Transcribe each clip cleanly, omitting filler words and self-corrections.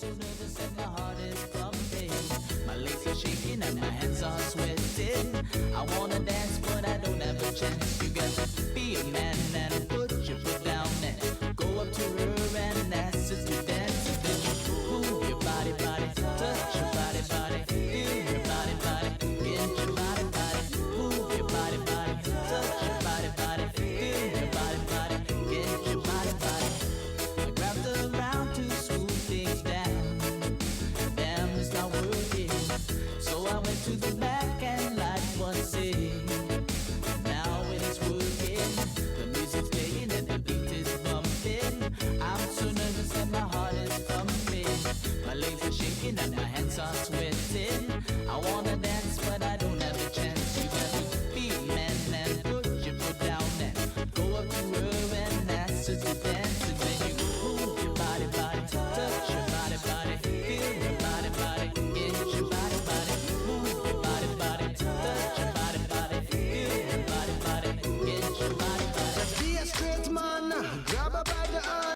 so nervous and my heart is pumping. My legs are shaking and my hands are sweating. I wanna dance but I don't have a chance. You got to be a man and put your foot down and go up to her and ask her to dance. And then you move your body, touch your body, feel your body, get your body, move your body, touch your body, feel your body, get your body. I grabbed around to smooth things down. Damn, it's not working. So I went to the back and light one sing. Now it is working. The music's playing and the beat is bumping. I'm so nervous and my heart is pumping. My legs are shaking and my hands are sweating. I wanna dance but I don't have a chance. You gotta be a man and put your foot down and go up to her and ask her to dance. And then you move your body, touch your body, feel your body, get your body, move your body, touch your body, feel your body, get your body. Be a straight man, grab her by the hand.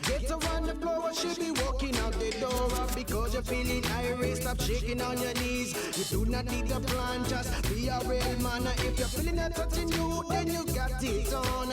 Get her on the floor, she be walking out the door. Because you're feeling irate, stop shaking on your knees. You do not need a plan, just be a real man. If you're feeling her touching you, then you got it on.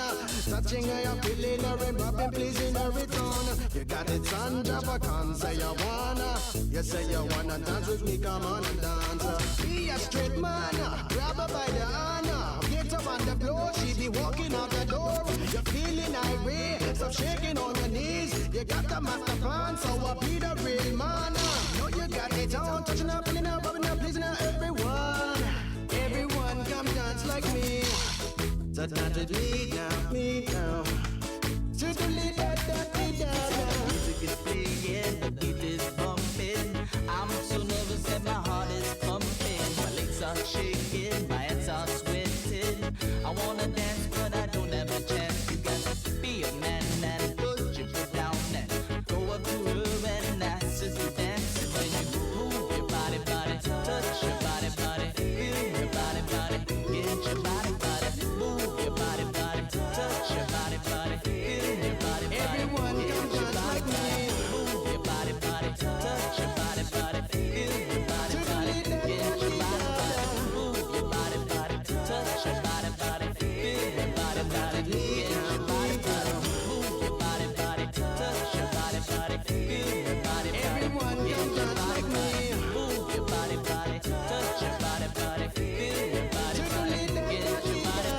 Touching her, you're feeling her and rubbing, pleasing her return. You got it on, Java, come say you wanna. You say you wanna dance with me, come on and dance. Be a straight man, grab her by the hand. Get her on the floor, she be walking out the door. You're feeling irate, stop shaking on your knees. You got the master plan, so I be the real man. Know you got it on, touching her, feeling her, rubbing her, pleasing her, everyone. Everyone come dance like me. So dance with me now. To the lead, The music is playing, the beat is bumping. I'm so nervous and my heart is pumping. My legs are shaking, my hands are sweating. I wanna dance but I don't have a chance. You gotta be a man and put your foot down and go up to her and ask her to dance. And when you move your body, touch your body, feel your body, get your body, move your body, touch your body, feel your body. everyone come dance like me. Move your body, touch your body, feel your body, get your body, move your body, touch your body, feel your body, get your body, move your body, touch your body, feel your body, Everyone get come your dance like body, me. move your body, touch your body, feel your body, get your body.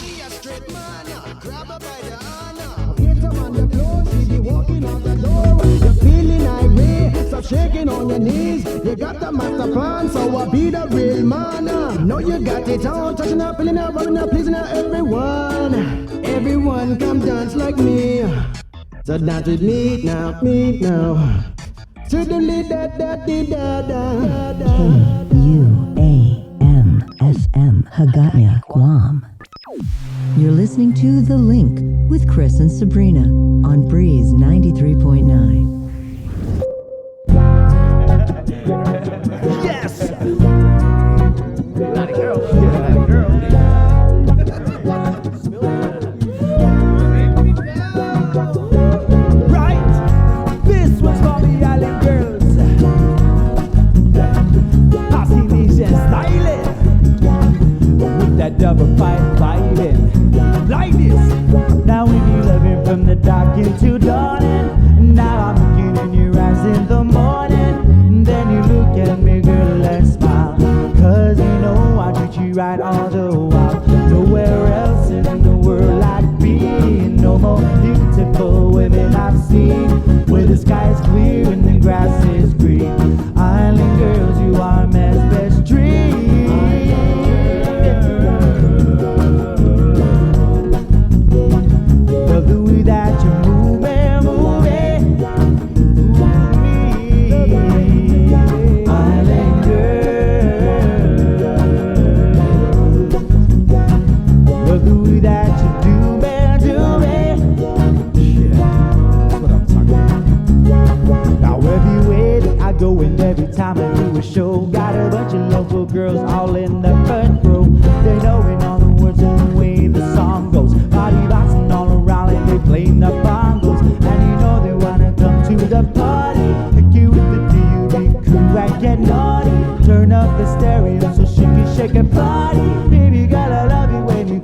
Be a straight man, grab her by the hand. Get her on the floor, she be walking out the door. You're feeling irate, stop shaking on your knees. You got the master plan, so I be the real man. Know you got it on, touching her, feeling her, rubbing her, pleasing her, everyone. Everyone come dance like me. So dance with me now. To the lead, da da da da da. KUAMFM Hagaya, Guam. You're listening to The Link with Chris and Sabrina on Breeze 93.9. Yes! Not a girl. Not a girl. Right! This one's for the island girls. Polynesian styling. With that double fighting. Like this. Now we be living from the dark into dawning. Now I'm looking in your eyes in the morning. Then you look at me, girl, and smile. Cause you know I treat you right all the while. Nowhere else in the world I'd be. No more beautiful women I've seen. Where the sky is clear and the grass is green. Island girls, you are man's best dream. Love the way that you move it, move me. Island girl. Love the way that you do it. Yeah, that's what I'm talking about. Now every way that I go and every time I do a show, got a bunch of local girls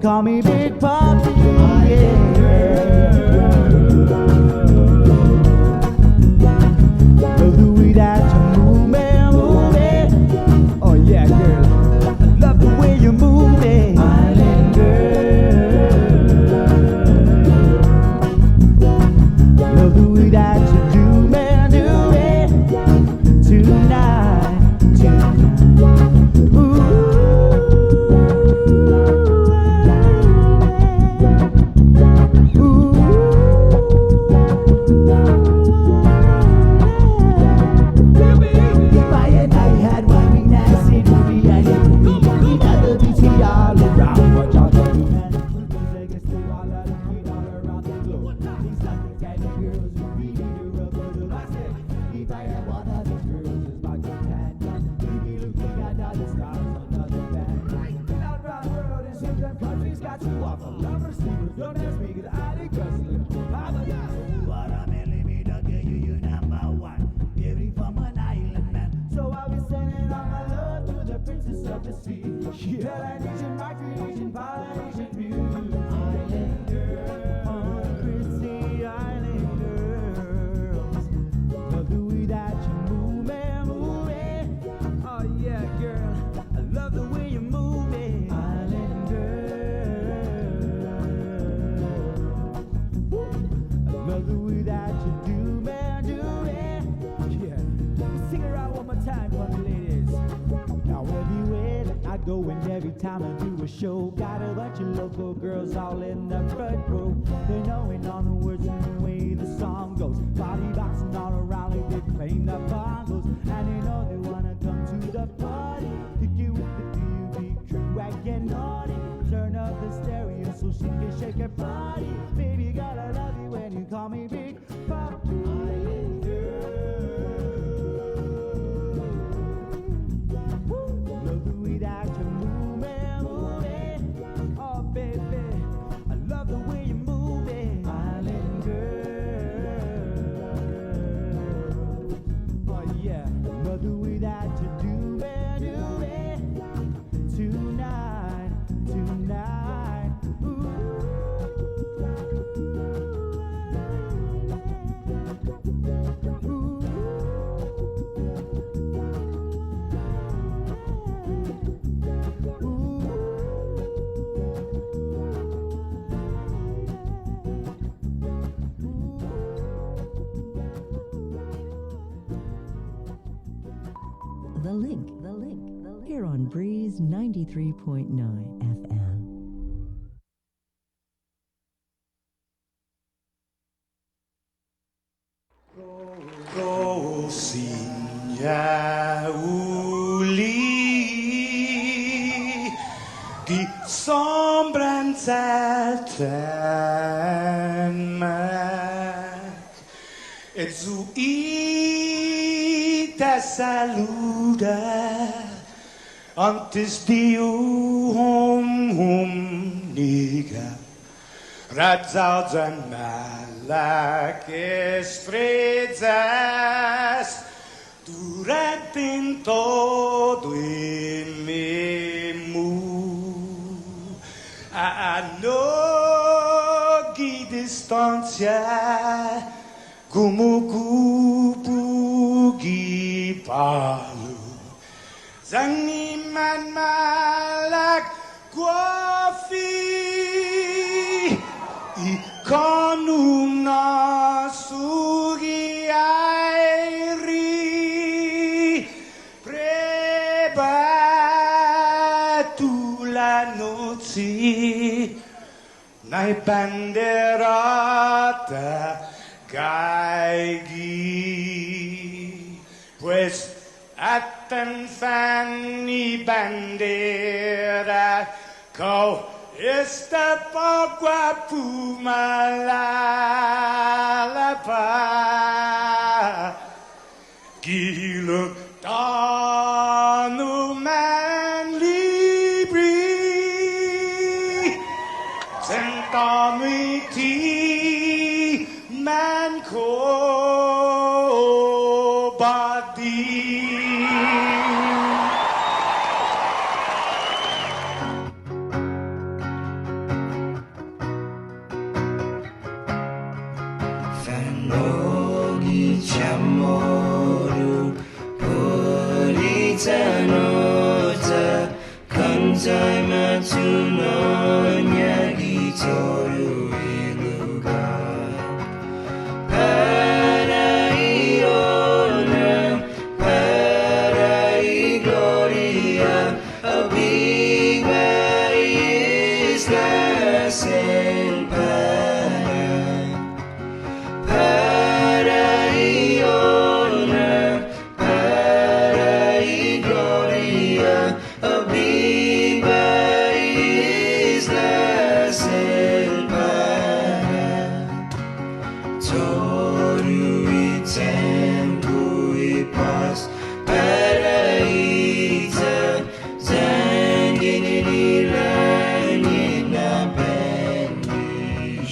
call me Big Papi. Yeah. Love the way that you move me, move it. Oh yeah, girl. I love the way you move it, Island girl. Love the way that you do me, do it tonight, tonight. Every time I do a show, got a bunch of local girls all in the front row. They're knowing all the words and the way the song goes. Body boxing all around like they're playing the bongos. And they know they wanna come to the party. Kick it with the B.U.B. crew, I get naughty. Turn up the stereo so she can shake her body. Baby girl, I love you when you call me Big Papi. Love the way that you move me, move it. Oh baby, I love the way you move it, Island girl. Oh yeah, love the way that you do it tonight, tonight. Ooh. The link, here on Breeze 93.9 FM. Gosinja uli die sombranzelten meg et zu ite saluda antes diu hum niga Radzaudzan malak estrezas durante in todo in memu a nogi distancia como kupugi palu zangiman malak guafi Ikonum nasugi airi prebatu la noci nai banderata gaigi pues atan fanni bandera kau Esta pagua pumalapa Gilo tanu man libri Sentami ti man ko badi Nogi chamoru Purita nota Kantai matuno Nyagi toru iluga Paraiona Parai gloria A big body is the same Paraiona, Parai gloria, a viva isla selva. Toru I tempo I pas, paraita, zangin I langit na bendition.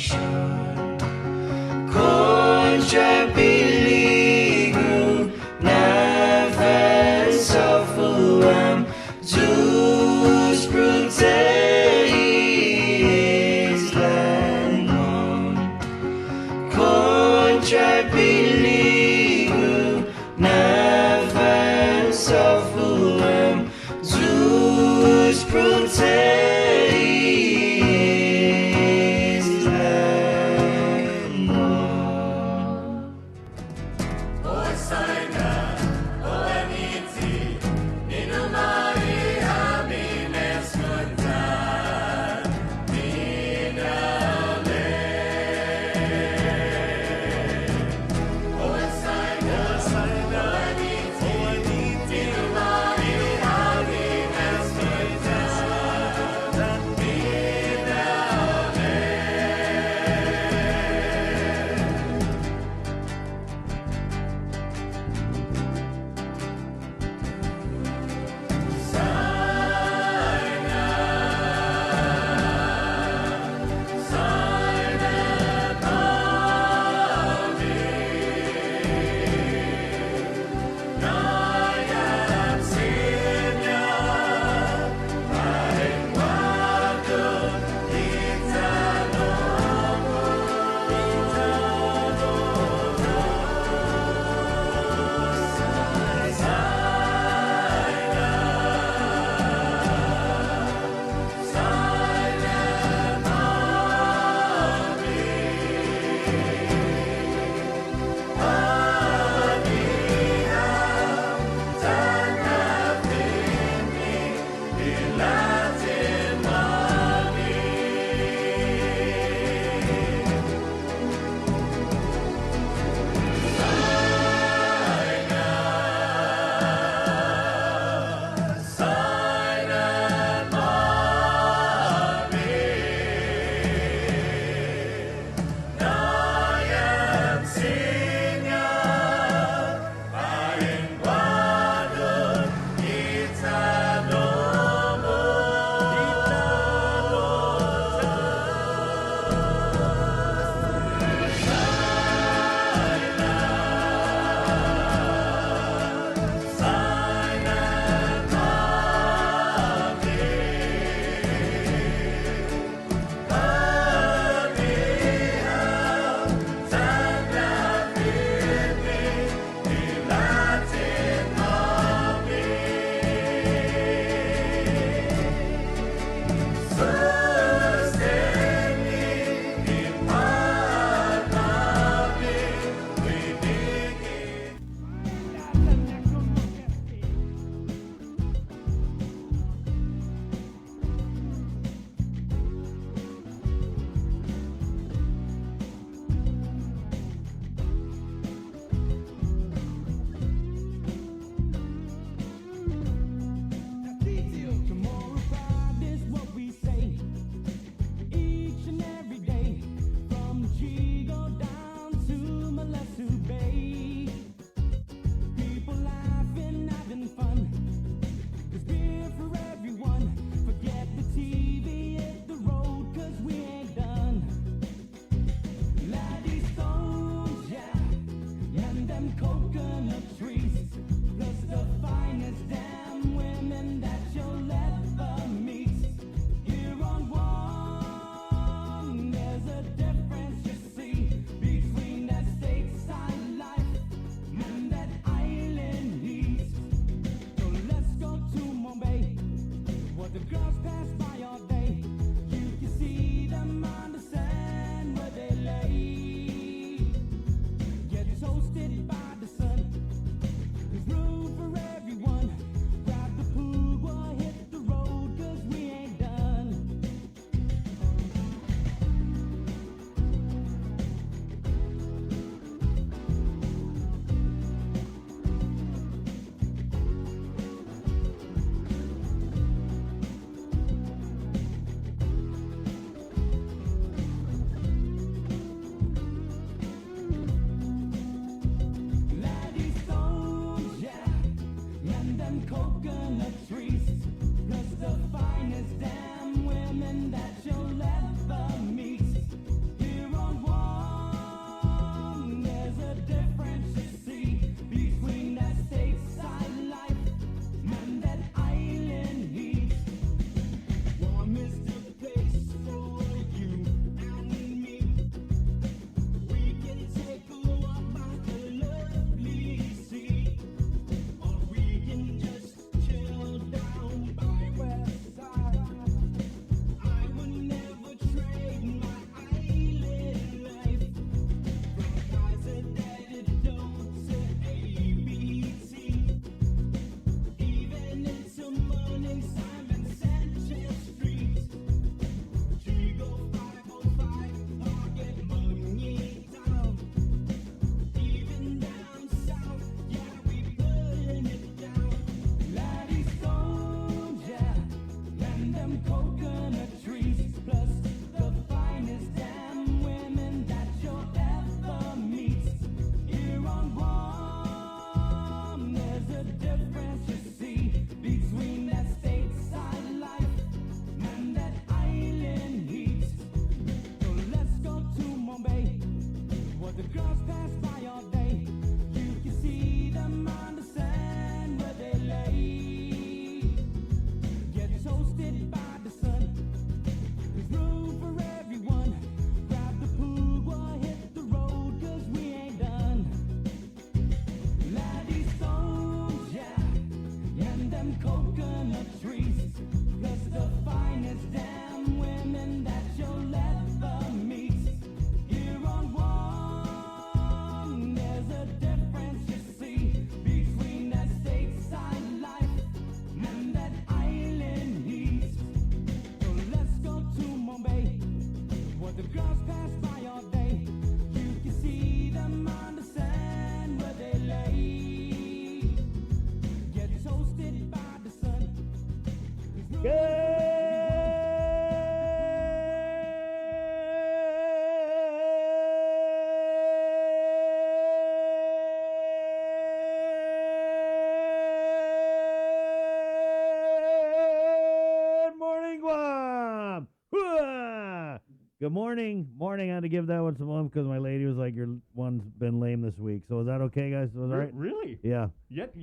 Good morning. Morning. I had to give that one some love because my lady was like, your one's been lame this week. So is that okay, guys? Was all right? Really? Yeah.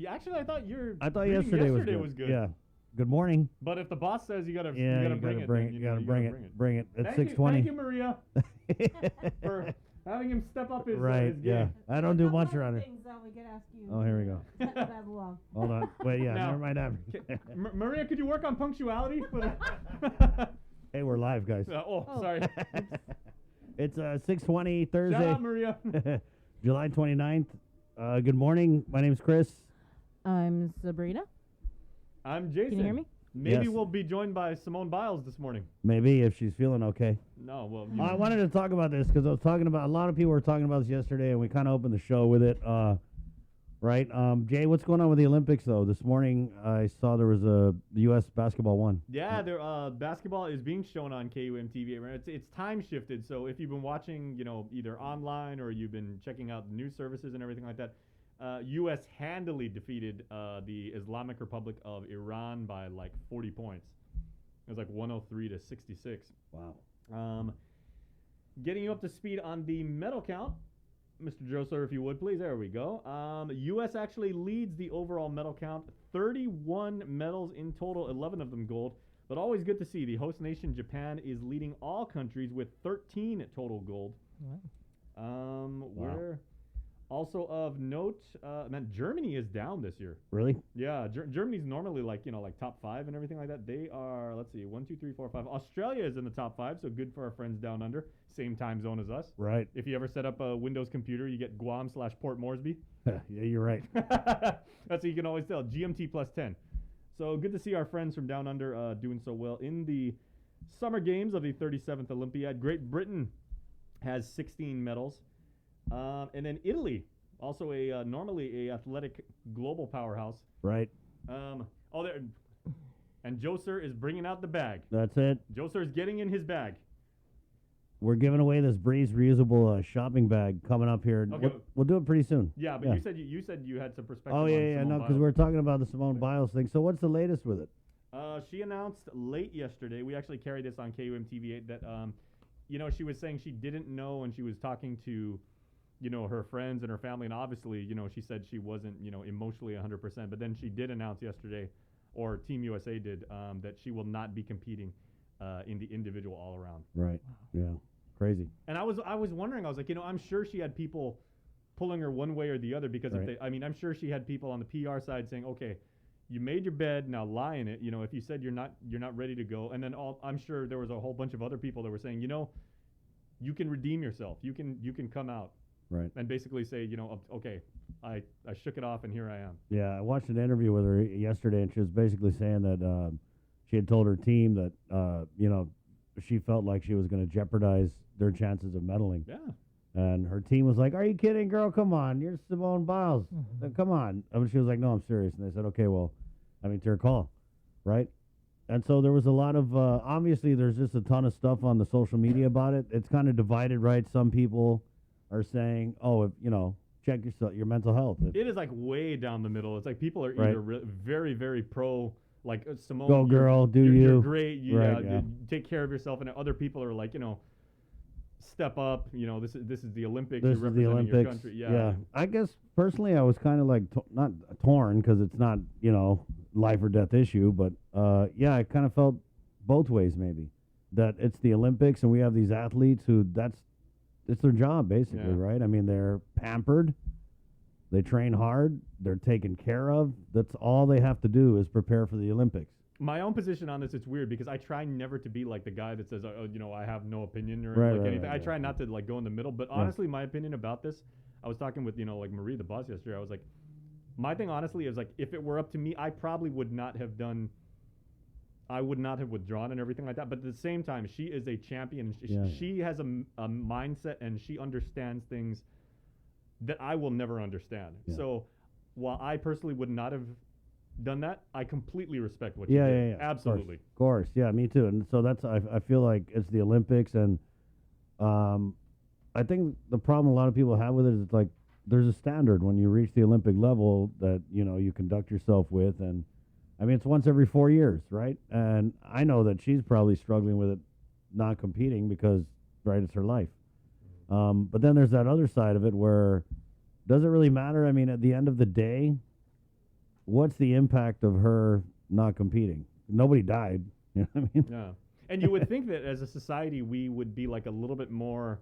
Actually, I thought your I thought greeting yesterday was good. Yeah. Good morning. But if the boss says you gotta, Yeah, you gotta bring it, then, You gotta bring it. Bring it. It's Thank 6:20. you, Maria, for having him step up his Right. his Yeah. game. I don't do much around here. Things that we could ask you. Oh, here we go. Pass along. Hold on. Wait. Yeah. Now- Never mind that. Maria, could you work on punctuality? Hey, we're live, guys. Sorry. It's 6:20 Thursday. Shout out, Maria. July 29th. Good morning. My name's Chris. I'm Sabrina. I'm Jason. Can you hear me? Maybe Yes. we'll be joined by Simone Biles this morning. Maybe if she's feeling okay. No, well, I wanted to talk about this because I was talking about a lot of people were talking about this yesterday, and we kind of opened the show with it. Right, Jay, what's going on with the Olympics though? This morning I saw there was the U.S. basketball won. yeah, there basketball is being shown on KUM TV. It's time shifted, so if you've been watching, either online or you've been checking out the news services and everything like that, U.S. handily defeated the Islamic Republic of Iran by like 40 points. It was like 103 to 66. Wow. Getting you up to speed on the medal count, Mr. Josler, if you would, please. There we go. U.S. actually leads the overall medal count. 31 medals in total, 11 of them gold. But always good to see the host nation, Japan, is leading all countries with 13 total gold. Wow. Where also of note, Germany is down this year. Really? Yeah, Germany's normally like top 5 and everything like that. They are, let's see, 1, 2, 3, 4, 5. Australia is in the top 5, so good for our friends down under. Same time zone as us. Right. If you ever set up a Windows computer, you get Guam/Port Moresby. Yeah, you're right. That's what you can always tell. GMT plus 10. So good to see our friends from down under doing so well in the Summer Games of the 37th Olympiad. Great Britain has 16 medals. And then Italy, also normally a athletic global powerhouse. Right. There. And Joser is bringing out the bag. That's it. Joser is getting in his bag. We're giving away this Breeze reusable shopping bag coming up here. Okay. We'll do it pretty soon. Yeah, but you said you had some perspective. Oh on yeah, Simone no, because Biles. we're talking about the Simone Biles thing. So what's the latest with it? She announced late yesterday. We actually carried this on KUM TV that she was saying she didn't know, and she was talking to her friends and her family, and obviously she said she wasn't emotionally 100%. But then she did announce yesterday, or Team USA did, that she will not be competing in the individual all around. Right. Yeah. Crazy. And I was wondering, I was like, I'm sure she had people pulling her one way or the other because Right. I'm sure she had people on the PR side saying, okay, you made your bed, now lie in it. If you said you're not ready to go, and then I'm sure there was a whole bunch of other people that were saying, you can redeem yourself, you can come out, Right. and basically say, okay, I shook it off and here I am. Yeah, I watched an interview with her yesterday, and she was basically saying that she had told her team that she felt like she was going to jeopardize their chances of medaling. Yeah. And her team was like, "Are you kidding, girl? Come on, you're Simone Biles. Come on." And she was like, "No, I'm serious." And they said, "Okay, well, it's your call, right?" And so there was a lot of obviously there's just a ton of stuff on the social media about it. It's kind of divided, right? Some people are saying, "Oh, if, check your mental health." It is like way down the middle. It's like people are Right. either very, very pro, like Simone. Go, girl, do you're you. great. Right, yeah. Take care of yourself. And other people are like, step up. This is the Olympics. This You're is the representing Olympics. your country. Yeah. I guess personally, I was kind of like not torn because it's not life or death issue, but I kind of felt both ways maybe that it's the Olympics and we have these athletes who it's their job basically, Yeah. right? I mean, they're pampered, they train hard, they're taken care of. That's all they have to do is prepare for the Olympics. My own position on this, it's weird because I try never to be like the guy that says, I have no opinion or Right, like right, anything. right, I try right. not to like go in the middle. But honestly, my opinion about this, I was talking with like Marie, the boss, yesterday. I was like, my thing honestly is like, if it were up to me, I probably would not have withdrawn and everything like that. But at the same time, she is a champion. She has a mindset and she understands things that I will never understand. Yeah. So while I personally would not have done that, I completely respect what Yeah, you yeah, did. yeah. Absolutely. Of course. Yeah, me too. And so that's I feel like it's the Olympics, and I think the problem a lot of people have with it is it's like there's a standard when you reach the Olympic level that you conduct yourself with, and it's once every 4 years, right? And I know that she's probably struggling with it, not competing because right? It's her life. But then there's that other side of it where does it really matter? I mean, at the end of the day, what's the impact of her not competing? Nobody died. You know what I mean? Yeah. And you would think that as a society we would be like a little bit more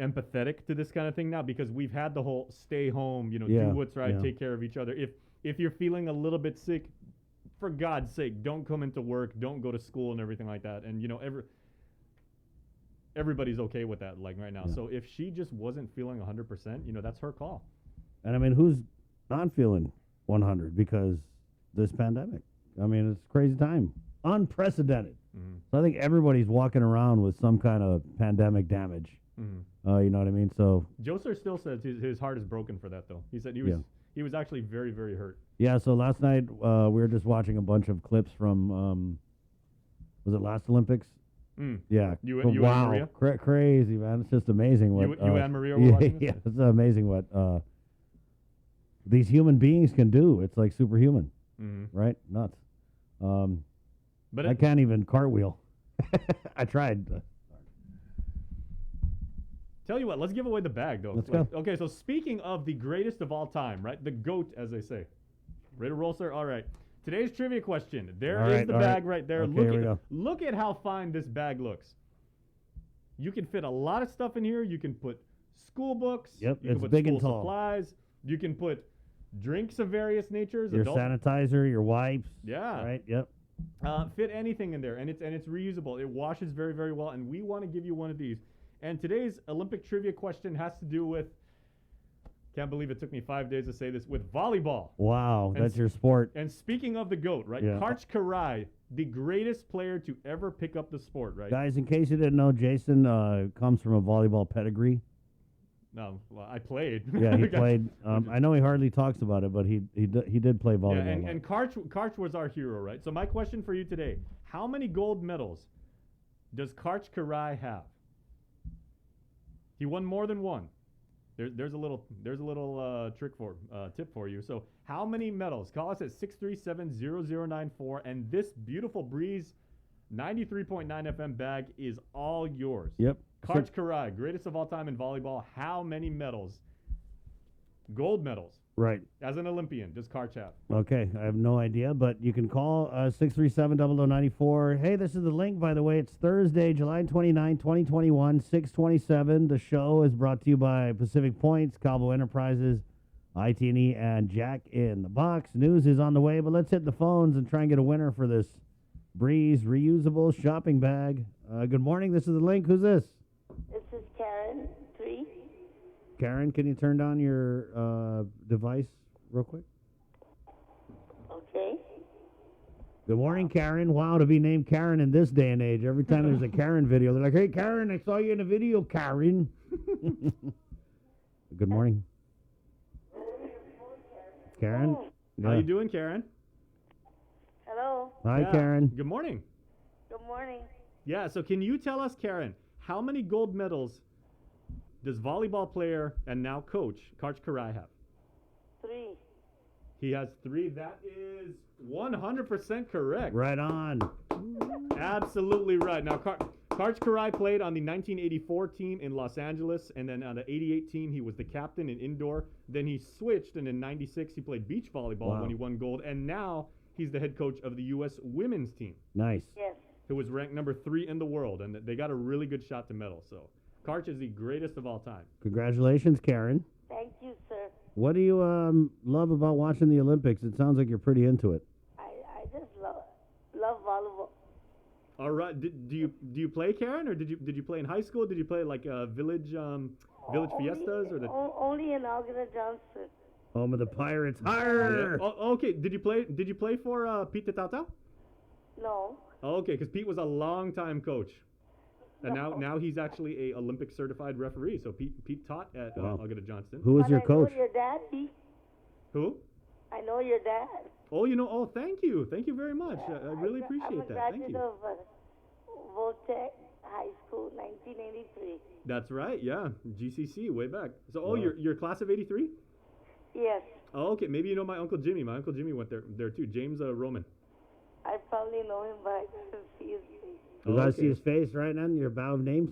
empathetic to this kind of thing now because we've had the whole stay home, do what's right, take care of each other. If you're feeling a little bit sick, for God's sake, don't come into work, don't go to school and everything like that. And everybody's okay with that like right now. Yeah. So if she just wasn't feeling 100%, that's her call. And I mean, who's not feeling 100 because this pandemic? I mean, it's a crazy time. Unprecedented. Mm-hmm. So I think everybody's walking around with some kind of pandemic damage. Mm-hmm. You know what I mean? So Joser still says his heart is broken for that, though. He said he was actually very, very hurt. yeah. So last night we were just watching a bunch of clips from was it last Olympics? Mm. Yeah. You So, and wow, Maria? crazy, man. It's just amazing what You and Maria were yeah, watching this? yeah. It's amazing what these human beings can do. It's like superhuman, Mm-hmm. right? Nuts. But I can't even cartwheel. I tried. Tell you what, let's give away the bag, though. Let's go. Okay, so speaking of the greatest of all time, right? The GOAT, as they say. Ready to roll, sir? All right. Today's trivia question. There All is right, the all bag right. right there. Okay, here we go. Look at how fine this bag looks. You can fit a lot of stuff in here. You can put school books. Yep, You it's can put big school and tall. supplies. You can put drinks of various natures. Your adult- sanitizer, your wipes. Yeah. Right. Yep. Fit anything in there, and it's reusable. It washes very, very well, and we want to give you one of these. And today's Olympic trivia question has to do with, can't believe it took me 5 days to say this, with volleyball. Wow, And that's your sport. And speaking of the GOAT, right? Yeah. Karch Karai, the greatest player to ever pick up the sport, right? Guys, in case you didn't know, Jason comes from a volleyball pedigree. No, well, I played. Yeah, he played. I know he hardly talks about it, but he did play volleyball. Yeah, a lot. and Karch was our hero, right? So my question for you today, how many gold medals does Karch Karai have? He won more than one. There's a little tip for you. So how many medals? Call us at 637-0094, and this beautiful Breeze 93.9 FM bag is all yours. Yep. Karch Karai, greatest of all time in volleyball. How many medals? Gold medals. Right. As an Olympian, does Karch have? Okay, I have no idea, but you can call 637-0094. Hey, this is the link, by the way. It's Thursday, July 29, 2021, 627. The show is brought to you by Pacific Points, Cabo Enterprises, IT&E, and Jack in the Box. News is on the way, but let's hit the phones and try and get a winner for this Breeze reusable shopping bag. Good morning. This is the link. Who's this? This is Karen 3. Karen, can you turn down your device real quick? Okay. Good morning, Karen. Wow, to be named Karen in this day and age. Every time there's a Karen video, they're like, hey, Karen, I saw you in a video, Karen. Good morning. Karen? How Yeah. you doing, Karen? Hello. Hi, Yeah. Karen. Good morning. Good morning. Yeah, so can you tell us, Karen, how many gold medals does volleyball player and now coach Karch Karai have? 3. He has 3. That is 100% correct. Right on. Absolutely right. Now, Karch Karai played on the 1984 team in Los Angeles, and then on the 88 team, he was the captain in indoor. Then he switched, and in 96, he played beach volleyball Wow. when he won gold, and now he's the head coach of the U.S. women's team, Nice. Yes. who was ranked number 3 in the world, and they got a really good shot to medal. So Karch is the greatest of all time. Congratulations, Karen. Thank you, sir. What do you love about watching the Olympics? It sounds like you're pretty into it. I just love volleyball. All right. Do you play, Karen, or did you play in high school? Did you play like village fiestas or the? Only in Algona Johnson. Home of the Pirates. Yeah. Higher. Oh, okay. Did you play for Pete Tatao? No. Oh, okay, because Pete was a long-time coach, and now he's actually a Olympic certified referee. So Pete taught at Wow. Algona Johnston. Who was But your I coach? know your daddy. Who? I know your dad. Oh, Oh, thank you very much. I really appreciate that. Thank I'm a graduate you. of Voltec High School, 1983. That's right. Yeah, GCC way back. So, Wow. you're class of '83. Yes. Oh, okay. Maybe you know my uncle Jimmy. My uncle Jimmy went there too. James Roman. I probably know him, but I couldn't see his face. You guys Okay. see his face right now in your bow of names?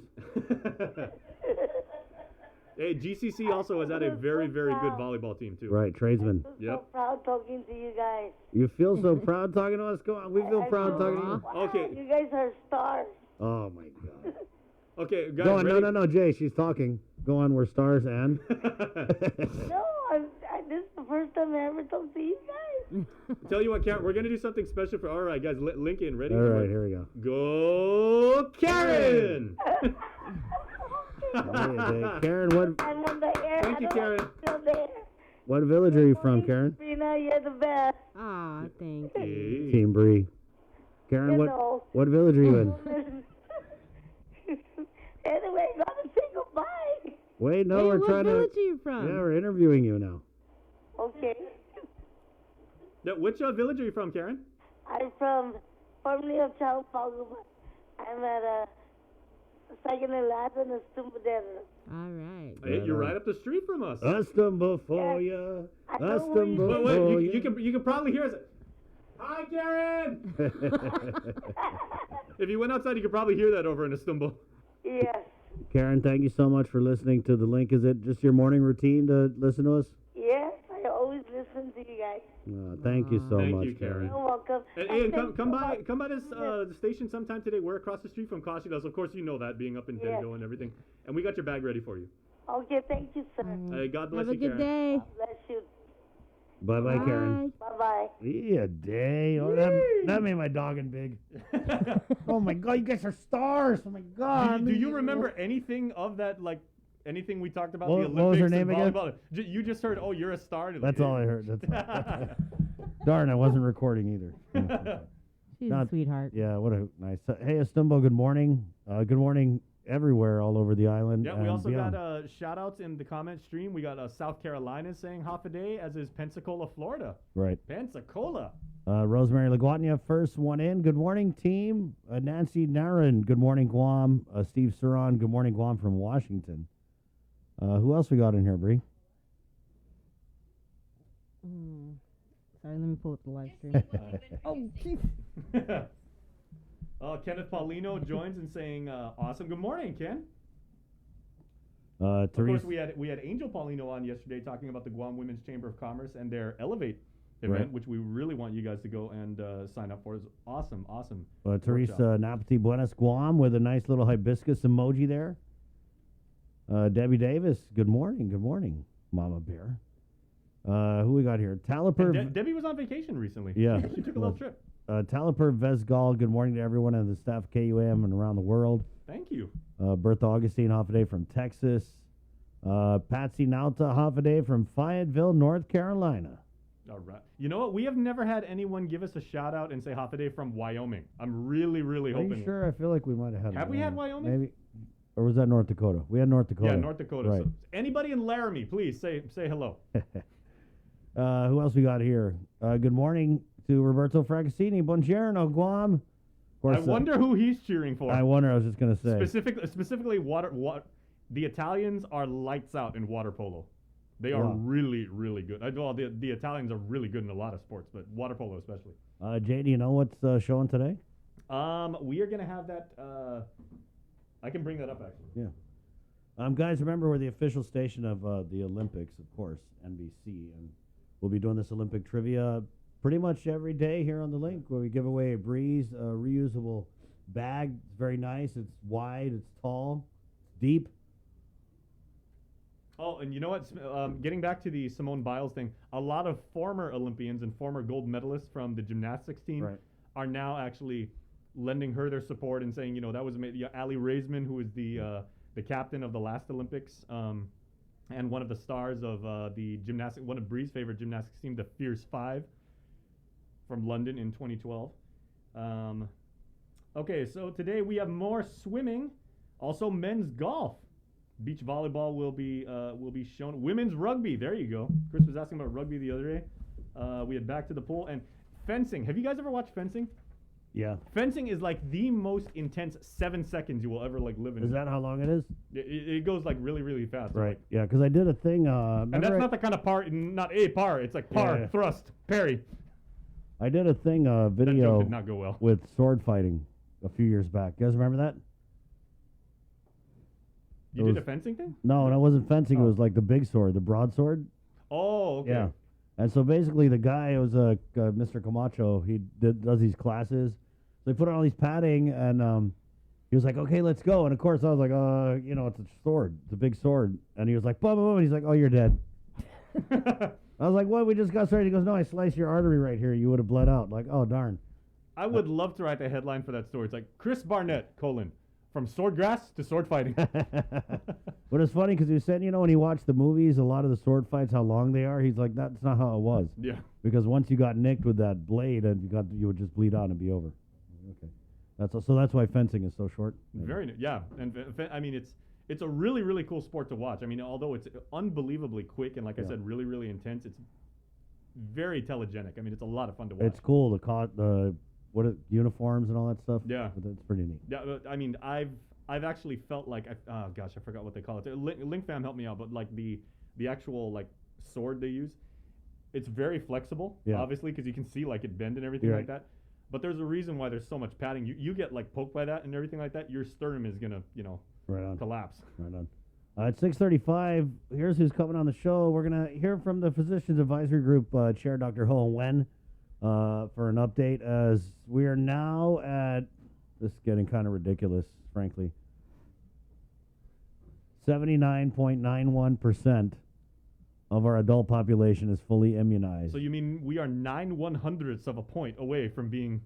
Hey, GCC also has had a very, very good volleyball team too. Right, tradesman. I'm Yep. so proud talking to you guys. You feel so proud talking to us? Go on, we feel I proud talking to you. wow, Okay. You guys are stars. Oh my God. Okay, guys. Go on, ready? no, Jay, she's talking. Go on, we're stars and. No, this is the first time I ever talked to you guys. Tell you what, Karen, we're gonna do something special for. All right, guys, link in. Ready? All right, here we go. Go, Karen! Karen, what I'm on the air. Thank you, I don't Karen. know if you're still there. what village are you from, Karen? Sabrina, you're the best. Aw, thank you. Hey. Team Bree. Karen, You what know. what village are you in? Anyway, gotta say goodbye. Wait, no, Hey, we're what trying village to. are you from? Yeah, we're interviewing you now. Okay. Now, which village are you from, Karen? I'm formerly of Chalpago, but I'm at second and last in the Stumbadera. All right. Hey, you're right up the street from us. I stumble for Yeah. ya. I I know where stumble you- Wait, for you can probably hear us. Hi, Karen. If you went outside, you could probably hear that over in Istanbul. Yes. Karen, thank you so much for listening to the link. Is it just your morning routine to listen to us? Yes, I always listen to you guys. Thank you so Thank much, you, Karen. You're welcome. And, And Ian, thank come you so by much. this the station sometime today. We're across the street from Cautionals. Of course, you know that, being up in Yes. Dedo and everything. And we got your bag ready for you. Okay, thank you, sir. Hey, God bless Have a you, good Karen. day. Bless you. Bye bye, Karen. Bye-bye. Yeah, day. Oh, that made my dogging big. Oh my God, you guys are stars. Oh my God. Do you remember anything of that, like anything we talked about What- the what was Olympics her and name again? volleyball? You just heard, oh, you're a star. That's all I heard. Darn, I wasn't recording either. She's Not- a sweetheart. Yeah, what a nice. Hey, Estumbo, good morning. Good morning everywhere all over the island. Yeah, we and also beyond. got shout outs in the comment stream. We got South Carolina saying half a day, as is Pensacola, Florida. Right. Pensacola. Rosemary Laguatnia, first one in. Good morning, team. Nancy Naran, good morning, Guam. Steve Saran, good morning, Guam from Washington. Who else we got in here, Bree? Sorry, let me pull up the live stream. Oh, jeez. Kenneth Paulino joins and saying, awesome. Good morning, Ken. Teresa. Of course, we had Angel Paulino on yesterday talking about the Guam Women's Chamber of Commerce and their Elevate event, Right. which we really want you guys to go and sign up for. It's awesome. Teresa workshop. Napati Buenas Guam with a nice little hibiscus emoji there. Debbie Davis, good morning. Good morning, Mama Bear. Who we got here? Talaper. And Debbie was on vacation recently. Yeah. She took a little trip. Talaper Vesgal, good morning to everyone and the staff of KUM and around the world. Thank you. Bertha Augustine Hoffaday from Texas. Patsy Nauta Hoffaday from Fayetteville, North Carolina. All right. You know what? We have never had anyone give us a shout out and say Hafaday from Wyoming. I'm really, really Are hoping. you sure? I feel like we might have had Have we had Wyoming? Maybe. Or was that North Dakota? We had North Dakota. Yeah, North Dakota. Right. So anybody in Laramie, please say hello. Who else we got here? Good morning to Roberto Fracassini, Buongiorno, Guam. Of course, I wonder who he's cheering for. I wonder. I was just gonna say. Specifically, the Italians are lights out in water polo. They are Wow. really, really good. Well, the Italians are really good in a lot of sports, but water polo especially. Jay, do you know what's showing today? We are gonna have that. I can bring that up actually. Yeah. Guys, remember we're the official station of the Olympics, of course, NBC, and we'll be doing this Olympic trivia pretty much every day here on the link, where we give away a Breeze reusable bag. It's very nice. It's wide. It's tall. It's deep. Oh, and you know what? Getting back to the Simone Biles thing, a lot of former Olympians and former gold medalists from the gymnastics team Right. are now actually lending her their support and saying, you know, that was amazing. Ali Raisman, who is the captain of the last Olympics, and one of the stars of the gymnastics, one of Bree's favorite gymnastics team, the Fierce Five, from London in 2012. Okay, so today we have more swimming, also men's golf. Beach volleyball will be shown. Women's rugby, there you go. Chris was asking about rugby the other day. We had back to the pool and fencing. Have you guys ever watched fencing? Yeah. Fencing is like the most intense 7 seconds you will ever like live in. Is that how long it is? It goes like really, really fast. Right. Yeah, because I did a thing. And that's not the kind of par, not a par. It's like par, Yeah. thrust, parry. I did a thing, That joke video did not go well. with sword fighting. a few years back. You guys remember that? You did a fencing thing? No, it wasn't fencing. Oh. It was like the big sword, the broadsword. Oh, okay. Yeah. And so basically, the guy was Mr. Camacho. He does these classes. So they put on all these padding, and he was like, "Okay, let's go." And of course, I was like, it's a sword. It's a big sword." And he was like, "Boom, boom, boom." And he's like, "Oh, you're dead." I was like, "What? We just got started." He goes, "No, I sliced your artery right here. You would have bled out." Like, oh, darn. I would love to write the headline for that story. It's like Chris Barnett, from swordgrass to sword fighting. But it's funny because he was saying, when he watched the movies, a lot of the sword fights, how long they are, he's like, that's not how it was. Yeah. Because once you got nicked with that blade, and you would just bleed out and be over. Okay. That's why fencing is so short. Yeah. And I mean, it's a really, really cool sport to watch. I mean, although it's unbelievably quick and, like I said, really, really intense, it's very telegenic. I mean, it's a lot of fun to watch. It's cool. The uniforms and all that stuff. Yeah. It's pretty neat. Yeah, I mean, I've actually felt like I forgot what they call it. Link fam helped me out, but like the actual like sword they use, it's very flexible. Yeah. Obviously, because you can see like it bend and everything Yeah. like that. But there's a reason why there's so much padding. You get like poked by that and everything like that, your sternum is gonna Right on. collapse. Right on. At 6:35, here's who's coming on the show. We're gonna hear from the Physicians Advisory Group Chair, Dr. Ho Wen, for an update, as we are now at, this is getting kind of ridiculous, frankly, 79.91% of our adult population is fully immunized. So you mean we are 9/100ths of a point away from being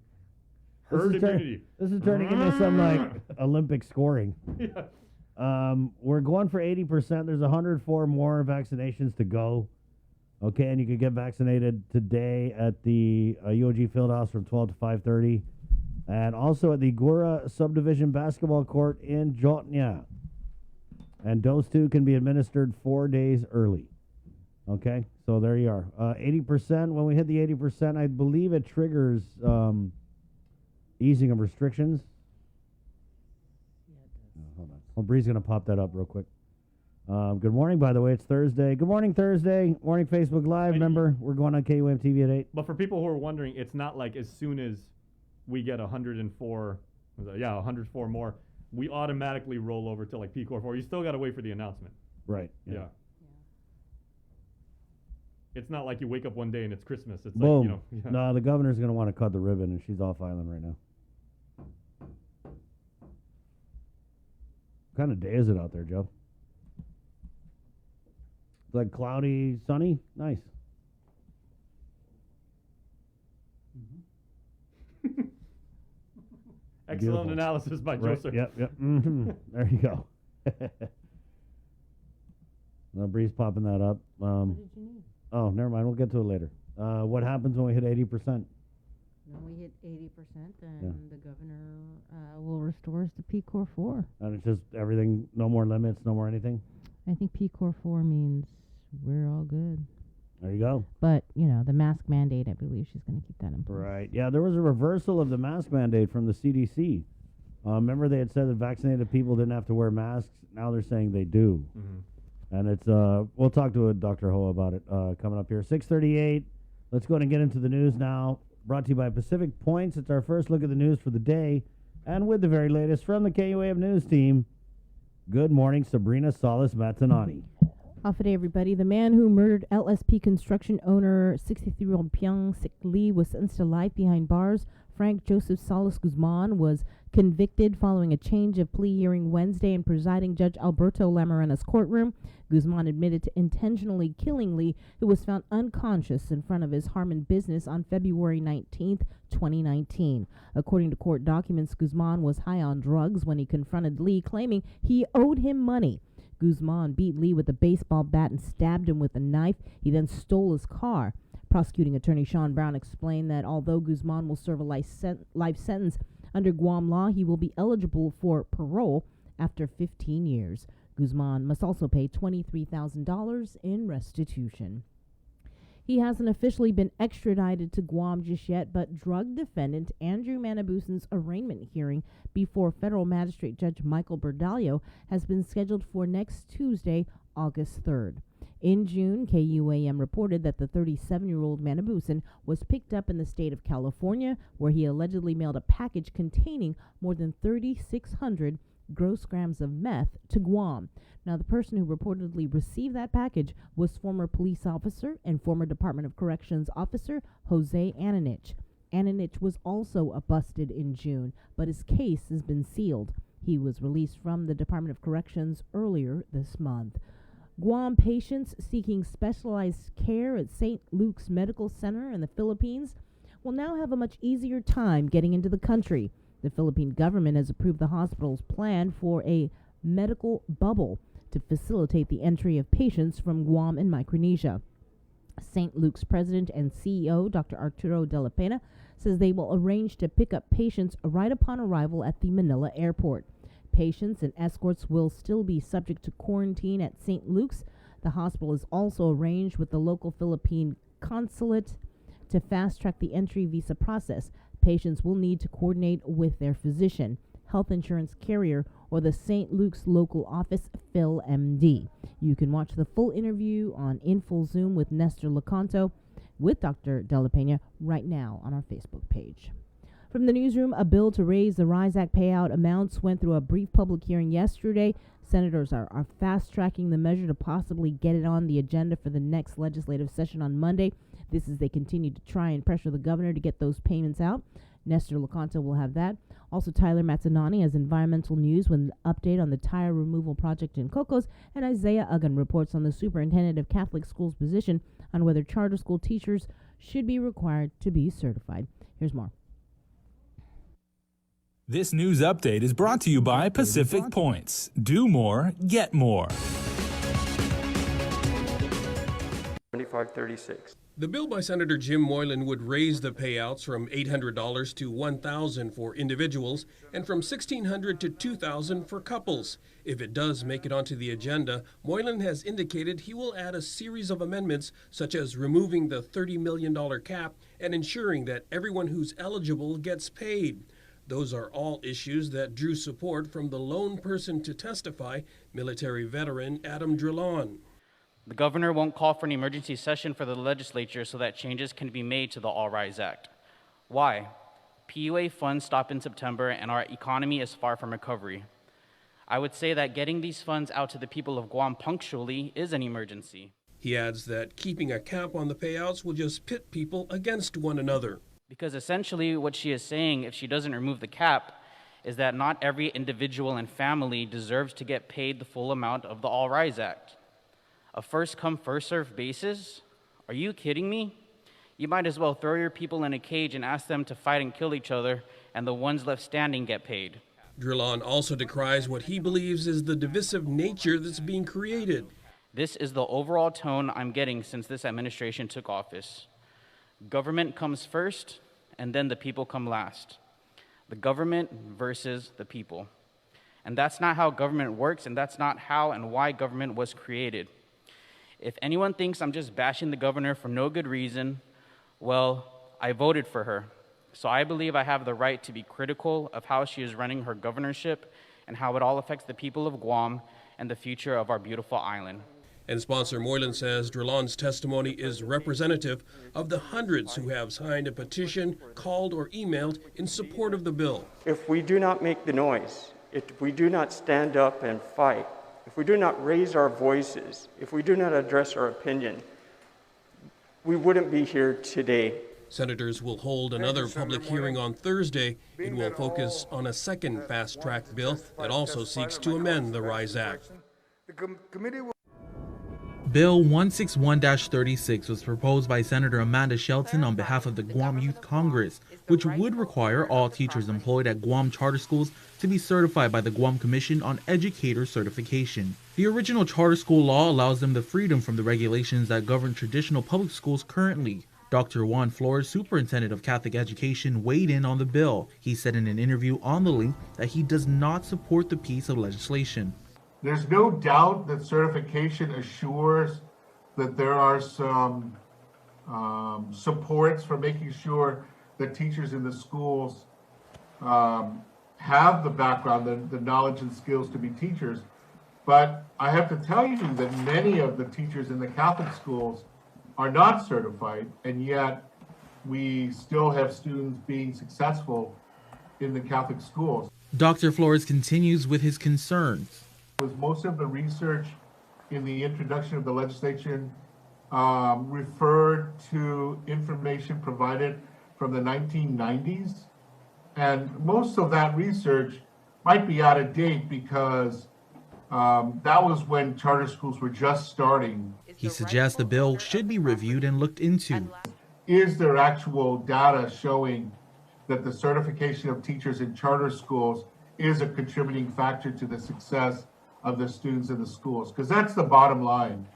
This herd is turn- immunity? This is turning into some like Olympic scoring. Yeah. We're going for 80%. There's 104 more vaccinations to go. Okay, and you can get vaccinated today at the UOG Fieldhouse from 12 to 5:30, and also at the Gura Subdivision Basketball Court in Jotnya. And dose 2 can be administered 4 days early. Okay, so there you are. 80%. When we hit the 80%, I believe it triggers easing of restrictions. Hold on. Well, Bree's going to pop that up real quick. Good morning, by the way. It's Thursday. Good morning, Thursday. Morning, Facebook Live. Remember, we're going on KUM TV at 8. But for people who are wondering, it's not like as soon as we get 104 more, we automatically roll over to like PCOR 4. You still got to wait for the announcement. Right. Yeah. It's not like you wake up one day and it's Christmas. It's Boom. like, yeah. No, the governor's going to want to cut the ribbon, and she's off island right now. What kind of day is it out there, Joe? It's like cloudy, sunny. Nice. Excellent Beautiful. analysis by Right. Joseph. Yep. Mm-hmm. There you go. No, Bree's popping that up. What did you need? Oh, never mind. We'll get to it later. What happens when we hit 80%? When we hit 80%, then the governor will restore us to PCOR 4. And it's just everything, no more limits, no more anything? I think PCOR 4 means we're all good. There you go. But, the mask mandate, I believe she's going to keep that in place. Right. Yeah, there was a reversal of the mask mandate from the CDC. Remember they had said that vaccinated people didn't have to wear masks. Now they're saying they do. Mm-hmm. And it's, we'll talk to Dr. Ho about it coming up here. 6:38. Let's go ahead and get into the news now. Brought to you by Pacific Points. It's our first look at the news for the day. And with the very latest from the KUAF News team, good morning, Sabrina Salas Matanani. Off a day, everybody. The man who murdered LSP construction owner 63-year-old Pyong Sik Lee was sentenced to life behind bars. Frank Joseph Salas Guzman was convicted following a change of plea hearing Wednesday in presiding Judge Alberto Lamorena's courtroom. Guzman admitted to intentionally killing Lee, who was found unconscious in front of his Harmon business on February 19th, 2019. According to court documents, Guzman was high on drugs when he confronted Lee, claiming he owed him money. Guzman beat Lee with a baseball bat and stabbed him with a knife. He then stole his car. Prosecuting attorney Sean Brown explained that although Guzman will serve a life sentence under Guam law, he will be eligible for parole after 15 years. Guzman must also pay $23,000 in restitution. He hasn't officially been extradited to Guam just yet, but drug defendant Andrew Manabusan's arraignment hearing before federal magistrate Judge Michael Berdallo has been scheduled for next Tuesday, August 3rd. In June, KUAM reported that the 37-year-old Manabusan was picked up in the state of California, where he allegedly mailed a package containing more than 3,600 gross grams of meth to Guam. Now, the person who reportedly received that package was former police officer and former Department of Corrections officer Jose Ananich. Ananich was also busted in June, but his case has been sealed. He was released from the Department of Corrections earlier this month. Guam patients seeking specialized care at St. Luke's Medical Center in the Philippines will now have a much easier time getting into the country. The Philippine government has approved the hospital's plan for a medical bubble to facilitate the entry of patients from Guam and Micronesia. St. Luke's president and CEO, Dr. Arturo de la Pena, says they will arrange to pick up patients right upon arrival at the Manila airport. Patients and escorts will still be subject to quarantine at St. Luke's. The hospital is also arranged with the local Philippine consulate to fast-track the entry visa process. Patients will need to coordinate with their physician, health insurance carrier, or the St. Luke's local office, PhilMD. You can watch the full interview on InFull Zoom with Nestor Lecanto with Dr. De La Pena right now on our Facebook page. From the newsroom, a bill to raise the RISE Act payout amounts went through a brief public hearing yesterday. Senators are fast-tracking the measure to possibly get it on the agenda for the next legislative session on Monday. This as they continue to try and pressure the governor to get those payments out. Nestor Lecanto will have that. Also, Tyler Mazzanani has environmental news with an update on the tire removal project in Cocos, and Isaiah Uggan reports on the superintendent of Catholic schools' position on whether charter school teachers should be required to be certified. Here's more. This news update is brought to you by Pacific Points. Do more, get more. 7536. The bill by Senator Jim Moylan would raise the payouts from $800 to $1,000 for individuals and from $1,600 to $2,000 for couples. If it does make it onto the agenda, Moylan has indicated he will add a series of amendments such as removing the $30 million cap and ensuring that everyone who's eligible gets paid. Those are all issues that drew support from the lone person to testify, military veteran Adam Drilon. The governor won't call for an emergency session for the legislature so that changes can be made to the All Rise Act. Why? PUA funds stop in September and our economy is far from recovery. I would say that getting these funds out to the people of Guam punctually is an emergency. He adds that keeping a cap on the payouts will just pit people against one another. Because essentially what she is saying, if she doesn't remove the cap, is that not every individual and family deserves to get paid the full amount of the All Rise Act. A first-come, first-served basis? Are you kidding me? You might as well throw your people in a cage and ask them to fight and kill each other, and the ones left standing get paid. Drilon also decries what he believes is the divisive nature that's being created. This is the overall tone I'm getting since this administration took office. Government comes first, and then the people come last. The government versus the people. And that's not how government works, and that's not how and why government was created. If anyone thinks I'm just bashing the governor for no good reason, well, I voted for her. So I believe I have the right to be critical of how she is running her governorship and how it all affects the people of Guam and the future of our beautiful island. And sponsor Moylan says Drilon's testimony is representative of the hundreds who have signed a petition, called, or emailed in support of the bill. If we do not make the noise, if we do not stand up and fight, if we do not raise our voices, if we do not address our opinion, we wouldn't be here today. Senators will hold another public hearing on Thursday. It will focus on a second fast-track bill that also seeks to amend the RISE Act. Bill 161-36 was proposed by Senator Amanda Shelton on behalf of the Guam Youth Congress, which would require all teachers employed at Guam charter schools to be certified by the Guam Commission on Educator Certification. The original charter school law allows them the freedom from the regulations that govern traditional public schools currently. Dr. Juan Flores, superintendent of Catholic education, weighed in on the bill. He said in an interview on The Link that he does not support the piece of legislation. There's no doubt that certification assures that there are some supports for making sure that teachers in the schools have the background, the knowledge and skills to be teachers. But I have to tell you that many of the teachers in the Catholic schools are not certified, and yet we still have students being successful in the Catholic schools. Dr. Flores continues with his concerns. Was most of the research in the introduction of the legislation referred to information provided from the 1990s? And most of that research might be out of date because that was when charter schools were just starting. He suggests the bill should be reviewed and looked into. Is there actual data showing that the certification of teachers in charter schools is a contributing factor to the success of the students in the schools? Because that's the bottom line,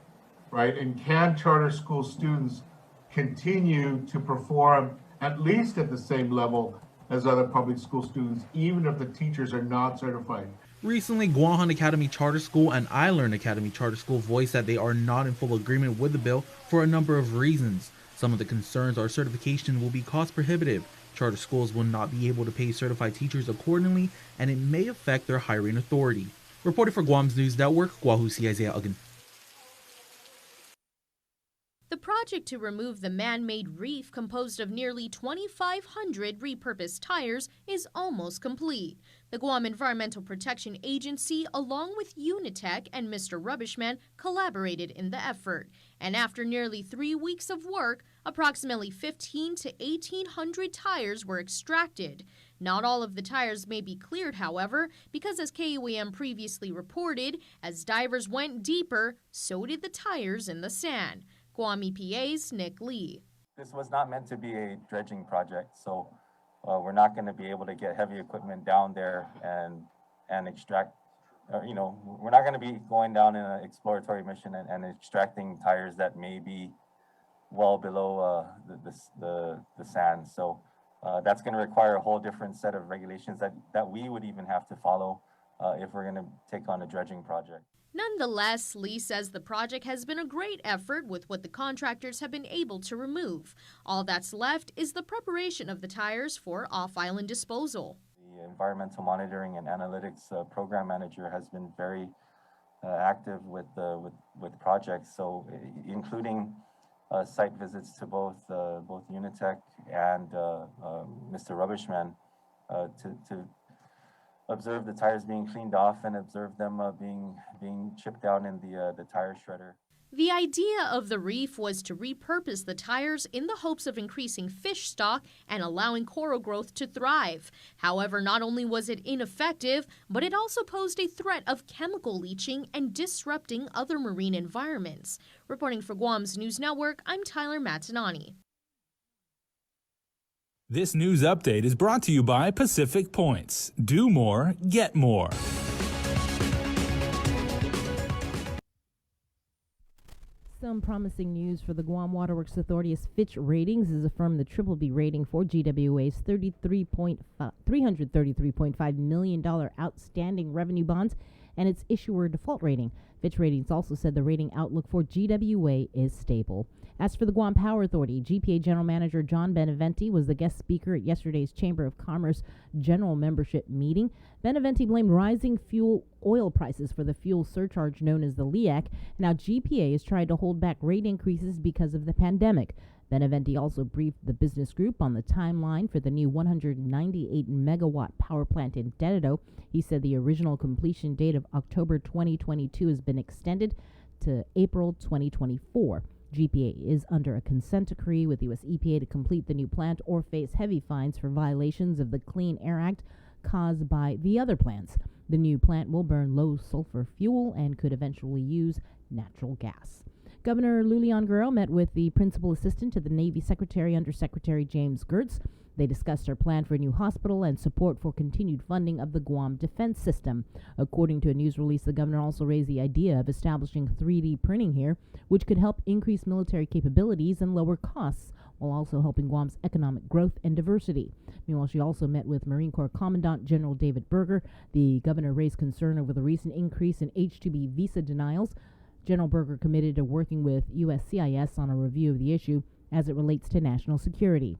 right? And can charter school students continue to perform at least at the same level as other public school students, even if the teachers are not certified? Recently, Guahan Academy Charter School and iLearn Academy Charter School voiced that they are not in full agreement with the bill for a number of reasons. Some of the concerns are certification will be cost prohibitive, charter schools will not be able to pay certified teachers accordingly, and it may affect their hiring authority. Reported for Guam's News Network, Guahusi Isaiah Ugin. The project to remove the man-made reef composed of nearly 2,500 repurposed tires is almost complete. The Guam Environmental Protection Agency, along with Unitech and Mr. Rubbishman, collaborated in the effort. And after nearly 3 weeks of work, approximately 1,500 to 1,800 tires were extracted. Not all of the tires may be cleared, however, because as KUAM previously reported, as divers went deeper, so did the tires in the sand. Guam EPA's Nick Lee. This was not meant to be a dredging project, so we're not going to be able to get heavy equipment down there and extract, we're not going to be going down in an exploratory mission and extracting tires that may be well below the sand. So that's going to require a whole different set of regulations that we would even have to follow if we're going to take on a dredging project. Nonetheless, Lee says the project has been a great effort with what the contractors have been able to remove. All that's left is the preparation of the tires for off-island disposal. The environmental monitoring and analytics program manager has been very active with projects, so including site visits to both Unitech and Mr. Rubbishman to observe the tires being cleaned off and observe them being chipped down in the tire shredder. The idea of the reef was to repurpose the tires in the hopes of increasing fish stock and allowing coral growth to thrive. However, not only was it ineffective, but it also posed a threat of chemical leaching and disrupting other marine environments. Reporting for Guam's News Network, I'm Tyler Matanani. This news update is brought to you by Pacific Points. Do more, get more. Some promising news for the Guam Waterworks Authority as Fitch Ratings has affirmed the BBB rating for GWA's $333.5 million outstanding revenue bonds and its issuer default rating. Fitch Ratings also said the rating outlook for GWA is stable. As for the Guam Power Authority, GPA General Manager John Beneventi was the guest speaker at yesterday's Chamber of Commerce General Membership meeting. Beneventi blamed rising fuel oil prices for the fuel surcharge known as the LEAC. Now GPA is trying to hold back rate increases because of the pandemic. Beneventi also briefed the business group on the timeline for the new 198 megawatt power plant in Dededo. He said the original completion date of October 2022 has been extended to April 2024. GPA is under a consent decree with U.S. EPA to complete the new plant or face heavy fines for violations of the Clean Air Act caused by the other plants. The new plant will burn low sulfur fuel and could eventually use natural gas. Governor Lulian Guerrero met with the principal assistant to the Navy Secretary, Undersecretary James Gertz. They discussed her plan for a new hospital and support for continued funding of the Guam defense system. According to a news release, the governor also raised the idea of establishing 3D printing here, which could help increase military capabilities and lower costs, while also helping Guam's economic growth and diversity. Meanwhile, she also met with Marine Corps Commandant General David Berger. The governor raised concern over the recent increase in H-2B visa denials. General Berger committed to working with USCIS on a review of the issue as it relates to national security.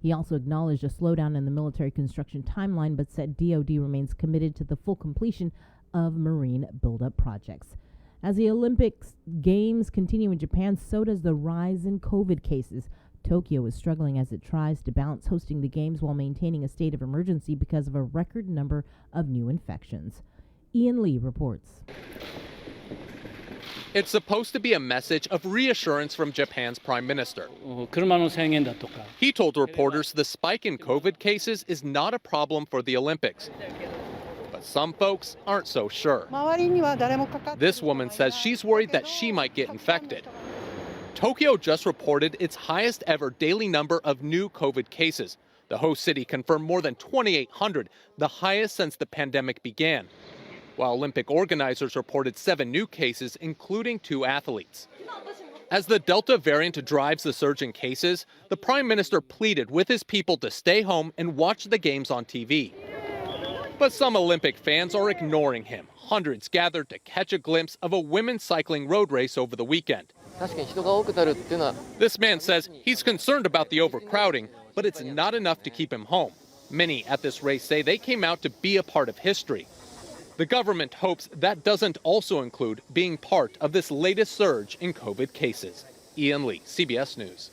He also acknowledged a slowdown in the military construction timeline, but said DoD remains committed to the full completion of marine buildup projects. As the Olympics Games continue in Japan, so does the rise in COVID cases. Tokyo is struggling as it tries to balance hosting the Games while maintaining a state of emergency because of a record number of new infections. Ian Lee reports. It's supposed to be a message of reassurance from Japan's prime minister. He told reporters the spike in COVID cases is not a problem for the Olympics. But some folks aren't so sure. This woman says she's worried that she might get infected. Tokyo just reported its highest ever daily number of new COVID cases. The host city confirmed more than 2,800, the highest since the pandemic began, while Olympic organizers reported 7 new cases, including 2 athletes. As the Delta variant drives the surge in cases, the Prime Minister pleaded with his people to stay home and watch the games on TV. But some Olympic fans are ignoring him. Hundreds gathered to catch a glimpse of a women's cycling road race over the weekend. This man says he's concerned about the overcrowding, but it's not enough to keep him home. Many at this race say they came out to be a part of history. The government hopes that doesn't also include being part of this latest surge in COVID cases. Ian Lee, CBS News.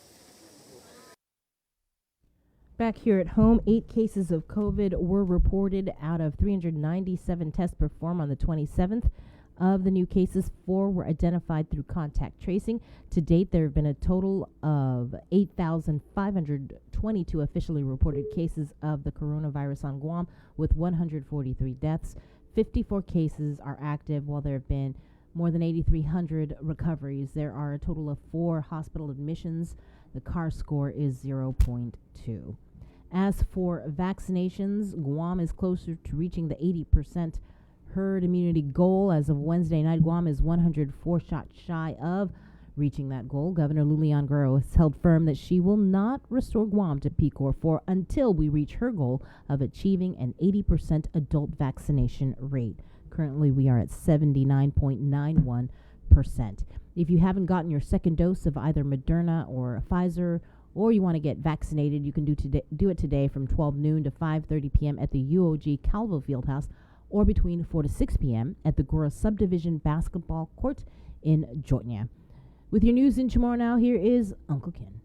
Back here at home, 8 cases of COVID were reported out of 397 tests performed on the 27th. Of the new cases, 4 were identified through contact tracing. To date, there have been a total of 8,522 officially reported cases of the coronavirus on Guam, with 143 deaths. 54 cases are active, while there have been more than 8,300 recoveries. There are a total of 4 hospital admissions. The CAR score is 0.2. As for vaccinations, Guam is closer to reaching the 80% herd immunity goal. As of Wednesday night, Guam is 104 shots shy of reaching that goal. Governor Lulian Guerrero has held firm that she will not restore Guam to PCOR 4 until we reach her goal of achieving an 80% adult vaccination rate. Currently, we are at 79.91%. If you haven't gotten your second dose of either Moderna or Pfizer, or you want to get vaccinated, you can do it today from 12 noon to 5:30 p.m. at the UOG Calvo Fieldhouse, or between 4 to 6 p.m. at the Gora Subdivision Basketball Court in Jotnya. With your news in Chamorro now, here is Uncle Ken.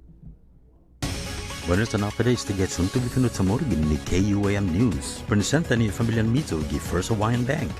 Buenos updates to get some to be finished tomorrow in the KUAM News. Present ni Familian Mizo gi First Hawaiian Bank.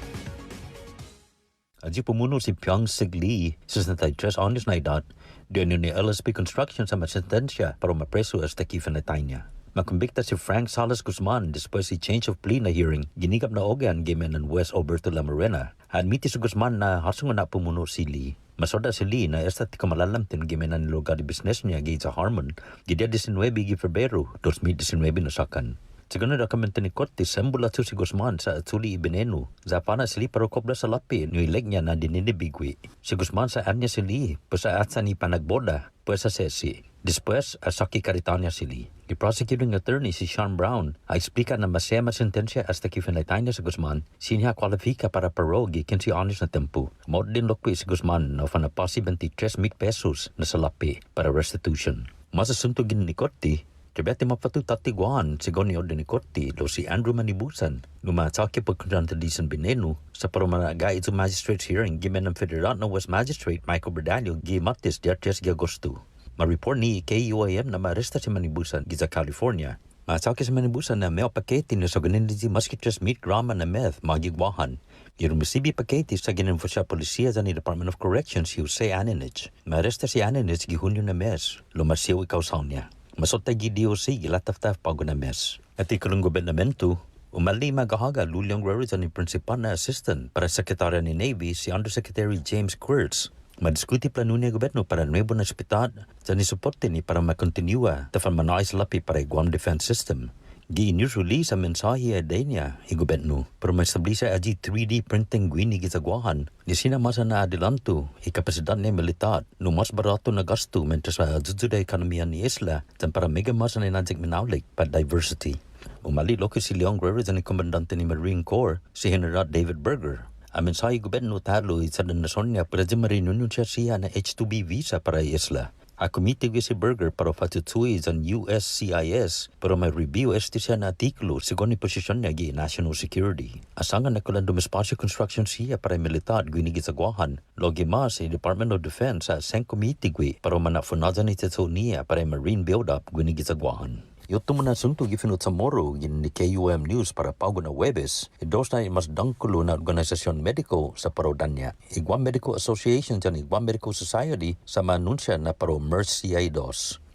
Aji pumuno si Pyong-Sig Lee, 63 anos na edad, diyan ni LSP Construction sa masentensya para mapreso hasta kifanatay niya. Makumbikta si Frank Salas Guzman después si change of plea na hearing, ginigap na ogan gimen ng West Alberto Lamarena. Admiti si Guzman na hasong na pumuno si Lee. Masoda si Lee na esta ti kamalalam tin gimen ng lugar di business niya gi sa Harmon, gidia 19 gi Febrero, 2019 na sakan. Segundo dokumento ni Korte, sembula si Guzman sa atuli ibinenu. Zapana sili para kobra sa lapi, nilig niya na dininibigwi. Si Guzman sa anya sili, pasa atsa ni panagboda, pasa sesi. Después, asaki karitanya sili. The prosecuting attorney si Sean Brown, explica na masema sentensya hasta kifinatay niya si Guzman, sinya kwalifika para parogi 15 anos na tempo. Mod din lokwi si Guzman na fanapasi 23,000 pesos na sa lapi para restitution. Masasuntugin ni Korte, Tibeti mapatutati guan si Gonyo de Nicorti lo si Andrew Manibusan lumatake po kontradisan binenu sa parumanaga ito magistrate's hearing gimen ng federal na West Magistrate Michael Berdalio gi Martes 10 de Agosto. Ma-report ni KUAM na maaresta si Manibusan giza California. Matake si Manibusan na may pakete na sa ganin di maskitres meat grama na meth magigwahan. Girumisibi pakete sa ginenfo siya polisiya sa ni Department of Corrections si Jose Aninich. Maaresta si Aninich gi Hunyo na mes lumasiyaw ikaw sa niya. Masota gi DOC gilataf-taf pago na mes. At ikulong gobernamento, umali magahaga Luliang Guerrero ni principal na assistant para sekretary ni Navy si Undersecretary James Quirtz. Madiskuti plano niya gobyerno para nuevo na ospital sa nisuporte ni para makontinua tafan manais lapi para Guam Defense System. Gi-news release ang mensahe ay niya gobyerno para ma-establisa aji 3D printing gwini gizagwahan ni sinamasa na adelanto ikapasidad ni militar no mas barato na gasto mentre sa jujuda ekonomiya ni isla tan para mega masa na inajik minaulik pa diversity. Umali loki si Leon Guerrero ni komandante ni Marine Corps si General David Berger. Ang mensahe gobyerno talo sa nasyon niya para di marinunin siya na H-2B visa para isla. Ako mitigwi si Burger para patutui sa USCIS pero may review esti siya na artikulo sigon ni posisyon niya gi national security. Asangan na kulang dumispasyo construction siya para militar gwinigi sa guahan. Logi mas sa Department of Defense sa Senko mitigwi para manafunadan ni Teto niya para marine build-up gwinigi sa guahan. Yoto mo na sunto gifinut sa moro gin ni KUM News para pago na Webes, idos na mas dangkulo na organisasyon mediko sa parodanya. Guam Medical Association at Guam Medical Society sa manunsya na paro MERS-CI2.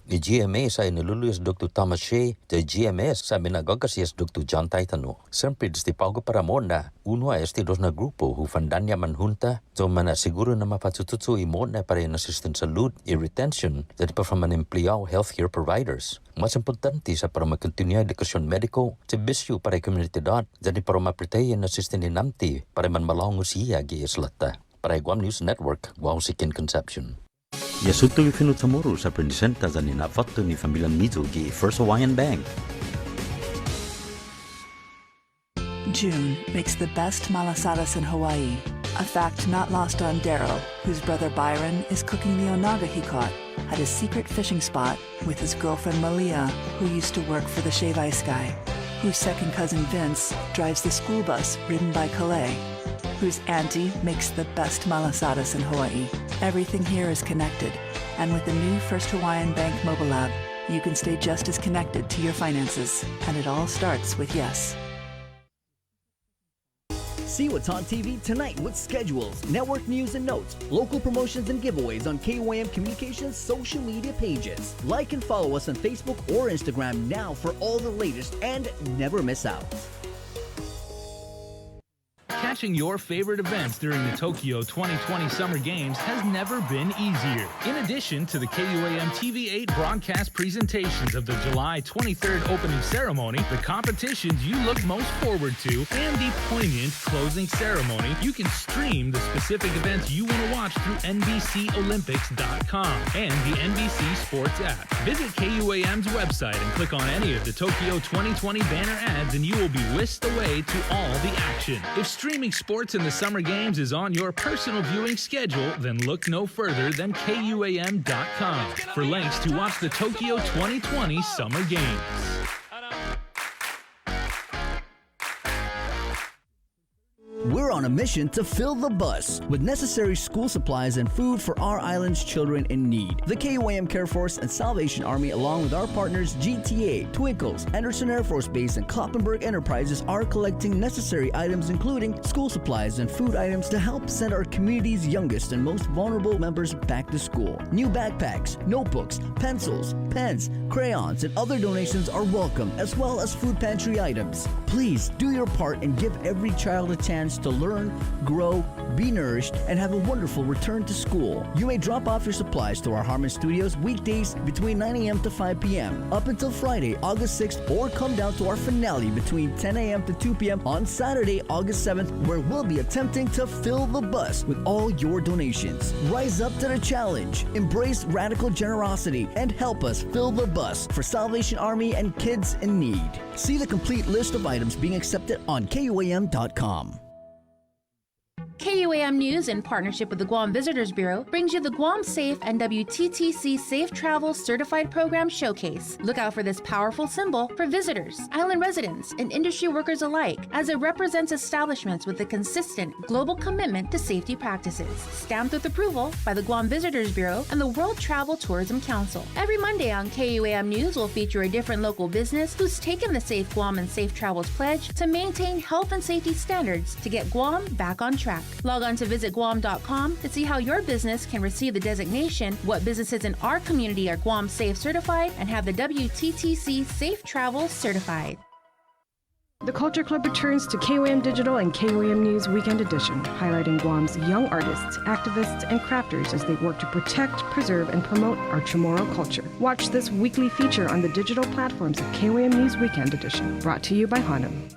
Ni GMA sa iniluluyas Dr. Thomas Shea, the GMS sa minagagasias Dr. John Taitano. Siyempre, di pago para mo na uno a dos na grupo hufandanya manhunta so mana siguro na mapatututsu imo na para in assistance salud y retention that pa from an empleo healthcare providers. Mas importante sa para makontinue edukasyon mediko sa bisyo para komunidad jadi para mapretay in assistance namti para man malawang siya gi islata. Para Guam News Network, Guam Sikin Conception. Yasuto gifinut sa moro sa presenta sa ninafato ni Familiang Mizo gi First Hawaiian Bank. June makes the best malasadas in Hawaii, a fact not lost on Daryl, whose brother Byron is cooking the onaga he caught at his secret fishing spot with his girlfriend Malia, who used to work for the Shave Ice Guy, whose second cousin Vince drives the school bus ridden by Calais, whose auntie makes the best malasadas in Hawaii. Everything here is connected, and with the new First Hawaiian Bank mobile app, you can stay just as connected to your finances, and it all starts with Yes. See what's on TV tonight with schedules, network news and notes, local promotions and giveaways on KUAM Communications social media pages. Like and follow us on Facebook or Instagram now for all the latest and never miss out. Catching your favorite events during the Tokyo 2020 Summer Games has never been easier. In addition to the KUAM TV8 broadcast presentations of the July 23rd opening ceremony, the competitions you look most forward to, and the poignant closing ceremony, you can stream the specific events you want to watch through NBCOlympics.com and the NBC Sports app. Visit KUAM's website and click on any of the Tokyo 2020 banner ads and you will be whisked away to all the action. If streaming sports in the Summer Games is on your personal viewing schedule, then look no further than KUAM.com for links to watch the Tokyo 2020 Summer Games. We're on a mission to fill the bus with necessary school supplies and food for our island's children in need. The KUAM Care Force and Salvation Army, along with our partners GTA, Twinkles, Anderson Air Force Base, and Kloppenburg Enterprises, are collecting necessary items including school supplies and food items to help send our community's youngest and most vulnerable members back to school. New backpacks, notebooks, pencils, pens, crayons, and other donations are welcome, as well as food pantry items. Please do your part and give every child a chance to learn, grow, be nourished, and have a wonderful return to school. You may drop off your supplies to our Harmon Studios weekdays between 9 a.m. to 5 p.m. up until Friday, August 6th, or come down to our finale between 10 a.m. to 2 p.m. on Saturday, August 7th, where we'll be attempting to fill the bus with all your donations. Rise up to the challenge, embrace radical generosity, and help us fill the bus for Salvation Army and kids in need. See the complete list of items being accepted on KUAM.com. KUAM News, in partnership with the Guam Visitors Bureau, brings you the Guam Safe and WTTC Safe Travel Certified Program Showcase. Look out for this powerful symbol for visitors, island residents, and industry workers alike, as it represents establishments with a consistent global commitment to safety practices. Stamped with approval by the Guam Visitors Bureau and the World Travel Tourism Council. Every Monday on KUAM News will feature a different local business who's taken the Safe Guam and Safe Travels pledge to maintain health and safety standards to get Guam back on track. Log on to visitguam.com to see how your business can receive the designation, what businesses in our community are Guam Safe certified, and have the WTTC Safe Travel certified. The Culture Club returns to KUAM Digital and KUAM News Weekend Edition, highlighting Guam's young artists, activists, and crafters as they work to protect, preserve, and promote our Chamorro culture. Watch this weekly feature on the digital platforms of KUAM News Weekend Edition, brought to you by Hanum.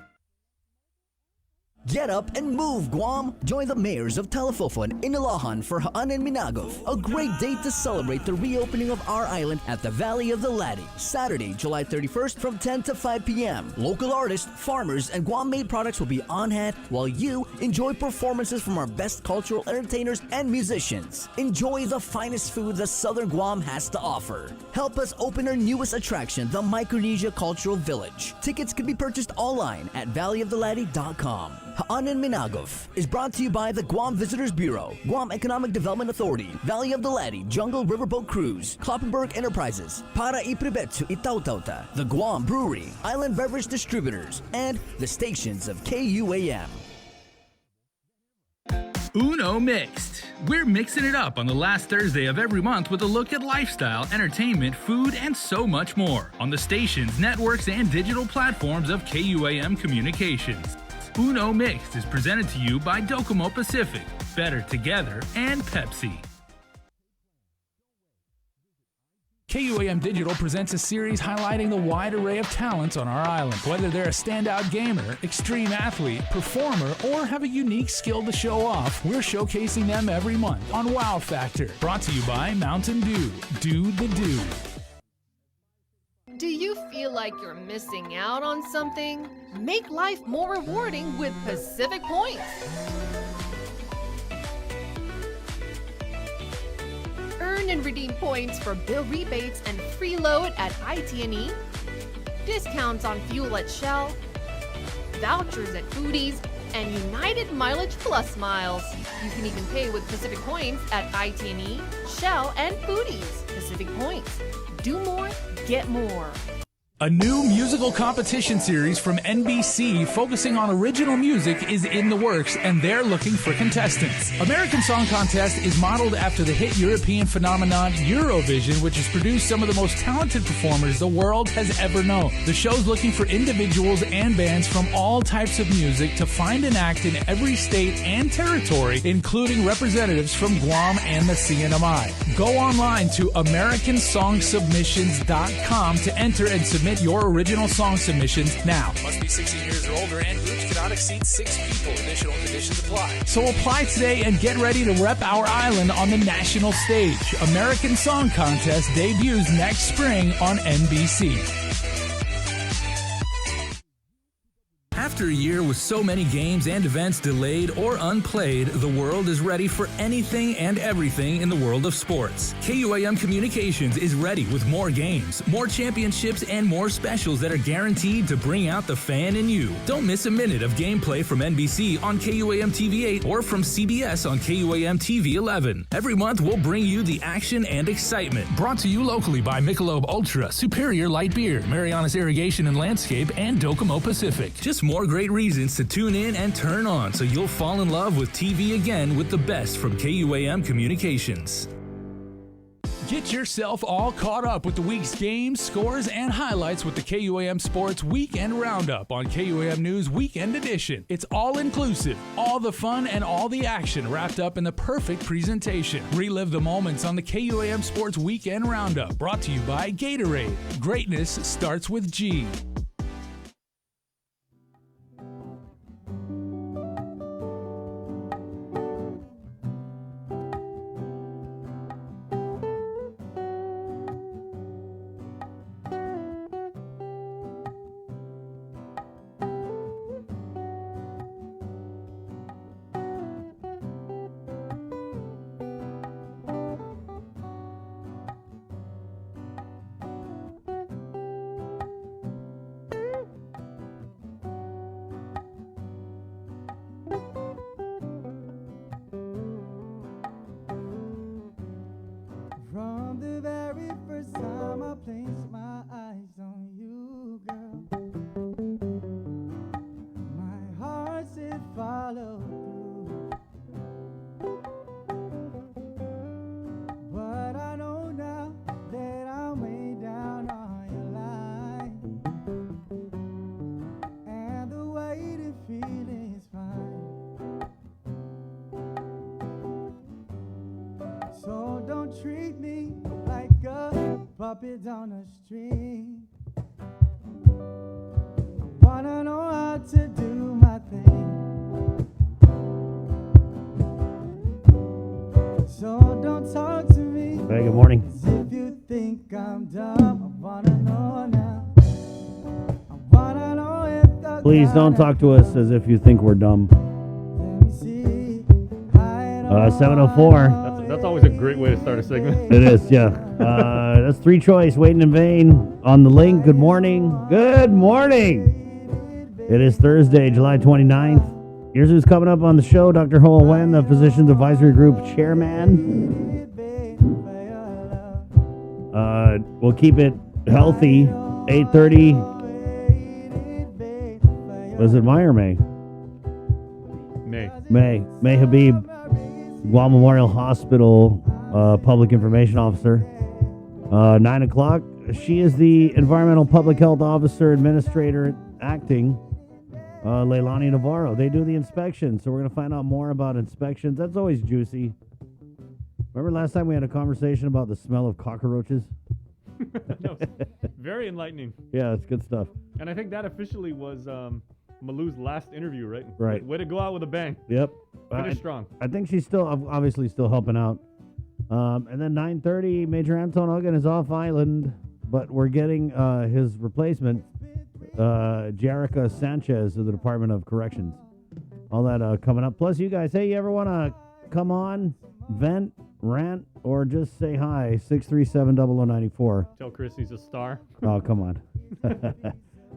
Get up and move, Guam! Join the mayors of Talafofon, Inilohan for Haanan Minagov, a great day to celebrate the reopening of our island at the Valley of the Latte. Saturday, July 31st from 10 to 5 p.m. Local artists, farmers, and Guam-made products will be on hand while you enjoy performances from our best cultural entertainers and musicians. Enjoy the finest food that Southern Guam has to offer. Help us open our newest attraction, the Micronesia Cultural Village. Tickets can be purchased online at valleyofthelatte.com. Haanan Minagov is brought to you by the Guam Visitors Bureau, Guam Economic Development Authority, Valley of the Latte, Jungle Riverboat Cruise, Kloppenberg Enterprises, Para Ipribetsu Itautauta, the Guam Brewery, Island Beverage Distributors, and the stations of KUAM. Uno Mixed. We're mixing it up on the last Thursday of every month with a look at lifestyle, entertainment, food, and so much more on the stations, networks, and digital platforms of KUAM Communications. Uno Mixed is presented to you by Docomo Pacific, Better Together, and Pepsi. KUAM Digital presents a series highlighting the wide array of talents on our island. Whether they're a standout gamer, extreme athlete, performer, or have a unique skill to show off, we're showcasing them every month on Wow Factor. Brought to you by Mountain Dew. Do the do. Do you feel like you're missing out on something? Make life more rewarding with Pacific Points. Earn and redeem points for bill rebates and free load at IT&E, discounts on fuel at Shell, vouchers at Foodies, and United Mileage Plus miles. You can even pay with Pacific Points at IT&E, Shell, and Foodies. Pacific Points. Do more, get more. A new musical competition series from NBC focusing on original music is in the works, and they're looking for contestants. American Song Contest is modeled after the hit European phenomenon Eurovision, which has produced some of the most talented performers the world has ever known. The show's looking for individuals and bands from all types of music to find an act in every state and territory, including representatives from Guam and the CNMI. Go online to AmericanSongSubmissions.com to enter and submit your original song submissions now. Must be 16 years or older, and groups cannot exceed 6 people. Additional conditions apply. So apply today and get ready to rep our island on the national stage. American Song Contest debuts next spring on NBC. After a year with so many games and events delayed or unplayed, the world is ready for anything and everything in the world of sports. KUAM Communications is ready with more games, more championships, and more specials that are guaranteed to bring out the fan in you. Don't miss a minute of gameplay from NBC on KUAM TV 8 or from CBS on KUAM TV 11. Every month, we'll bring you the action and excitement. Brought to you locally by Michelob Ultra, Superior Light Beer, Marianas Irrigation and Landscape, and Docomo Pacific. Just more great reasons to tune in and turn on so you'll fall in love with TV again with the best from KUAM Communications. Get yourself all caught up with the week's games, scores, and highlights with the KUAM Sports Weekend Roundup on KUAM News Weekend Edition. It's all inclusive, all the fun and all the action wrapped up in the perfect presentation. Relive the moments on the KUAM Sports Weekend Roundup, brought to you by Gatorade. Greatness starts with G. From the very first time I placed my eyes on you, girl, my heart said follow through. But I know now that I'm way down on your line, and the way to feel is fine. So don't treat me like a puppet on a string. Wanna know how to do my thing. So don't talk to me. Hey, good morning. As if you think I'm dumb. I wanna know now. I wanna know if the Please don't talk to us as if you think we're dumb. 7:04. That's always a great way to start a segment. It is, yeah. That's Three Choice, Waiting in Vain on the link. Good morning. Good morning. It is Thursday, July 29th. Here's who's coming up on the show. Dr. Hoa Wen, the Physicians Advisory Group Chairman. We'll keep it healthy. 8:30. Was it May or May? May Habib, Guam Memorial Hospital Public Information Officer. 9 o'clock. She is the Environmental Public Health Officer Administrator acting. Leilani Navarro. They do the inspections, so we're going to find out more about inspections. That's always juicy. Remember last time we had a conversation about the smell of cockroaches? No, very enlightening. Yeah, it's good stuff. And I think that officially was Malou's last interview, right? Right. Way to go out with a bang. Yep. Finish strong. I think she's still, obviously still helping out. And then 9:30, Major Anton Hogan is off island, but we're getting his replacement, Jerica Sanchez of the Department of Corrections. All that coming up. Plus, you guys, hey, you ever want to come on, vent, rant, or just say hi? 637-0094. Tell Chris he's a star. Oh, come on.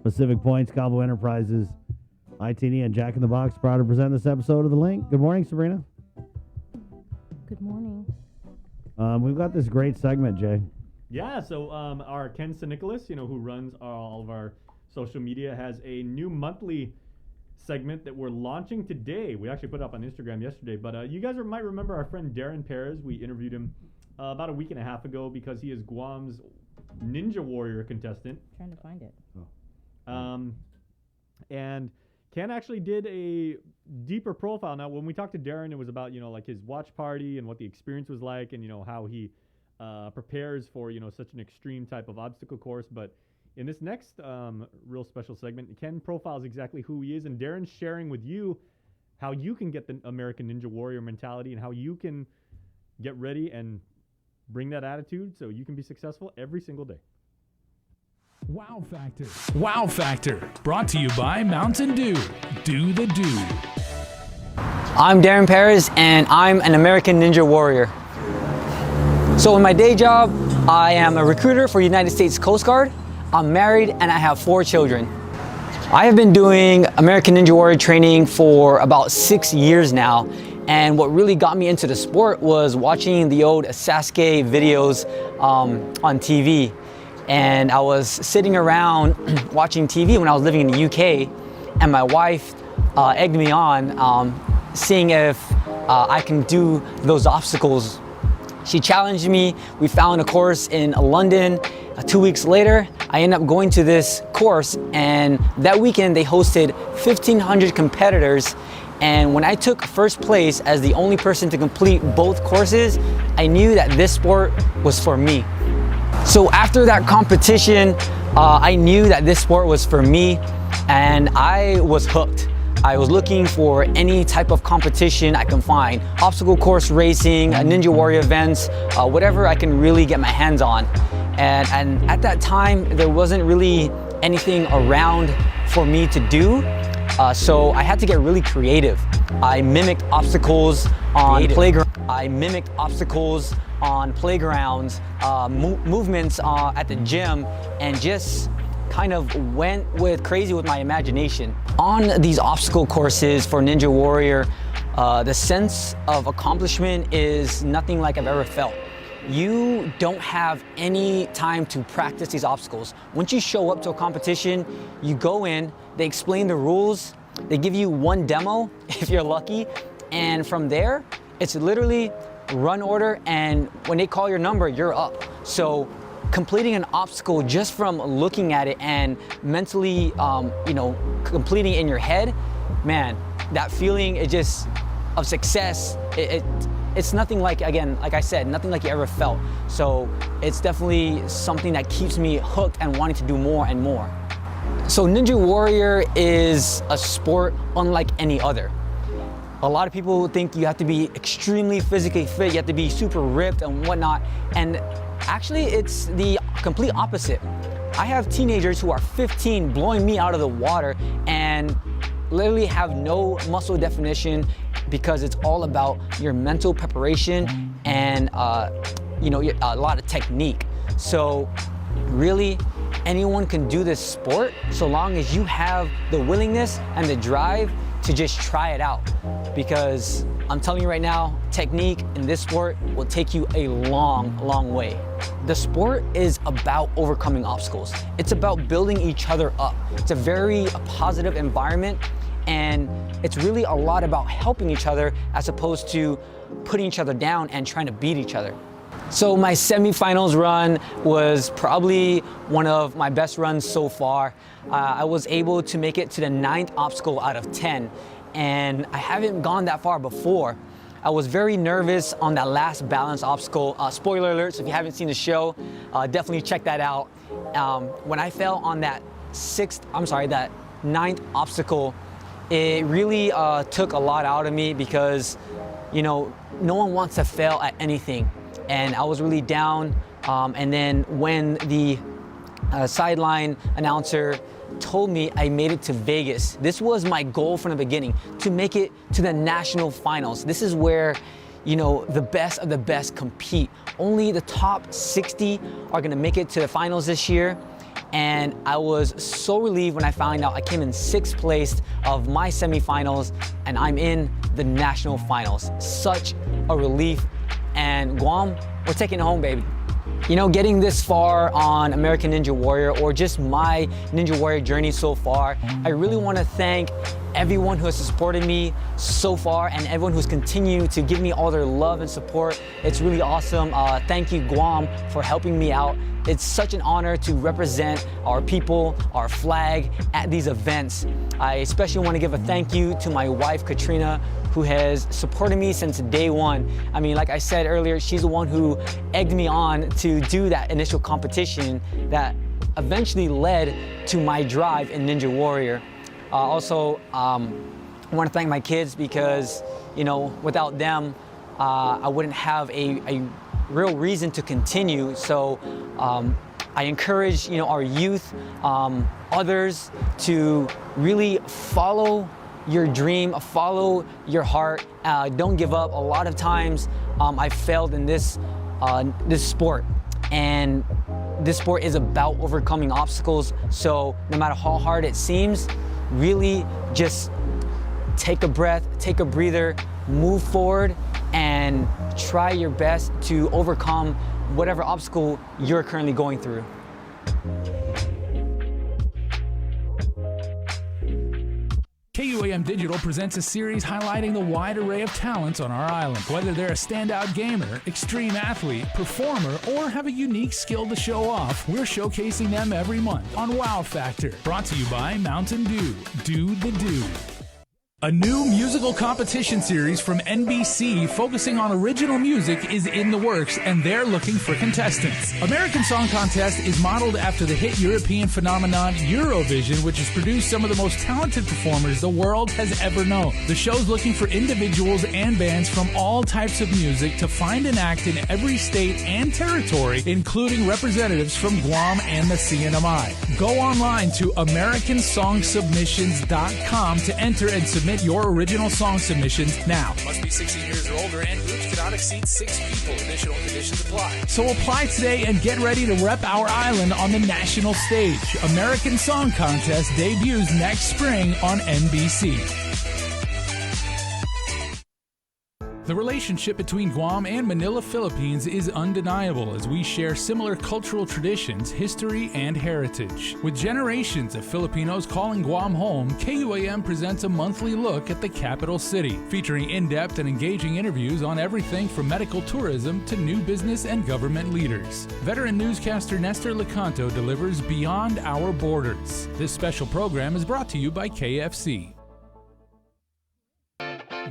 Pacific Points, Calvo Enterprises, ITN, and Jack in the Box proud to present this episode of The Link. Good morning, Sabrina. Good morning. We've got this great segment, Jay. Yeah, so our Ken Nicholas, who runs all of our social media, has a new monthly segment that we're launching today. We actually put it up on Instagram yesterday, but you guys might remember our friend Darren Perez. We interviewed him about a week and a half ago because he is Guam's Ninja Warrior contestant. Trying to find it. And Ken actually did a deeper profile. Now, when we talked to Darren, it was about, like his watch party and what the experience was like and, how he prepares for, such an extreme type of obstacle course. But in this next real special segment, Ken profiles exactly who he is, and Darren's sharing with you how you can get the American Ninja Warrior mentality and how you can get ready and bring that attitude so you can be successful every single day. Wow Factor. Wow Factor. Brought to you by Mountain Dew. Do the do. I'm Darren Perez, and I'm an American Ninja Warrior. So in my day job, I am a recruiter for United States Coast Guard. I'm married and I have 4 children. I have been doing American Ninja Warrior training for about 6 years now. And what really got me into the sport was watching the old Sasuke videos on TV. And I was sitting around watching TV when I was living in the UK, and my wife egged me on, seeing if I can do those obstacles. She challenged me. We found a course in London. 2 weeks later, I ended up going to this course, and that weekend they hosted 1,500 competitors. And when I took first place as the only person to complete both courses, I knew that this sport was for me. So after that competition, I knew that this sport was for me, and I was hooked. I was looking for any type of competition I can find. Obstacle course racing, Ninja Warrior events, whatever I can really get my hands on. And at that time, there wasn't really anything around for me to do. So I had to get really creative. I mimicked obstacles on playgrounds, movements at the gym, and just kind of went crazy with my imagination. On these obstacle courses for Ninja Warrior, the sense of accomplishment is nothing like I've ever felt. You don't have any time to practice these obstacles. Once you show up to a competition, you go in, they explain the rules, they give you one demo if you're lucky, and from there, it's literally run order, and when they call your number, you're up. So completing an obstacle just from looking at it and mentally, completing in your head, man, that feeling of success, it's nothing like, again, like I said, nothing like you ever felt. So it's definitely something that keeps me hooked and wanting to do more and more. So Ninja Warrior is a sport unlike any other. A lot of people think you have to be extremely physically fit, you have to be super ripped and whatnot, and actually it's the complete opposite. I have teenagers who are 15 blowing me out of the water and literally have no muscle definition because it's all about your mental preparation and a lot of technique. So really, anyone can do this sport so long as you have the willingness and the drive to just try it out. Because I'm telling you right now, technique in this sport will take you a long, long way. The sport is about overcoming obstacles. It's about building each other up. It's a very positive environment, and it's really a lot about helping each other as opposed to putting each other down and trying to beat each other. So my semifinals run was probably one of my best runs so far. I was able to make it to the 9th obstacle out of 10, and I haven't gone that far before. I was very nervous on that last balance obstacle. Spoiler alert, so if you haven't seen the show, definitely check that out. When I fell on that 9th obstacle, it really took a lot out of me because, no one wants to fail at anything. And I was really down. And then when the sideline announcer told me I made it to Vegas, this was my goal from the beginning, to make it to the national finals. This is where, the best of the best compete. Only the top 60 are gonna make it to the finals this year. And I was so relieved when I found out I came in 6th place of my semifinals and I'm in the national finals. Such a relief. And Guam, we're taking it home, baby. Getting this far on American Ninja Warrior, or just my Ninja Warrior journey so far, I really want to thank everyone who has supported me so far and everyone who's continued to give me all their love and support. It's really awesome. Thank you, Guam, for helping me out. It's such an honor to represent our people, our flag at these events. I especially want to give a thank you to my wife, Katrina, who has supported me since day one. I mean, like I said earlier, she's the one who egged me on to do that initial competition that eventually led to my drive in Ninja Warrior. Also, I want to thank my kids because, without them, I wouldn't have a real reason to continue. So I encourage, our youth, others to really follow your dream, follow your heart. Don't give up. A lot of times I failed in this sport, and this sport is about overcoming obstacles. So no matter how hard it seems, really just take a breath, take a breather, move forward, and try your best to overcome whatever obstacle you're currently going through. KUAM Digital presents a series highlighting the wide array of talents on our island. Whether they're a standout gamer, extreme athlete, performer, or have a unique skill to show off, we're showcasing them every month on Wow Factor. Brought to you by Mountain Dew. Do the do. A new musical competition series from NBC focusing on original music is in the works, and they're looking for contestants. American Song Contest is modeled after the hit European phenomenon Eurovision, which has produced some of the most talented performers the world has ever known. The show's looking for individuals and bands from all types of music to find and act in every state and territory, including representatives from Guam and the CNMI. Go online to AmericanSongSubmissions.com to enter and submit your original song submissions now. Must be 16 years or older, and groups cannot exceed 6 people. Additional conditions apply. So apply today and get ready to rep our island on the national stage. American Song Contest debuts next spring on NBC. The relationship between Guam and Manila, Philippines is undeniable as we share similar cultural traditions, history, and heritage. With generations of Filipinos calling Guam home, KUAM presents a monthly look at the capital city, featuring in-depth and engaging interviews on everything from medical tourism to new business and government leaders. Veteran newscaster Nestor Lecanto delivers Beyond Our Borders. This special program is brought to you by KFC.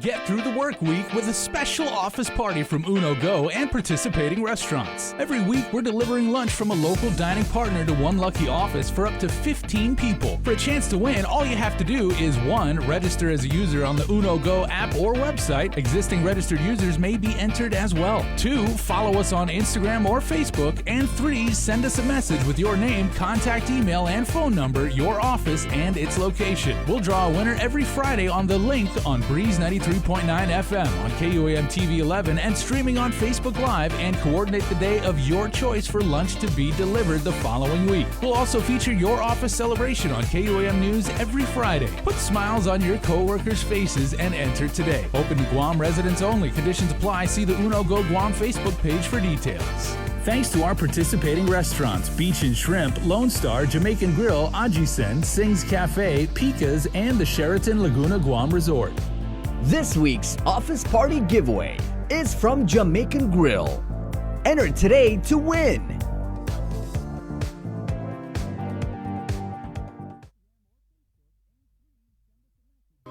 Get through the work week with a special office party from Uno Go and participating restaurants. Every week, we're delivering lunch from a local dining partner to one lucky office for up to 15 people. For a chance to win, all you have to do is 1. Register as a user on the Uno Go app or website. Existing registered users may be entered as well. 2. Follow us on Instagram or Facebook. And 3. Send us a message with your name, contact email, and phone number, your office, and its location. We'll draw a winner every Friday on The Link on Breeze 93.9 FM on KUAM TV 11 and streaming on Facebook Live, and coordinate the day of your choice for lunch to be delivered the following week. We'll also feature your office celebration on KUAM News every Friday. Put smiles on your co-workers' faces and enter today. Open to Guam residents only. Conditions apply. See the Uno Go Guam Facebook page for details. Thanks to our participating restaurants, Beach and Shrimp, Lone Star, Jamaican Grill, Ajisen, Sing's Cafe, Pika's, and the Sheraton Laguna Guam Resort. This week's Office Party giveaway is from Jamaican Grill. Enter today to win.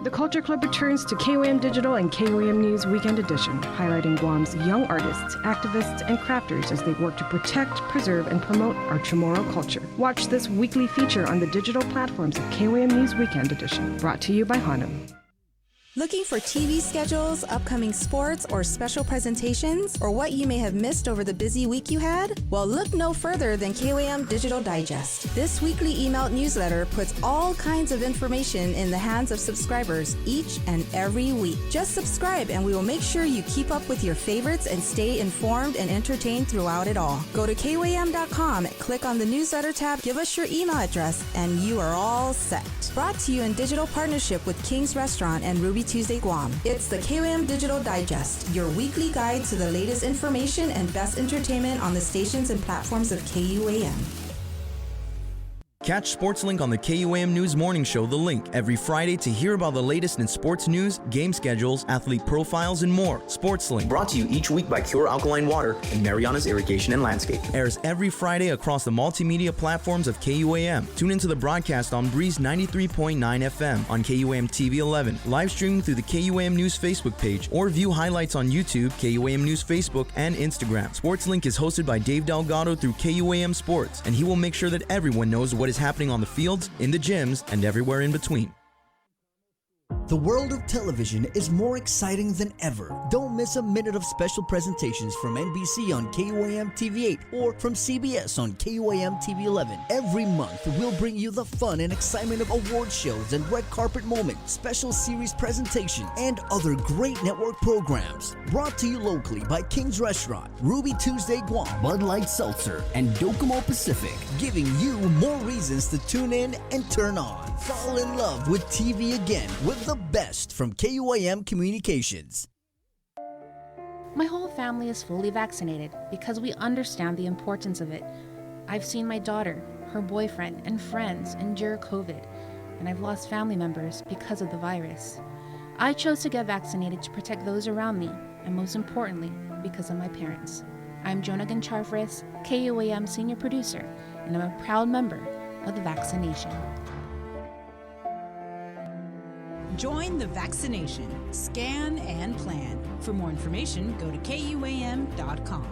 The Culture Club returns to KOAM Digital and KOAM News Weekend Edition, highlighting Guam's young artists, activists, and crafters as they work to protect, preserve, and promote our Chamorro culture. Watch this weekly feature on the digital platforms of KOAM News Weekend Edition, brought to you by Hanum. Looking for TV schedules, upcoming sports, or special presentations, or what you may have missed over the busy week you had? Well, look no further than KOAM Digital Digest. This weekly emailed newsletter puts all kinds of information in the hands of subscribers each and every week. Just subscribe and we will make sure you keep up with your favorites and stay informed and entertained throughout it all. Go to KOAM.com, click on the newsletter tab, give us your email address, and you are all set. Brought to you in digital partnership with King's Restaurant and Ruby Tuesday Guam. It's the KOAM Digital Digest, your weekly guide to the latest information and best entertainment on the stations and platforms of KUAM. Catch SportsLink on the KUAM News Morning Show, The Link, every Friday to hear about the latest in sports news, game schedules, athlete profiles, and more. SportsLink, brought to you each week by Cure Alkaline Water and Mariana's Irrigation and Landscape, airs every Friday across the multimedia platforms of KUAM. Tune into the broadcast on Breeze 93.9 FM on KUAM TV 11, live streaming through the KUAM News Facebook page, or view highlights on YouTube, KUAM News Facebook, and Instagram. SportsLink is hosted by Dave Delgado through KUAM Sports, and he will make sure that everyone knows what is happening on the fields, in the gyms, and everywhere in between. The world of television is more exciting than ever. Don't miss a minute of special presentations from NBC on KUAM TV 8 or from CBS on KUAM TV 11. Every month, we'll bring you the fun and excitement of award shows and red carpet moments, special series presentations, and other great network programs. Brought to you locally by King's Restaurant, Ruby Tuesday Guam, Bud Light Seltzer, and Docomo Pacific, giving you more reasons to tune in and turn on. Fall in love with TV again with the best from KUAM Communications. My whole family is fully vaccinated because we understand the importance of it. I've seen my daughter, her boyfriend, and friends endure COVID, and I've lost family members because of the virus. I chose to get vaccinated to protect those around me, and most importantly, because of my parents. I'm Jonah Gancharfris, KUAM Senior Producer, and I'm a proud member of the vaccination. Join the vaccination. Scan and plan. For more information, go to KUAM.com.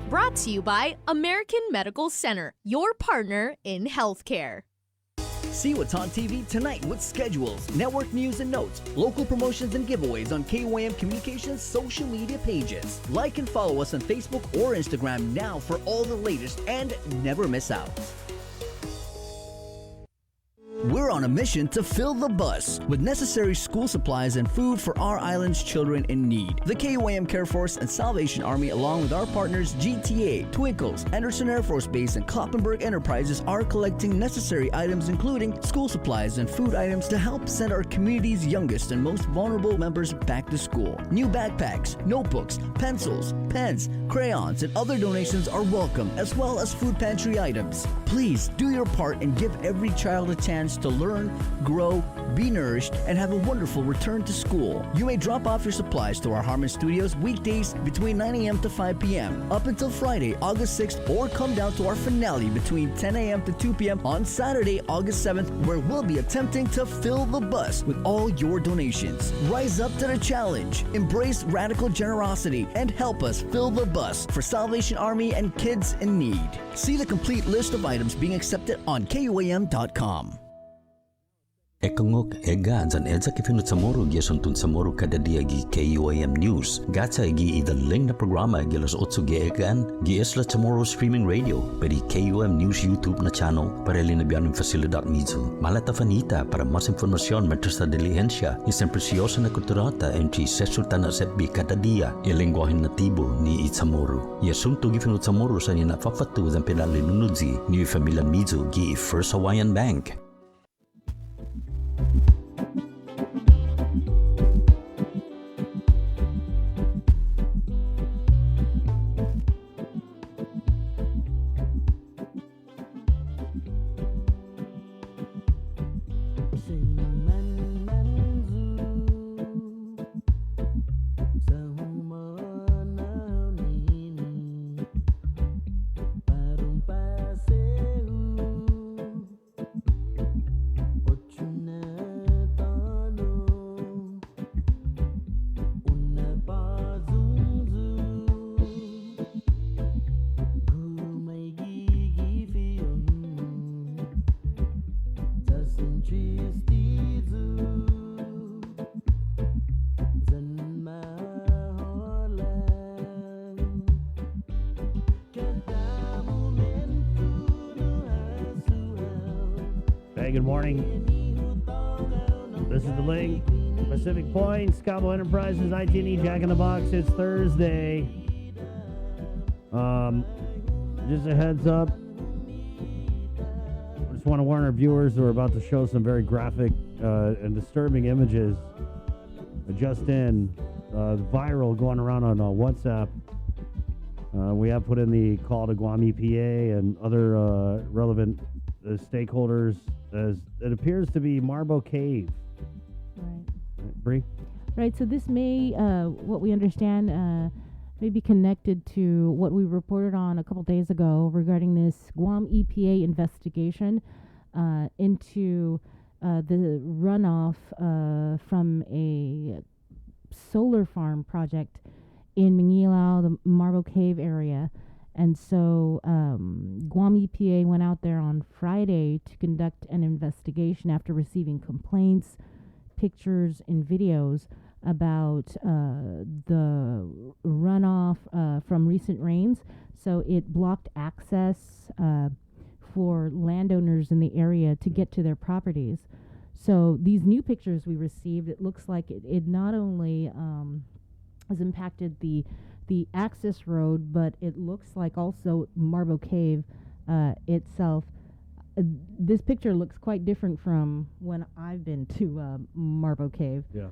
Brought to you by American Medical Center, your partner in healthcare. See what's on TV tonight with schedules, network news and notes, local promotions and giveaways on KUAM Communications social media pages. Like and follow us on Facebook or Instagram now for all the latest and never miss out. We're on a mission to fill the bus with necessary school supplies and food for our island's children in need. The KUAM Care Force and Salvation Army, along with our partners GTA, Twinkles, Anderson Air Force Base, and Kloppenburg Enterprises, are collecting necessary items including school supplies and food items to help send our community's youngest and most vulnerable members back to school. New backpacks, notebooks, pencils, pens, crayons, and other donations are welcome, as well as food pantry items. Please do your part and give every child a chance to learn, grow, be nourished, and have a wonderful return to school. You may drop off your supplies to our Harmon Studios weekdays between 9 a.m. to 5 p.m. up until Friday, August 6th, or come down to our finale between 10 a.m. to 2 p.m. on Saturday, August 7th, where we'll be attempting to fill the bus with all your donations. Rise up to the challenge, embrace radical generosity, and help us fill the bus for Salvation Army and kids in need. See the complete list of items being accepted on KUAM.com. Ekangok ega zan edza kifinut samoro giasuntun samoro kada dia gi KUAM News. Gatsa gi idaling na programa gi alas 8 gi egan gi esla tomorrow streaming radio pedi KUAM News YouTube na channel para linabian fasilidad mizu. Malata fanita para mas información matters sa diligencia isang presyosa na kulturata entry sesultan na sepbi kada dia i lengguahe natibo ni Itzamoro. Iasunto gi finut samoro sa nina fafatu zan pedalinunudzi ni familia mizu gi First Hawaiian Bank. Hey, good morning. This is the link. Pacific Points, Cabo Enterprises, IT&E, Jack in the Box. It's Thursday. Just a heads up. I just want to warn our viewers who are about to show some very graphic and disturbing images. Just in, viral going around on WhatsApp. We have put in the call to Guam EPA and other relevant stakeholders, as it appears to be Marbo Cave. Right. Bree? Right, so this may, what we understand, may be connected to what we reported on a couple days ago regarding this Guam EPA investigation into the runoff from a solar farm project in Mangilao, the Marbo Cave area. And so Guam EPA went out there on Friday to conduct an investigation after receiving complaints, pictures, and videos about the runoff from recent rains. So it blocked access for landowners in the area to get to their properties. So these new pictures we received, it looks like it not only has impacted the access road, but it looks like also Marbo Cave itself. This picture looks quite different from when I've been to Marbo Cave. Yeah.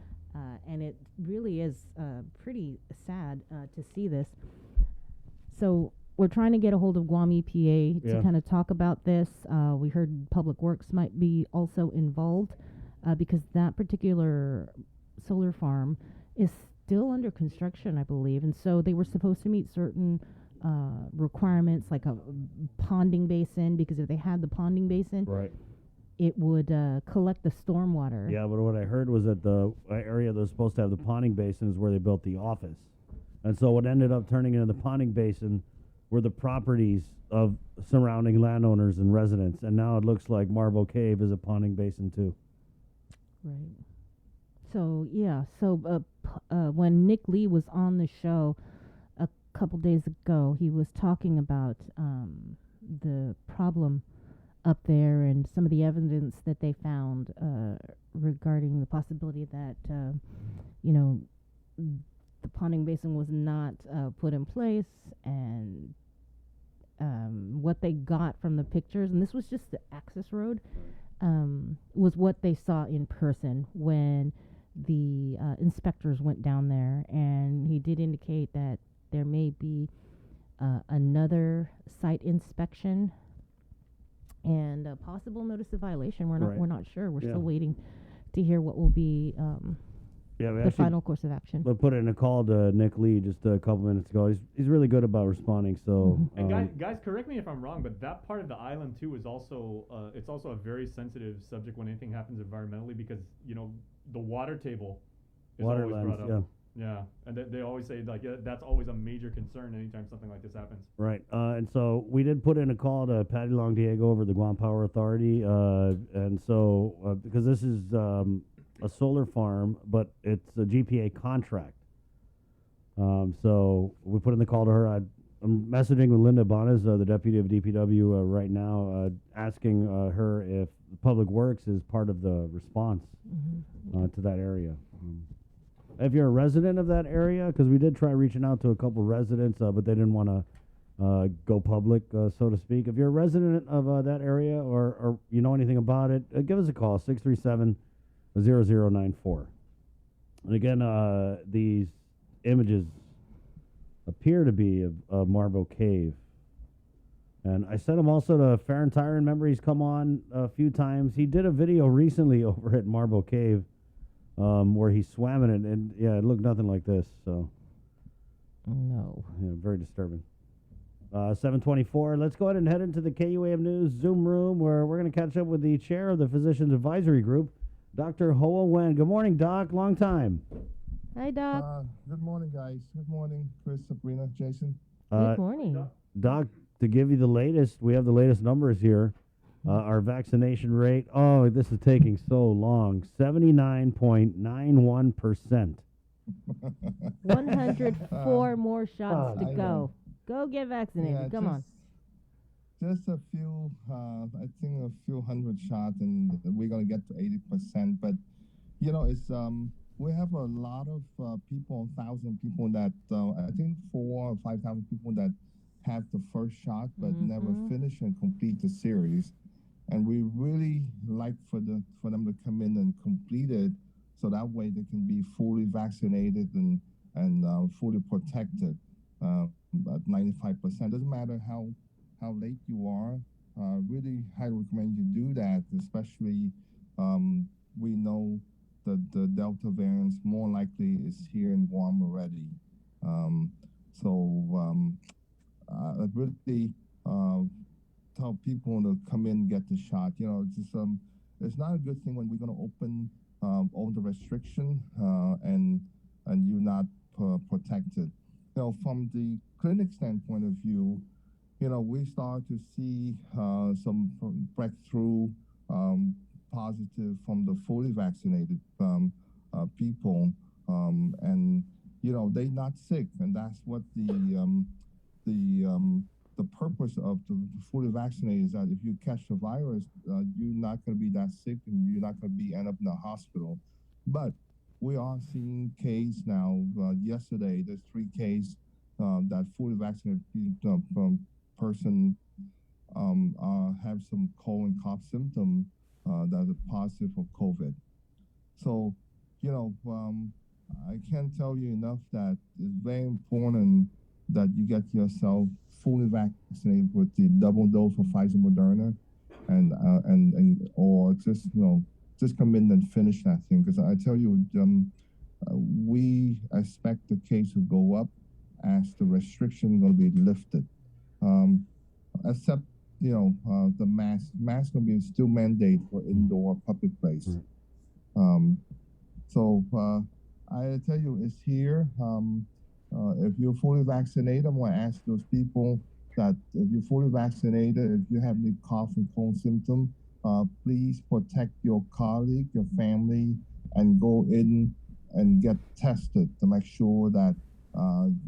And it really is pretty sad to see this. So we're trying to get a hold of Guam EPA to kind of talk about this. We heard Public Works might be also involved because that particular solar farm is still under construction, I believe, and so they were supposed to meet certain requirements, like a ponding basin, because if they had the ponding basin, it would collect the stormwater. Yeah, but what I heard was that the area that was supposed to have the ponding basin is where they built the office. And so what ended up turning into the ponding basin were the properties of surrounding landowners and residents. And now it looks like Marbo Cave is a ponding basin too. Right. So, yeah, so when Nick Lee was on the show a couple days ago, he was talking about the problem up there and some of the evidence that they found regarding the possibility that, the ponding basin was not put in place, and what they got from the pictures, and this was just the access road, was what they saw in person when the inspectors went down there. And he did indicate that there may be another site inspection and a possible notice of violation. We're not sure. We're still waiting to hear what will be Yeah, we the actually final course of action. we put in a call to Nick Lee just a couple minutes ago. He's really good about responding. So And guys, correct me if I'm wrong, but that part of the island too is also it's also a very sensitive subject when anything happens environmentally, because the water table is Water always lens, brought up. Yeah, and they always say that's always a major concern anytime something like this happens. right, and so we did put in a call to Patty Long Diego over the Guam Power Authority, and so because this is a solar farm, but it's a GPA contract. So we put in the call to her. I'm messaging with Linda Bonas, the deputy of DPW, right now, asking her if Public Works is part of the response to that area. If you're a resident of that area, because we did try reaching out to a couple residents, but they didn't want to go public, so to speak. If you're a resident of that area or you know anything about it, give us a call, 637-0094. And again, these images appear to be of Marble Cave. And I sent him also to Farron Tyron. Remember, he's come on a few times. He did a video recently over at Marble Cave where he swam in it, and yeah, it looked nothing like this. So, no, yeah, very disturbing. 7:24. Let's go ahead and head into the KUAM News Zoom room, where we're going to catch up with the chair of the Physicians Advisory Group, Dr. Hoa Nguyen. Good morning, Doc. Long time. Hi, Doc. Good morning, guys. Good morning, Chris, Sabrina, Jason. Good morning. Doc, to give you the latest, we have the latest numbers here. Our vaccination rate, this is taking so long, 79.91%. 104 more shots to go. Go get vaccinated. Yeah, Come on. Just a few, I think a few hundred shots, and we're going to get to 80%. But, it's we have a lot of people, 1,000 people that, I think 4,000 or 5,000 people that have the first shot but never finish and complete the series. And we really like for them to come in and complete it, so that way they can be fully vaccinated and fully protected at 95%. Doesn't matter how late you are. Really highly recommend you do that, especially we know that the Delta variant more likely is here in Guam already. I really tell people to come in and get the shot. It's not a good thing when we're going to open all the restriction and you're not protected. From the clinic standpoint of view, we start to see some breakthrough positive from the fully vaccinated people, and they're not sick, and that's what the purpose of the fully vaccinated is, that if you catch the virus, you're not going to be that sick and you're not going to end up in the hospital. But we are seeing case now. Yesterday, there's 3 cases that fully vaccinated person have some cold and cough symptom that are positive for COVID. So, I can't tell you enough that it's very important that you get yourself fully vaccinated with the double dose of Pfizer Moderna, or just come in and finish that thing. Because I tell you, we expect the case to go up as the restriction going to be lifted. Except the mask going to be still mandate for indoor public place. I tell you, it's here. If you're fully vaccinated, I'm going to ask those people that if you're fully vaccinated, if you have any cough and cold symptom, please protect your colleague, your family, and go in and get tested to make sure that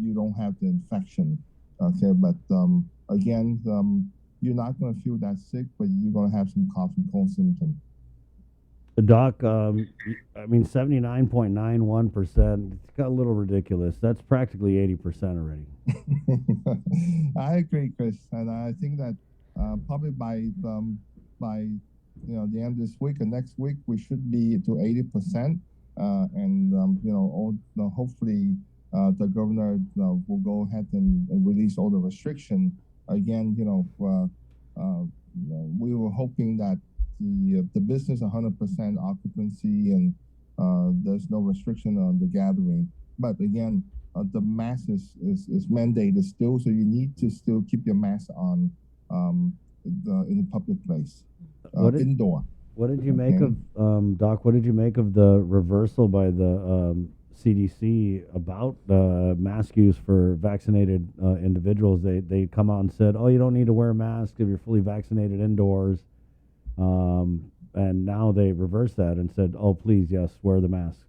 you don't have the infection. Okay, but again, you're not going to feel that sick, but you're going to have some cough and cold symptom. Doc, 79.91%, it's got a little ridiculous. That's practically 80% already. I agree, Chris, and I think that probably by the end of this week or next week, we should be to 80%, hopefully the governor will go ahead and release all the restriction. Again, we were hoping that the business 100% occupancy and there's no restriction on the gathering. But again, the mask is mandated still, so you need to still keep your mask on in the public place, indoor. What did you make of, Doc, what did you make of the reversal by the CDC about mask use for vaccinated individuals? They come out and said, oh, you don't need to wear a mask if you're fully vaccinated indoors. And now they reversed that and said, oh, please, yes, wear the mask.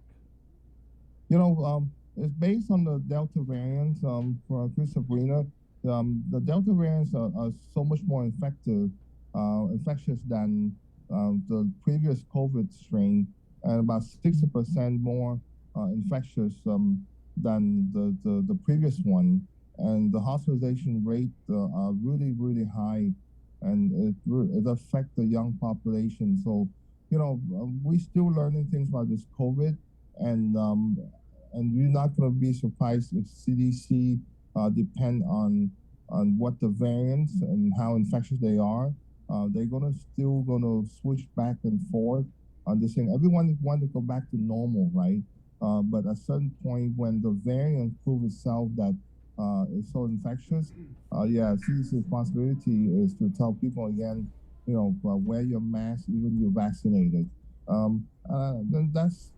You know, it's based on the Delta variants. For Sabrina, the Delta variants are so much more infectious than the previous COVID strain, and about 60% more infectious than the previous one. And the hospitalization rate are really, really high, and it affects the young population. So, you know, we're still learning things about this COVID, and we're not going to be surprised if CDC depend on what the variants and how infectious they are. They're still gonna switch back and forth on this thing. Everyone wants to go back to normal, right? But at a certain point, when the variant proves itself that it's so infectious, CDC's responsibility is to tell people again, you know, wear your mask even you're vaccinated. Then that's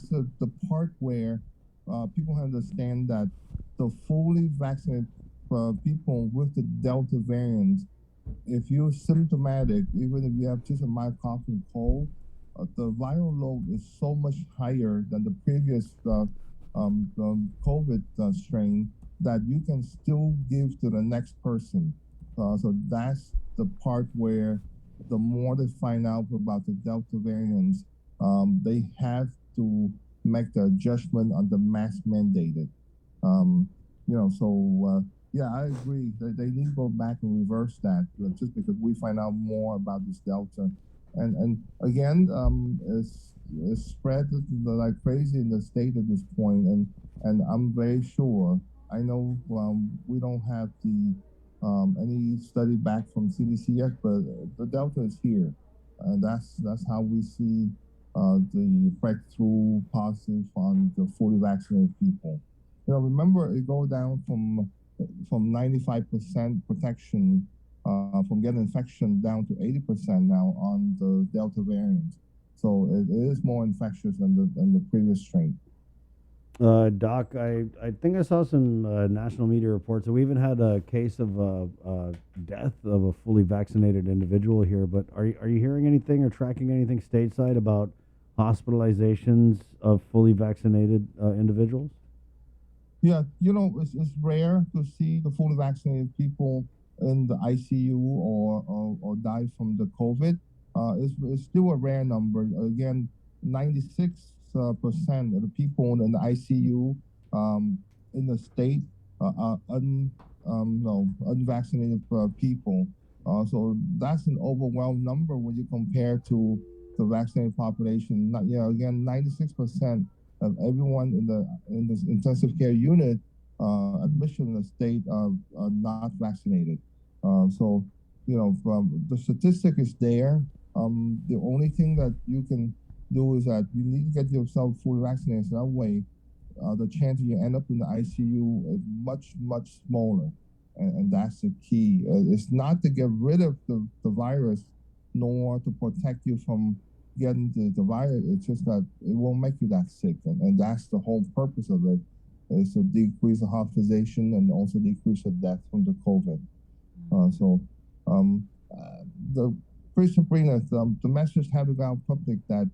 the part where people understand that the fully vaccinated people with the Delta variant, if you're symptomatic, even if you have just a mild cough and cold, the viral load is so much higher than the previous COVID strain that you can still give to the next person. So that's the part where the more they find out about the Delta variants, they have to make the adjustment on the mask mandated. You know, so yeah, I agree. They need to go back and reverse that, just because we find out more about this Delta, and again, it's spread like crazy in the state at this point, and I'm very sure. I know we don't have the any study back from CDC yet, but the Delta is here, and that's how we see the breakthrough positive on the fully vaccinated people. You know, remember it go down from 95% protection from getting infection down to 80% now on the Delta variant. So it is more infectious than the previous strain. Doc, I think I saw some national media reports. So we even had a case of death of a fully vaccinated individual here. But are you hearing anything or tracking anything stateside about hospitalizations of fully vaccinated individuals? Yeah, you know, it's rare to see the fully vaccinated people in the ICU or die from the COVID. It's still a rare number. Again, 96% of the people in the ICU in the state are unvaccinated people. So that's an overwhelming number when you compare to the vaccinated population. Again, 96% of everyone in the intensive care unit admission in the state are not vaccinated. So, you know, the statistic is there. The only thing that you can do is that you need to get yourself fully vaccinated. So that way, the chance you end up in the ICU is much, much smaller. And that's the key. It's not to get rid of the virus, nor to protect you from getting the virus. It's just that it won't make you that sick. And that's the whole purpose of it, is to decrease the hospitalization and also decrease the death from the COVID. The Sabrina, the message had to go out public that,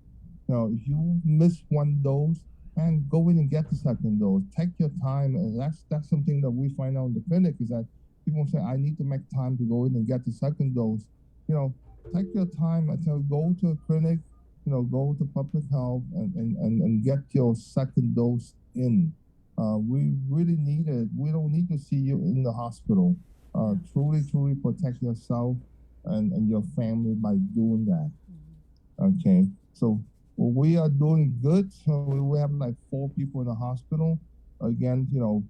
you know, if you miss one dose, and go in and get the second dose. Take your time, and that's something that we find out in the clinic, is that people say, I need to make time to go in and get the second dose. You know, take your time. I tell you, go to a clinic, you know, go to public health and get your second dose in. We really need it. We don't need to see you in the hospital. Truly protect yourself and your family by doing that. Okay, so we are doing good. So we have like 4 people in the hospital. Again, you know,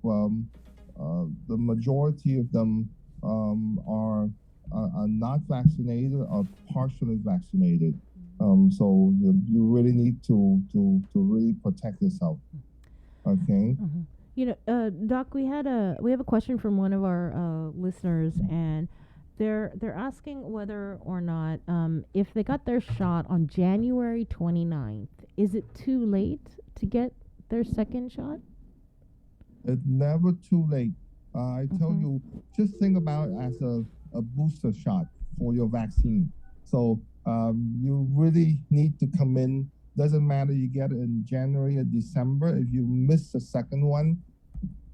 the majority of them are are not vaccinated or partially vaccinated. So you really need to really protect yourself. Okay. You know, Doc, we have a question from one of our listeners, and they're asking whether or not if they got their shot on January 29th, is it too late to get their second shot? It's never too late. I tell you, just think about it as a booster shot for your vaccine. So you really need to come in. Doesn't matter you get it in January or December. If you miss the second one,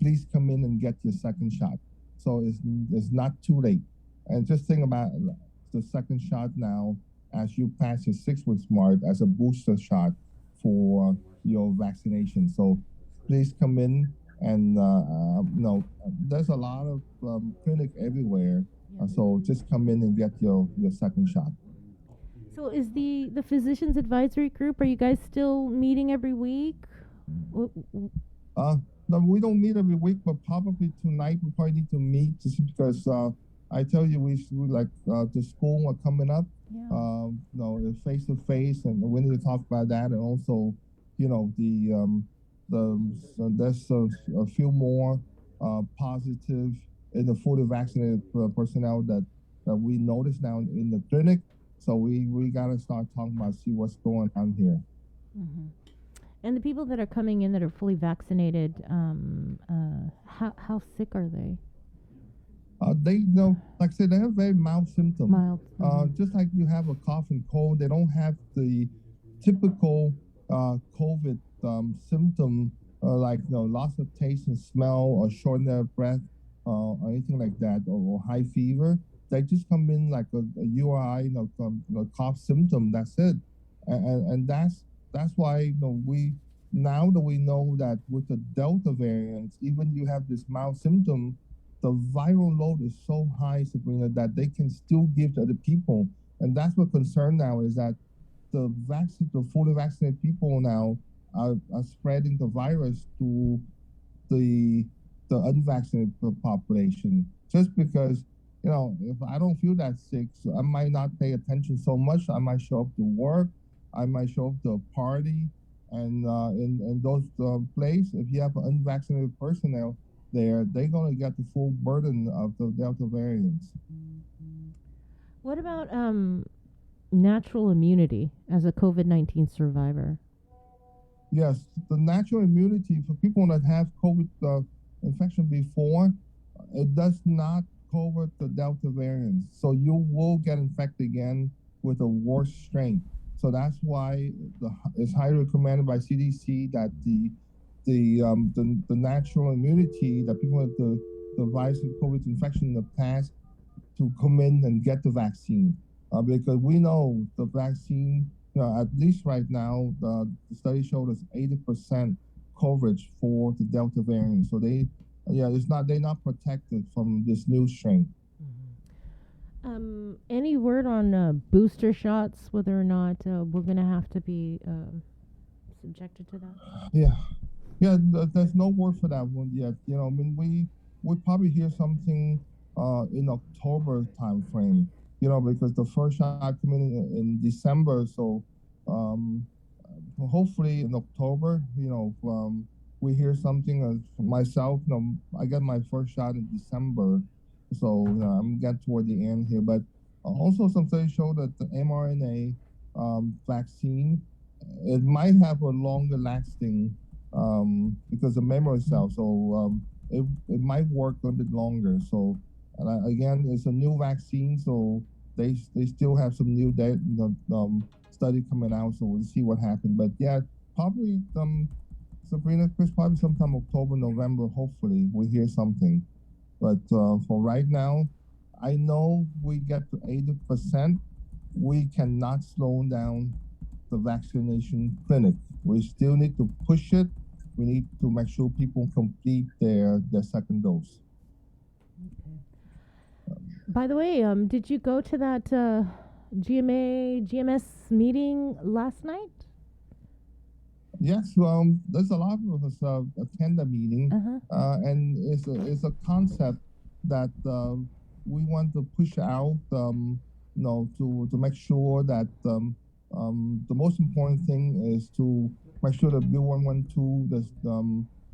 please come in and get your second shot. So it's not too late. And just think about the second shot now as you pass your 6 weeks mark as a booster shot for your vaccination. So please come in. And there's a lot of clinic everywhere, so just come in and get your second shot. So is the physicians advisory group? Are you guys still meeting every week? No, we don't meet every week, but probably tonight we probably need to meet just because I tell you we like the school are coming up. It's face to face, and we need to talk about that, and also, there's a few more positive in the fully vaccinated personnel that we notice now in the clinic. So we got to start talking about, see what's going on here. And the people that are coming in that are fully vaccinated, how sick are they? They like I said, they have very mild symptoms. Just like you have a cough and cold, they don't have the typical COVID symptom like loss of taste and smell or shortness of breath or anything like that, or high fever. They just come in like a URI, cough symptom. That's it, and that's why now that we know that with the Delta variants, even you have this mild symptom, the viral load is so high, Sabrina, that they can still give to other people, and that's what concern now is that the fully vaccinated people now are spreading the virus to the unvaccinated population. Just because, if I don't feel that sick, so I might not pay attention so much. I might show up to work. I might show up to a party. And in those places, if you have an unvaccinated personnel there, they're going to get the full burden of the Delta variants. What about natural immunity as a COVID-19 survivor? Yes, the natural immunity for people that have COVID infection before, it does not cover the Delta variants. So you will get infected again with a worse strain. So that's why it's highly recommended by CDC that the natural immunity that people with the virus of COVID infection in the past to come in and get the vaccine. Because we know the vaccine, at least right now, the study showed us 80% coverage for the Delta variant. So they're not protected from this new strain. Any word on booster shots, whether or not we're going to have to be subjected to that? Yeah. There's no word for that one yet. We probably hear something in October time frame. Because the first shot coming in December, so hopefully in October, we hear something. Myself, I got my first shot in December, so I'm getting toward the end here. But also some studies show that the mRNA vaccine, it might have a longer lasting because of memory cells, so it might work a bit longer. So again, it's a new vaccine, so they still have some new study coming out, so we'll see what happens. But yeah, probably Sabrina, Chris, probably sometime October, November, hopefully we hear something. But for right now, I know we get to 80%. We cannot slow down the vaccination clinic. We still need to push it. We need to make sure people complete their second dose. By the way, did you go to that GMS meeting last night? Yes, there's a lot of us attend the meeting, and it's a concept that we want to push out, to make sure that the most important thing is to make sure that Bill 112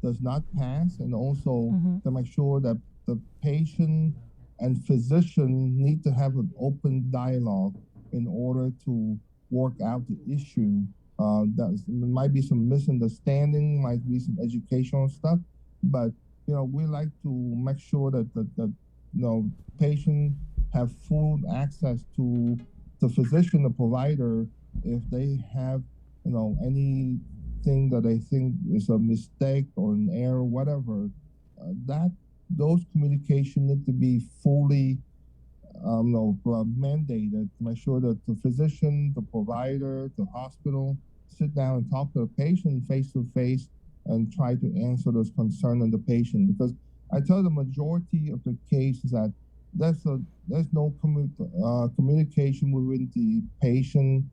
does not pass, and also to make sure that the patient and physician need to have an open dialogue in order to work out the issue. There might be some misunderstanding, might be some educational stuff, but we like to make sure that patients have full access to the physician, the provider, if they have anything that they think is a mistake or an error, whatever. Those communication need to be fully mandated to make sure that the physician, the provider, the hospital sit down and talk to the patient face to face and try to answer those concerns of the patient. Because I tell the majority of the cases that there's no communication within the patient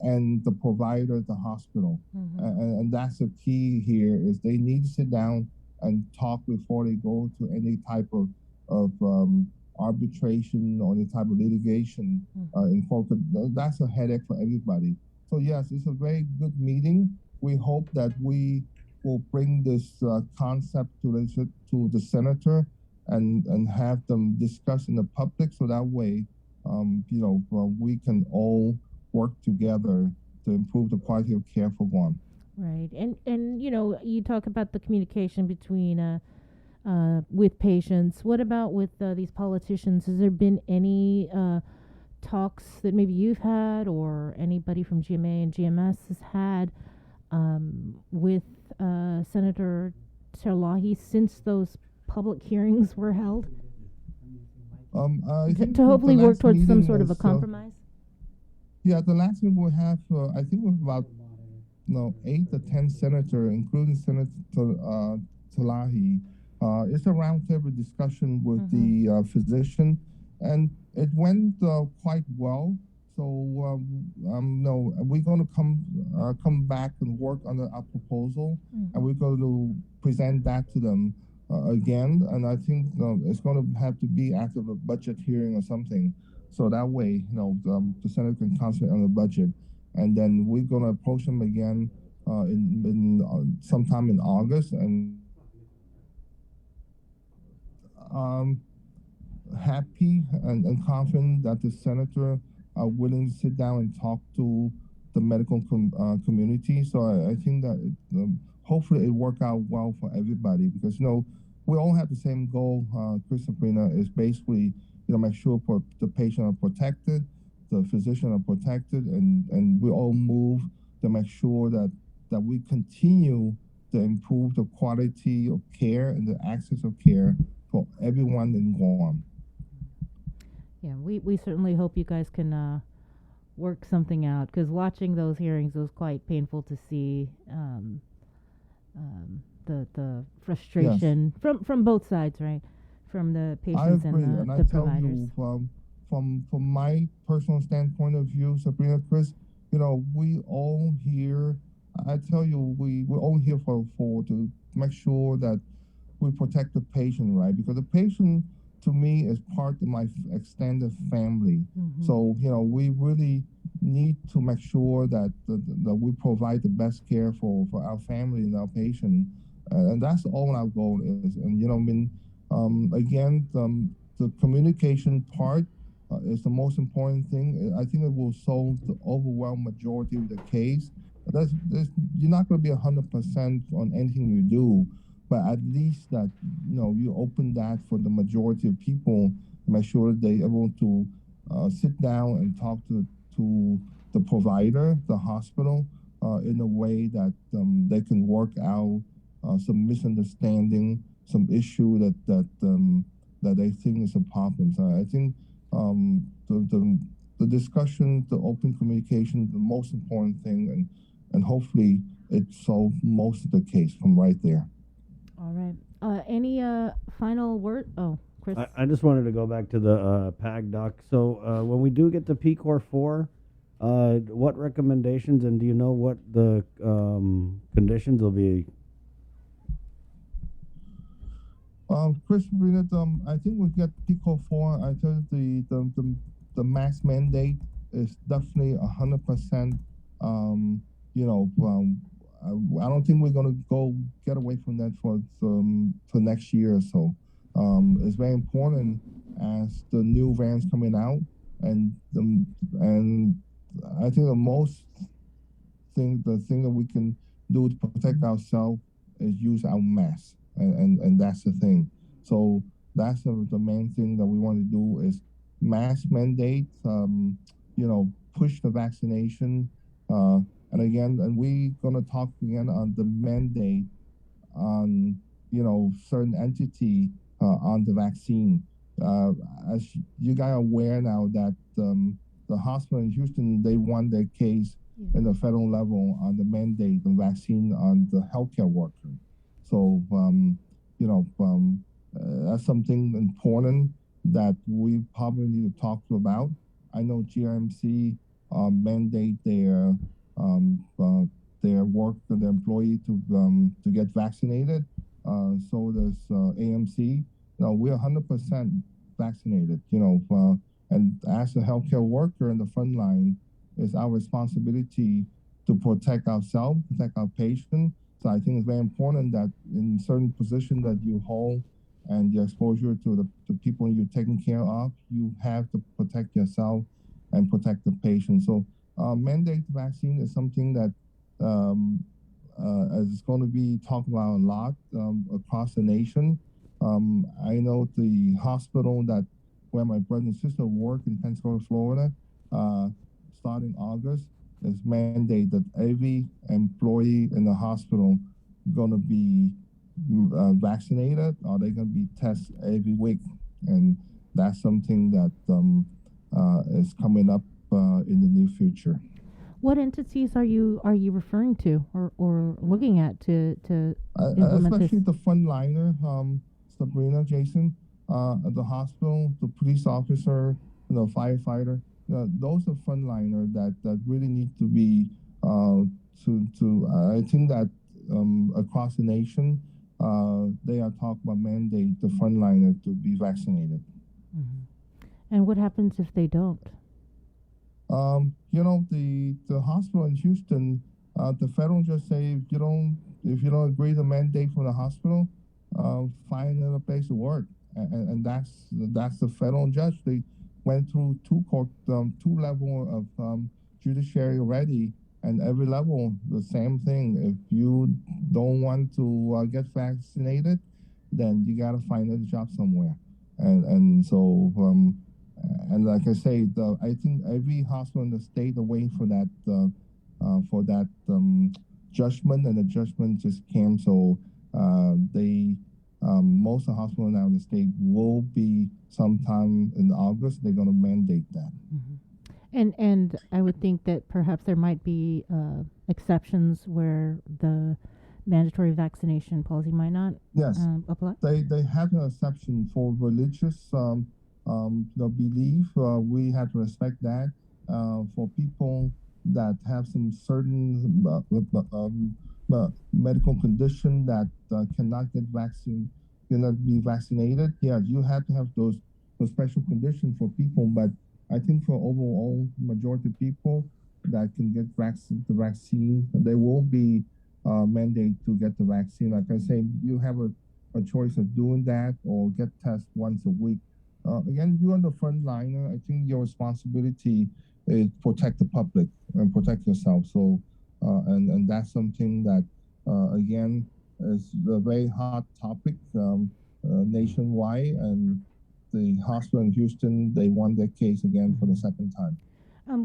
and the provider at the hospital. And that's the key here is they need to sit down and talk before they go to any type of arbitration or any type of litigation in court. That's a headache for everybody. So yes, it's a very good meeting. We hope that we will bring this concept to the senator and have them discuss in the public, so that way, we can all work together to improve the quality of care for Guam. Right, and you talk about the communication between with patients. What about with these politicians? Has there been any talks that maybe you've had or anybody from GMA and GMS has had with Senator Terlahi since those public hearings were held? To hopefully work towards some sort of a compromise? Yeah, the last meeting we have, I think we have about 8 to 10 senators, including Senator Terlahi. It's a roundtable discussion with the physician, and it went quite well. So we're going to come back and work on our proposal, and we're going to present that to them again. And I think it's going to have to be after the budget hearing or something, so that way the Senate can concentrate on the budget, and then we're going to approach them again in sometime in August and. Happy and confident that the senator are willing to sit down and talk to the medical community. So I think that hopefully it work out well for everybody, because we all have the same goal. Chris Sabrina, is basically make sure the patient are protected, the physician are protected, and we all move to make sure that we continue to improve the quality of care and the access of care for everyone in Guam. Yeah, we certainly hope you guys can work something out, because watching those hearings was quite painful to see the frustration from both sides, right? From the patients and the providers. From my personal standpoint of view, Sabrina, Chris, we all here. I tell you, we're all here for to make sure that we protect the patient, right? Because the patient, to me, is part of my extended family. So, we really need to make sure that we provide the best care for our family and our patient. And that's all our goal is. And, again, the communication part is the most important thing. I think it will solve the overwhelming majority of the case. You're not going to be 100% on anything you do, but at least that you open that for the majority of people, make sure they're able to sit down and talk to the provider, the hospital, in a way that they can work out some misunderstanding, some issue that they think is a problem. So I think the discussion, the open communication, is the most important thing, and hopefully it solves most of the case from right there. All right. Any final word? Oh, Chris. I just wanted to go back to the PAG doc. So when we do get to PCOR 4, what recommendations, and do you know what the conditions will be? Chris Brinett, I think we get Pico 4. I tell you, the mask mandate is definitely 100%. I don't think we're gonna go get away from that for next year or so. It's very important as the new variants coming out, and I think the thing that we can do to protect ourselves is use our masks. And that's the thing. So that's the main thing that we want to do is mask mandate, push the vaccination. And we're going to talk again on the mandate on, certain entity on the vaccine. As you guys are aware now that the hospital in Houston, they won their case in the federal level on the mandate, the vaccine on the healthcare worker. So, that's something important that we probably need to talk about. I know GRMC mandate their work, their employee to get vaccinated. So does AMC. We're 100% vaccinated. And as a healthcare worker in the front line, it's our responsibility to protect ourselves, protect our patients. So I think it's very important that in certain positions that you hold and your exposure to the people you're taking care of, you have to protect yourself and protect the patient. So mandate vaccine is something that is going to be talked about a lot across the nation. I know the hospital where my brother and sister work in Pensacola, Florida, starting August, is mandate that every employee in the hospital going to be vaccinated, or they're going to be tested every week, and that's something that is coming up in the near future. What entities are you referring to or looking at to implement especially this? the frontliner, Sabrina, Jason, the hospital, the police officer, firefighter. Those are frontliners that really need to be I think that across the nation they are talking about mandate the frontliner to be vaccinated. Mm-hmm. And what happens if they don't? The hospital in Houston, the federal just say if you don't agree to mandate from the hospital, find another place to work, and that's the federal judge. They went through two level of judiciary already, and every level the same thing. If you don't want to get vaccinated, then you gotta find a job somewhere, and so and like I say, I think every hospital in the state are waiting for that judgment, and the judgment just came. So most of the hospitals now in the state will be sometime in August. They're going to mandate that. Mm-hmm. And I would think that perhaps there might be exceptions where the mandatory vaccination policy might not apply. They have an exception for religious belief. We have to respect that. For people that have some certain medical condition that cannot get vaccine, cannot be vaccinated. Yeah, you have to have those special conditions for people. But I think for overall majority of people that can get the vaccine, they will be mandated to get the vaccine. Like I say, you have a choice of doing that or get tested once a week. Again, you're on the front liner. I think your responsibility is protect the public and protect yourself. So, and that's something that, again, is a very hot topic nationwide. And the hospital in Houston, they won their case again for the second time.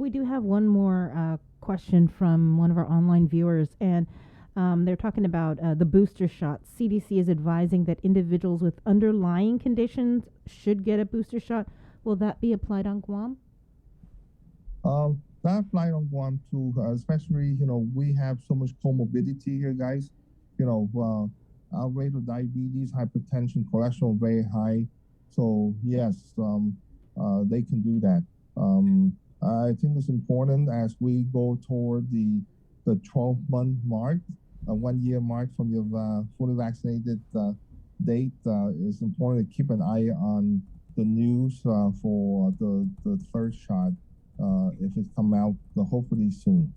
We do have one more question from one of our online viewers, and they're talking about the booster shots. CDC is advising that individuals with underlying conditions should get a booster shot. Will that be applied on Guam? That applied on Guam too, especially, we have so much comorbidity here, guys. Our rate of diabetes, hypertension, cholesterol very high. So yes, they can do that. I think it's important as we go toward the 12-month mark, a 1 year mark from your fully vaccinated date, it's important to keep an eye on the news for the third shot if it come out hopefully soon.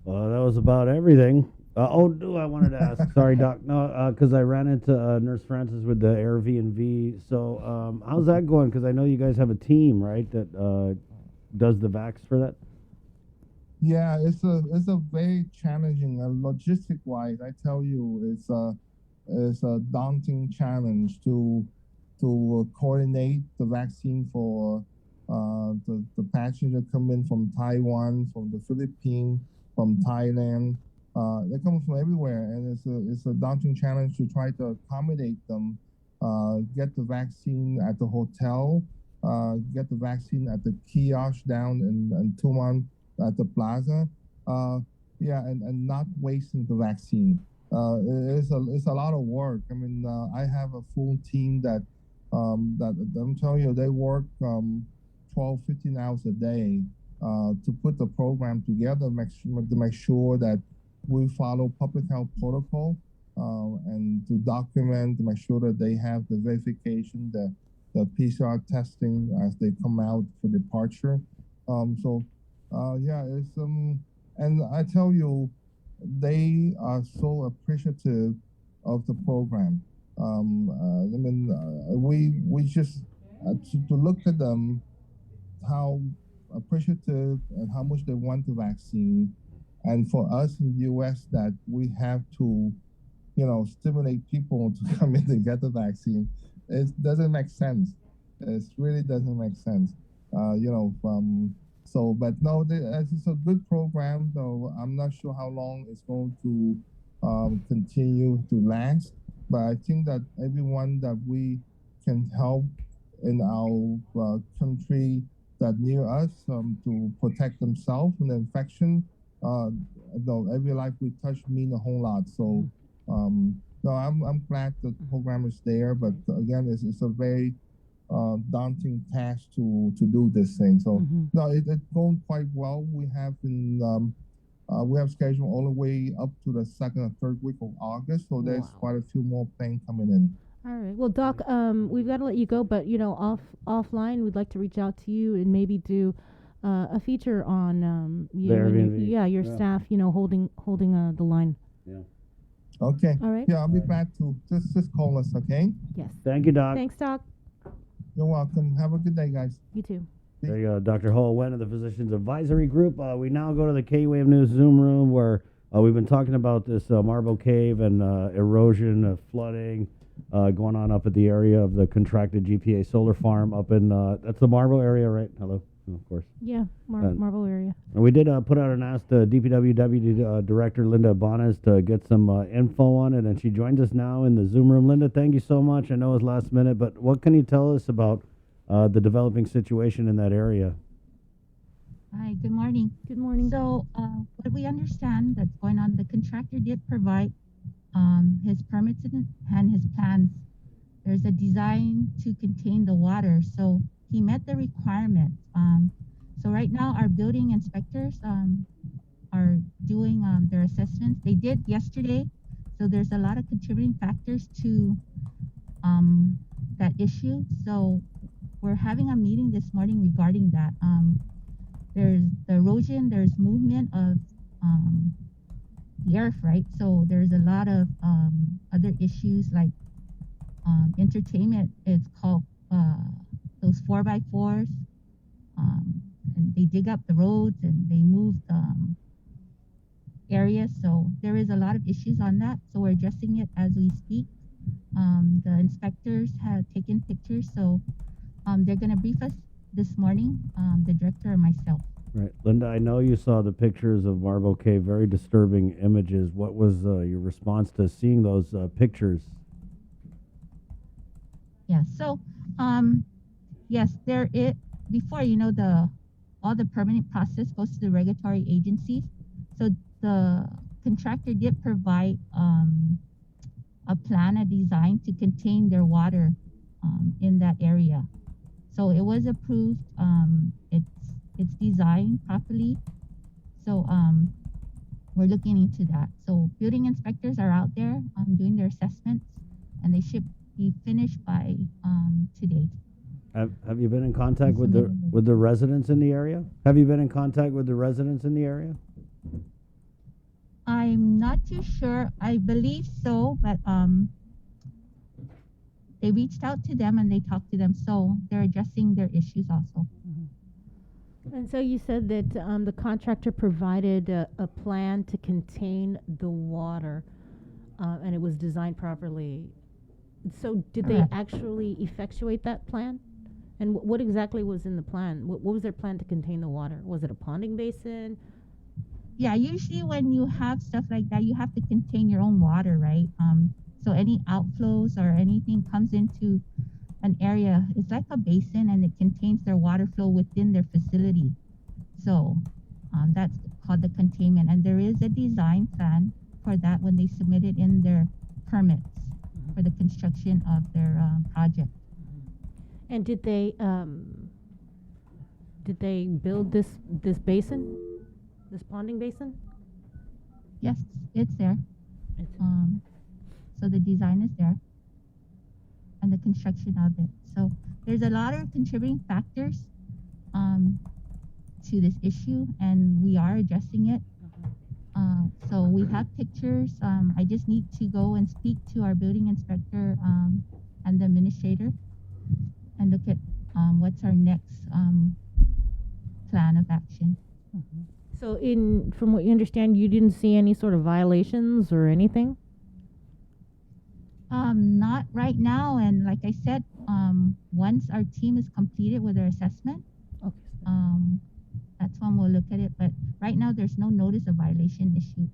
Well, that was about everything. I wanted to ask. Sorry, Doc. No, because I ran into Nurse Francis with the Airbnb. So, how's that going? Because I know you guys have a team, right, that does the vax for that. Yeah, it's a very challenging. Logistic wise, I tell you, it's a daunting challenge to coordinate the vaccine for the passenger coming from Taiwan, from the Philippines, from Thailand. They come from everywhere, and it's a daunting challenge to try to accommodate them, get the vaccine at the hotel, get the vaccine at the kiosk down in Tumon at the plaza, and not wasting the vaccine. It's a lot of work. I mean, I have a full team that I'm telling you, they work 12, 15 hours a day to put the program together, to make sure that we follow public health protocol and to document, to make sure that they have the verification, the PCR testing as they come out for departure. It's and I tell you, they are so appreciative of the program. We just to look at them, how appreciative and how much they want the vaccine. And for us in the U.S., that we have to, stimulate people to come in and get the vaccine. It doesn't make sense. It really doesn't make sense. But no, it's a good program, though I'm not sure how long it's going to continue to last. But I think that everyone that we can help in our country that near us to protect themselves from the infection, every life we touch mean a whole lot. So, I'm glad the program is there. But again, it's a very daunting task to do this thing. So, it's going quite well. We have scheduled all the way up to the second or third week of August. So there's quite a few more planes coming in. All right. Well, Doc, we've got to let you go, but offline, we'd like to reach out to you and maybe do a feature on you and your staff, holding the line. Yeah. Okay. All right. Yeah, I'll be glad to. Just call us, okay? Yes. Thank you, Doc. Thanks, Doc. You're welcome. Have a good day, guys. You too. There you go, Dr. Ho Wen of the Physicians Advisory Group. We now go to the KUAM News Zoom room where we've been talking about this Marble Cave and erosion, flooding going on up at the area of the contracted GPA solar farm up in, that's the Marble area, right? Hello? Oh, of course. Yeah, Marble area. And we did put out an ask to DPW Deputy Director Linda Bonas to get some info on it, and she joins us now in the Zoom room. Linda, thank you so much. I know it's last minute, but what can you tell us about the developing situation in that area? Hi, good morning. Good morning. So, what we understand that's going on, the contractor did provide his permits and his plans. There's a design to contain the water, so he met the requirement. So right now, our building inspectors are doing their assessments. They did yesterday, so there's a lot of contributing factors to that issue. So we're having a meeting this morning regarding that. There's the erosion, there's movement of the earth, right? So there's a lot of other issues like entertainment. It's called those 4x4s. And they dig up the roads and they move areas. So there is a lot of issues on that. So we're addressing it as we speak. The inspectors have taken pictures, so they're going to brief us this morning, the director and myself. Right. Linda, I know you saw the pictures of Marble Cave, very disturbing images. What was your response to seeing those pictures? Yeah, so yes, there is, before, all the permitting process goes to the regulatory agencies. So the contractor did provide a plan, a design to contain their water in that area. So it was approved. It's designed properly. So we're looking into that. So building inspectors are out there doing their assessments, and they should be finished by today. Have you been in contact with the residents in the area? Have you been in contact with the residents in the area? I'm not too sure. I believe so, but they reached out to them and they talked to them, so they're addressing their issues also. And so you said that the contractor provided a plan to contain the water, and it was designed properly. So did they Correct. actually effectuate that plan? And what exactly was in the plan? What was their plan to contain the water? Was it a ponding basin? Yeah, usually when you have stuff like that, you have to contain your own water, right? So any outflows or anything comes into an area, it's like a basin, and it contains their water flow within their facility. So that's called the containment, and there is a design plan for that when they submit it in their permits for the construction of their project. And did they build this basin, this ponding basin? Yes, it's there. So the design is there, and the construction of it. So there's a lot of contributing factors to this issue, and we are addressing it. So we have pictures. I just need to go and speak to our building inspector and the administrator and look at what's our next plan of action. So from what you understand, you didn't see any sort of violations or anything? Not right now, and like I said, once our team is completed with their assessment, that's when we'll look at it. But right now, there's no notice of violation issue.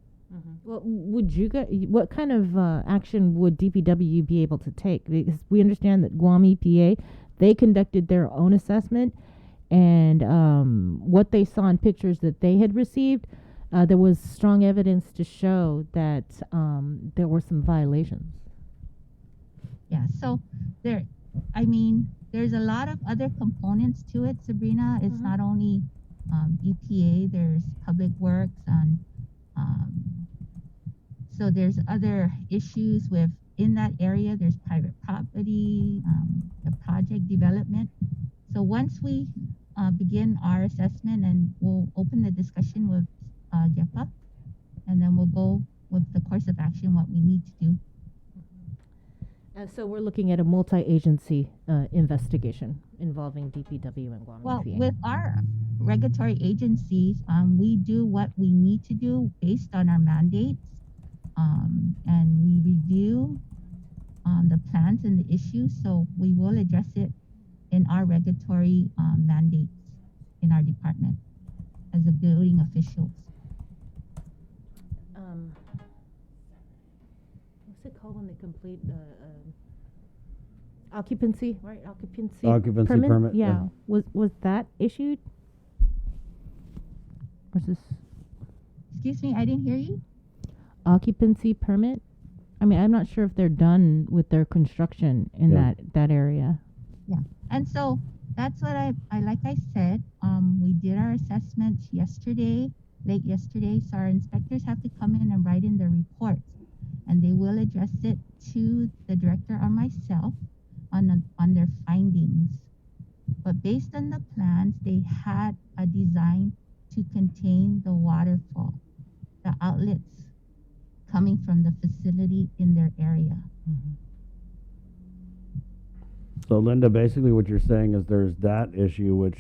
Well, what kind of action would DPW be able to take? Because we understand that Guam EPA, they conducted their own assessment, and what they saw in pictures that they had received, there was strong evidence to show that there were some violations. Yeah, so there's a lot of other components to it, Sabrina. It's not only EPA, there's Public Works, and so there's other issues in that area. There's private property, the project development. So once we begin our assessment, and we'll open the discussion with GEPA, and then we'll go with the course of action, what we need to do. So we're looking at a multi-agency investigation involving DPW and Guam Well, EPA. with our regulatory agencies, we do what we need to do based on our mandates, and we review the plans and the issues. So we will address it in our regulatory mandates in our department as a building officials. What's it called when they complete occupancy, right? Occupancy Permit, Yeah. Was that issued? Or is this Excuse me, I didn't hear you. occupancy permit? I mean, I'm not sure if they're done with their construction in that area. Yeah, and so that's what I like I said, we did our assessment late yesterday, so our inspectors have to come in and write in their reports, and they will address it to the director or myself on their findings. But based on the plans, they had a design to contain the waterfall, the outlets coming from the facility in their area. So, Linda, basically what you're saying is there's that issue which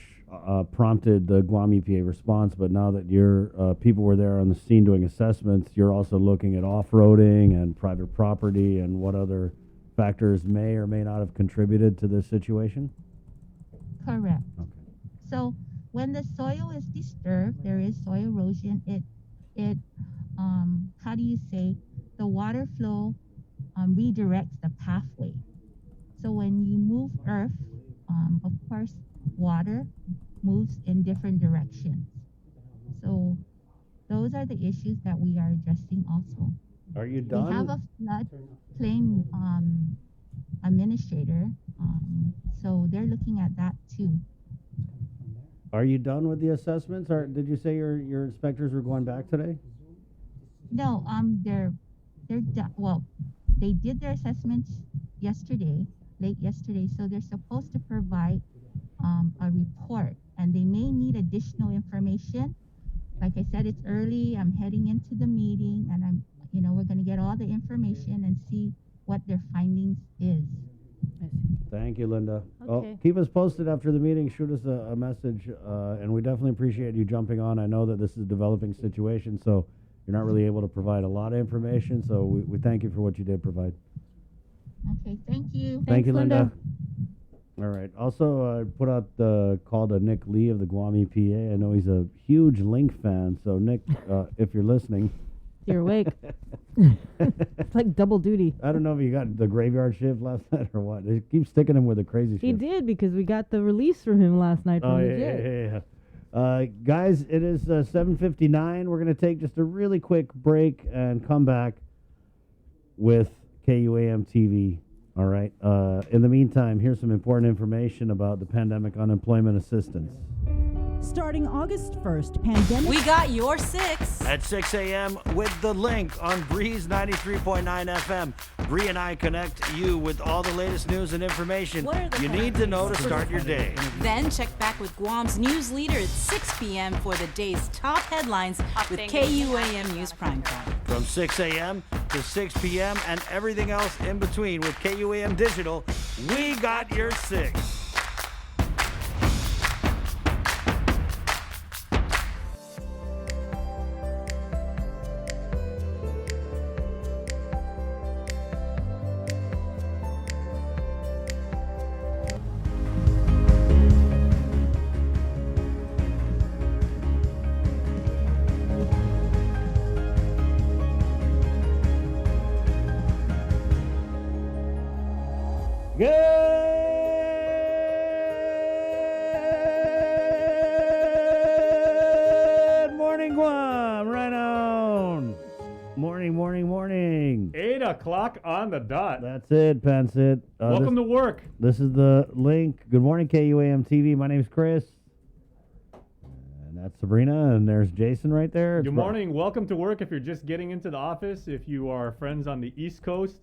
prompted the Guam EPA response, but now that your people were there on the scene doing assessments, you're also looking at off-roading and private property and what other factors may or may not have contributed to this situation? Correct. Okay. So when the soil is disturbed, there is soil erosion. It how do you say, the water flow redirects the pathway. So when you move earth, of course, water moves in different directions. So those are the issues that we are addressing also. Are you done? We have a floodplain administrator, so they're looking at that too. Are you done with the assessments? Or did you say your inspectors were going back today? No, well, they did their assessments yesterday, late yesterday, so they're supposed to provide a report, and they may need additional information. Like I said, it's early. I'm heading into the meeting, and we're going to get all the information and see what their findings is. Thank you, Linda. Okay. Keep us posted after the meeting. Shoot us a message, and we definitely appreciate you jumping on. I know that this is a developing situation, so you're not really able to provide a lot of information, so we thank you for what you did provide. Okay, thank you. Thank you, Linda. All right. Also, put out the call to Nick Lee of the Guam EPA. I know he's a huge Link fan, so Nick, if you're listening. You're awake. It's like double duty. I don't know if you got the graveyard shift last night or what. They keep sticking him with the crazy shift. He did, because we got the release from him last night from the jet. Yeah. Guys, it is 7:59. We're going to take just a really quick break and come back with KUAM TV. All right. In the meantime, here's some important information about the pandemic unemployment assistance. Starting August 1st, pandemic. We got your 6. At 6 a.m. with the link on Breeze 93.9 FM. Bree and I connect you with all the latest news and information you need to know to start your day. Then check back with Guam's news leader at 6 p.m. for the day's top headlines with KUAM News Primetime. From 6 a.m. to 6 p.m. and everything else in between with KUAM Digital, we got your 6. Good morning, Guam. Right on. Morning. 8 o'clock on the dot. That's it, Pensit. Welcome to work. This is the link. Good morning, KUAM TV. My name's Chris. And that's Sabrina, and there's Jason right there. Good morning. Welcome to work if you're just getting into the office. If you are friends on the East Coast,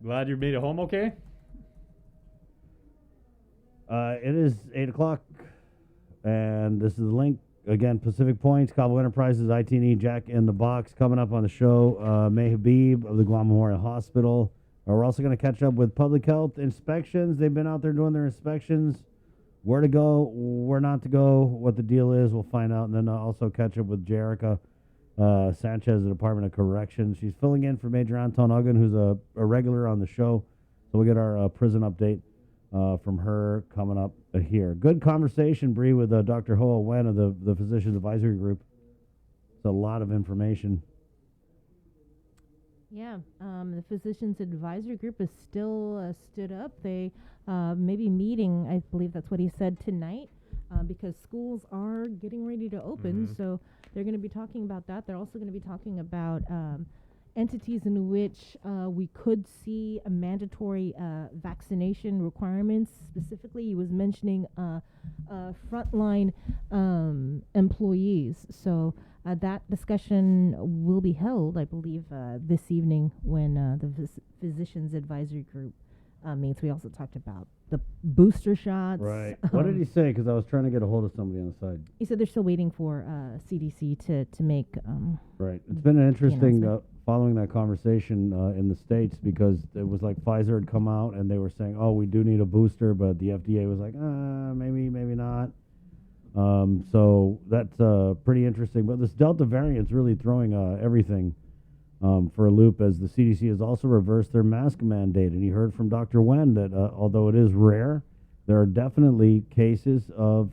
glad you made it home okay. It is 8 o'clock, and this is the link. Again, Pacific Points, Cabo Enterprises, IT&E, Jack in the Box. Coming up on the show, May Habib of the Guam Memorial Hospital. We're also going to catch up with public health inspections. They've been out there doing their inspections. Where to go, where not to go, what the deal is, we'll find out. And then also catch up with Jerica Sanchez of the Department of Corrections. She's filling in for Major Anton Uggan, who's a regular on the show. So we'll get our prison update from her coming up here. Good conversation, Bree, with Dr. Hoa Wen of the Physicians Advisory Group. It's a lot of information. Yeah, the Physicians Advisory Group is still stood up. They may be meeting, I believe that's what he said, tonight, because schools are getting ready to open. So they're going to be talking about that. They're also going to be talking about entities in which we could see a mandatory vaccination requirements. Specifically, he was mentioning frontline employees. So that discussion will be held, I believe, this evening when the Physicians Advisory Group meets. We also talked about the booster shots. Right. What did he say? Because I was trying to get a hold of somebody on the side. He said they're still waiting for CDC to make. Right. It's been an interesting following that conversation in the States, because it was like Pfizer had come out and they were saying, oh, we do need a booster, but the FDA was like, maybe not. So that's pretty interesting. But this Delta variant's really throwing everything for a loop, as the CDC has also reversed their mask mandate. And you heard from Dr. Wen that although it is rare, there are definitely cases of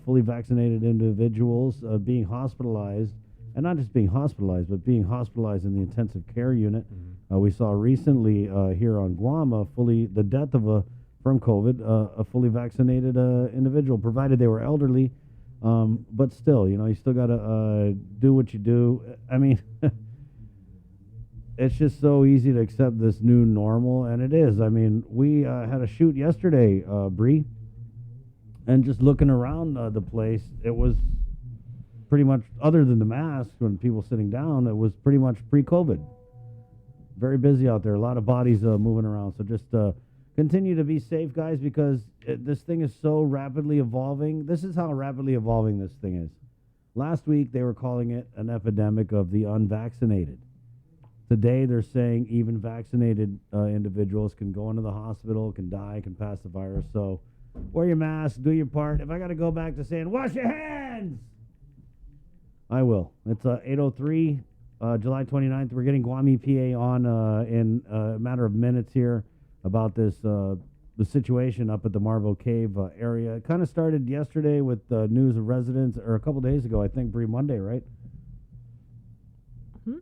fully vaccinated individuals being hospitalized. And not just being hospitalized, but being hospitalized in the intensive care unit. We saw recently here on Guam the death of from COVID, a fully vaccinated individual, provided they were elderly. But still, you still got to do what you do. I mean, it's just so easy to accept this new normal, and it is. I mean, we had a shoot yesterday, Bree, and just looking around the place, it was pretty much, other than the mask, when people sitting down, it was pretty much pre-COVID. Very busy out there. A lot of bodies moving around. So just continue to be safe, guys, because this thing is so rapidly evolving. This is how rapidly evolving this thing is. Last week, they were calling it an epidemic of the unvaccinated. Today, they're saying even vaccinated individuals can go into the hospital, can die, can pass the virus. So wear your mask, do your part. If I got to go back to saying, wash your hands, I will. It's 8:03, July 29th. We're getting Guam EPA on in a matter of minutes here about this the situation up at the Marble Cave area. It kind of started yesterday with news of residents, or a couple days ago, I think, Bree, Monday, right?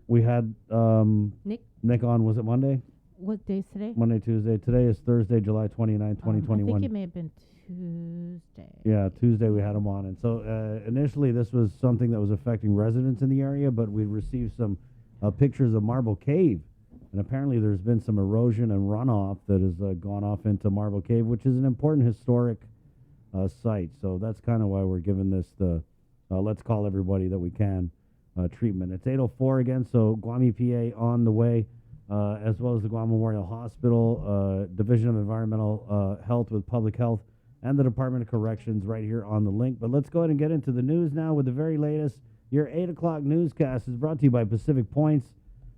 We had Nick on, was it Monday? What day's today? Monday, Tuesday. Today is Thursday, July 29, 2021. I think it may have been Tuesday. Yeah, Tuesday we had him on. And so initially this was something that was affecting residents in the area, but we received some pictures of Marble Cave. And apparently there's been some erosion and runoff that has gone off into Marble Cave, which is an important historic site. So that's kind of why we're giving this the let's call everybody that we can treatment. It's 8:04 again, so Guam EPA on the way, as well as the Guam Memorial Hospital, Division of Environmental Health with Public Health, and the Department of Corrections right here on the link. But let's go ahead and get into the news now with the very latest. Your 8 o'clock newscast is brought to you by Pacific Points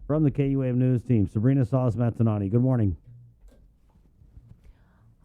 from the KUAM News team. Sabrina Salas-Matanani, good morning.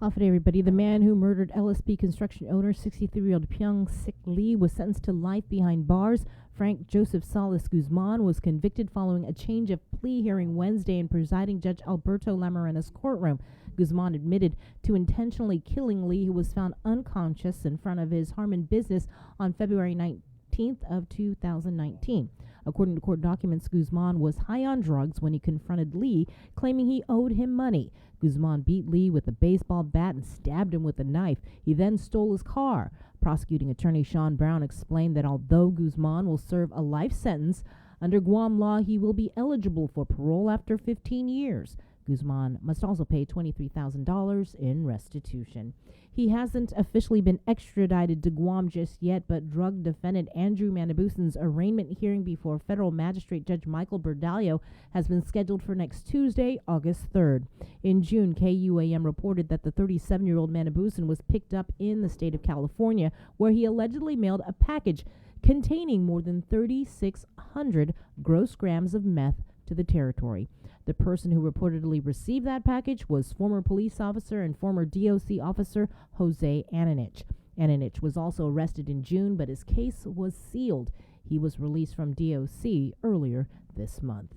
Off it, everybody. The man who murdered LSP construction owner 63-year-old Pyong Sik Lee was sentenced to life behind bars. Frank Joseph Salas Guzman was convicted following a change of plea hearing Wednesday in presiding Judge Alberto Lamorena's courtroom. Guzman admitted to intentionally killing Lee, who was found unconscious in front of his Harmon business on February 19th of 2019. According to court documents, Guzman was high on drugs when he confronted Lee, claiming he owed him money. Guzman beat Lee with a baseball bat and stabbed him with a knife. He then stole his car. Prosecuting attorney Sean Brown explained that although Guzman will serve a life sentence, under Guam law he will be eligible for parole after 15 years. Guzman must also pay $23,000 in restitution. He hasn't officially been extradited to Guam just yet, but drug defendant Andrew Manabusan's arraignment hearing before federal magistrate Judge Michael Berdalio has been scheduled for next Tuesday, August 3rd. In June, KUAM reported that the 37-year-old Manabusan was picked up in the state of California, where he allegedly mailed a package containing more than 3,600 gross grams of meth to the territory. The person who reportedly received that package was former police officer and former DOC officer Jose Ananich. Ananich was also arrested in June, but his case was sealed. He was released from DOC earlier this month.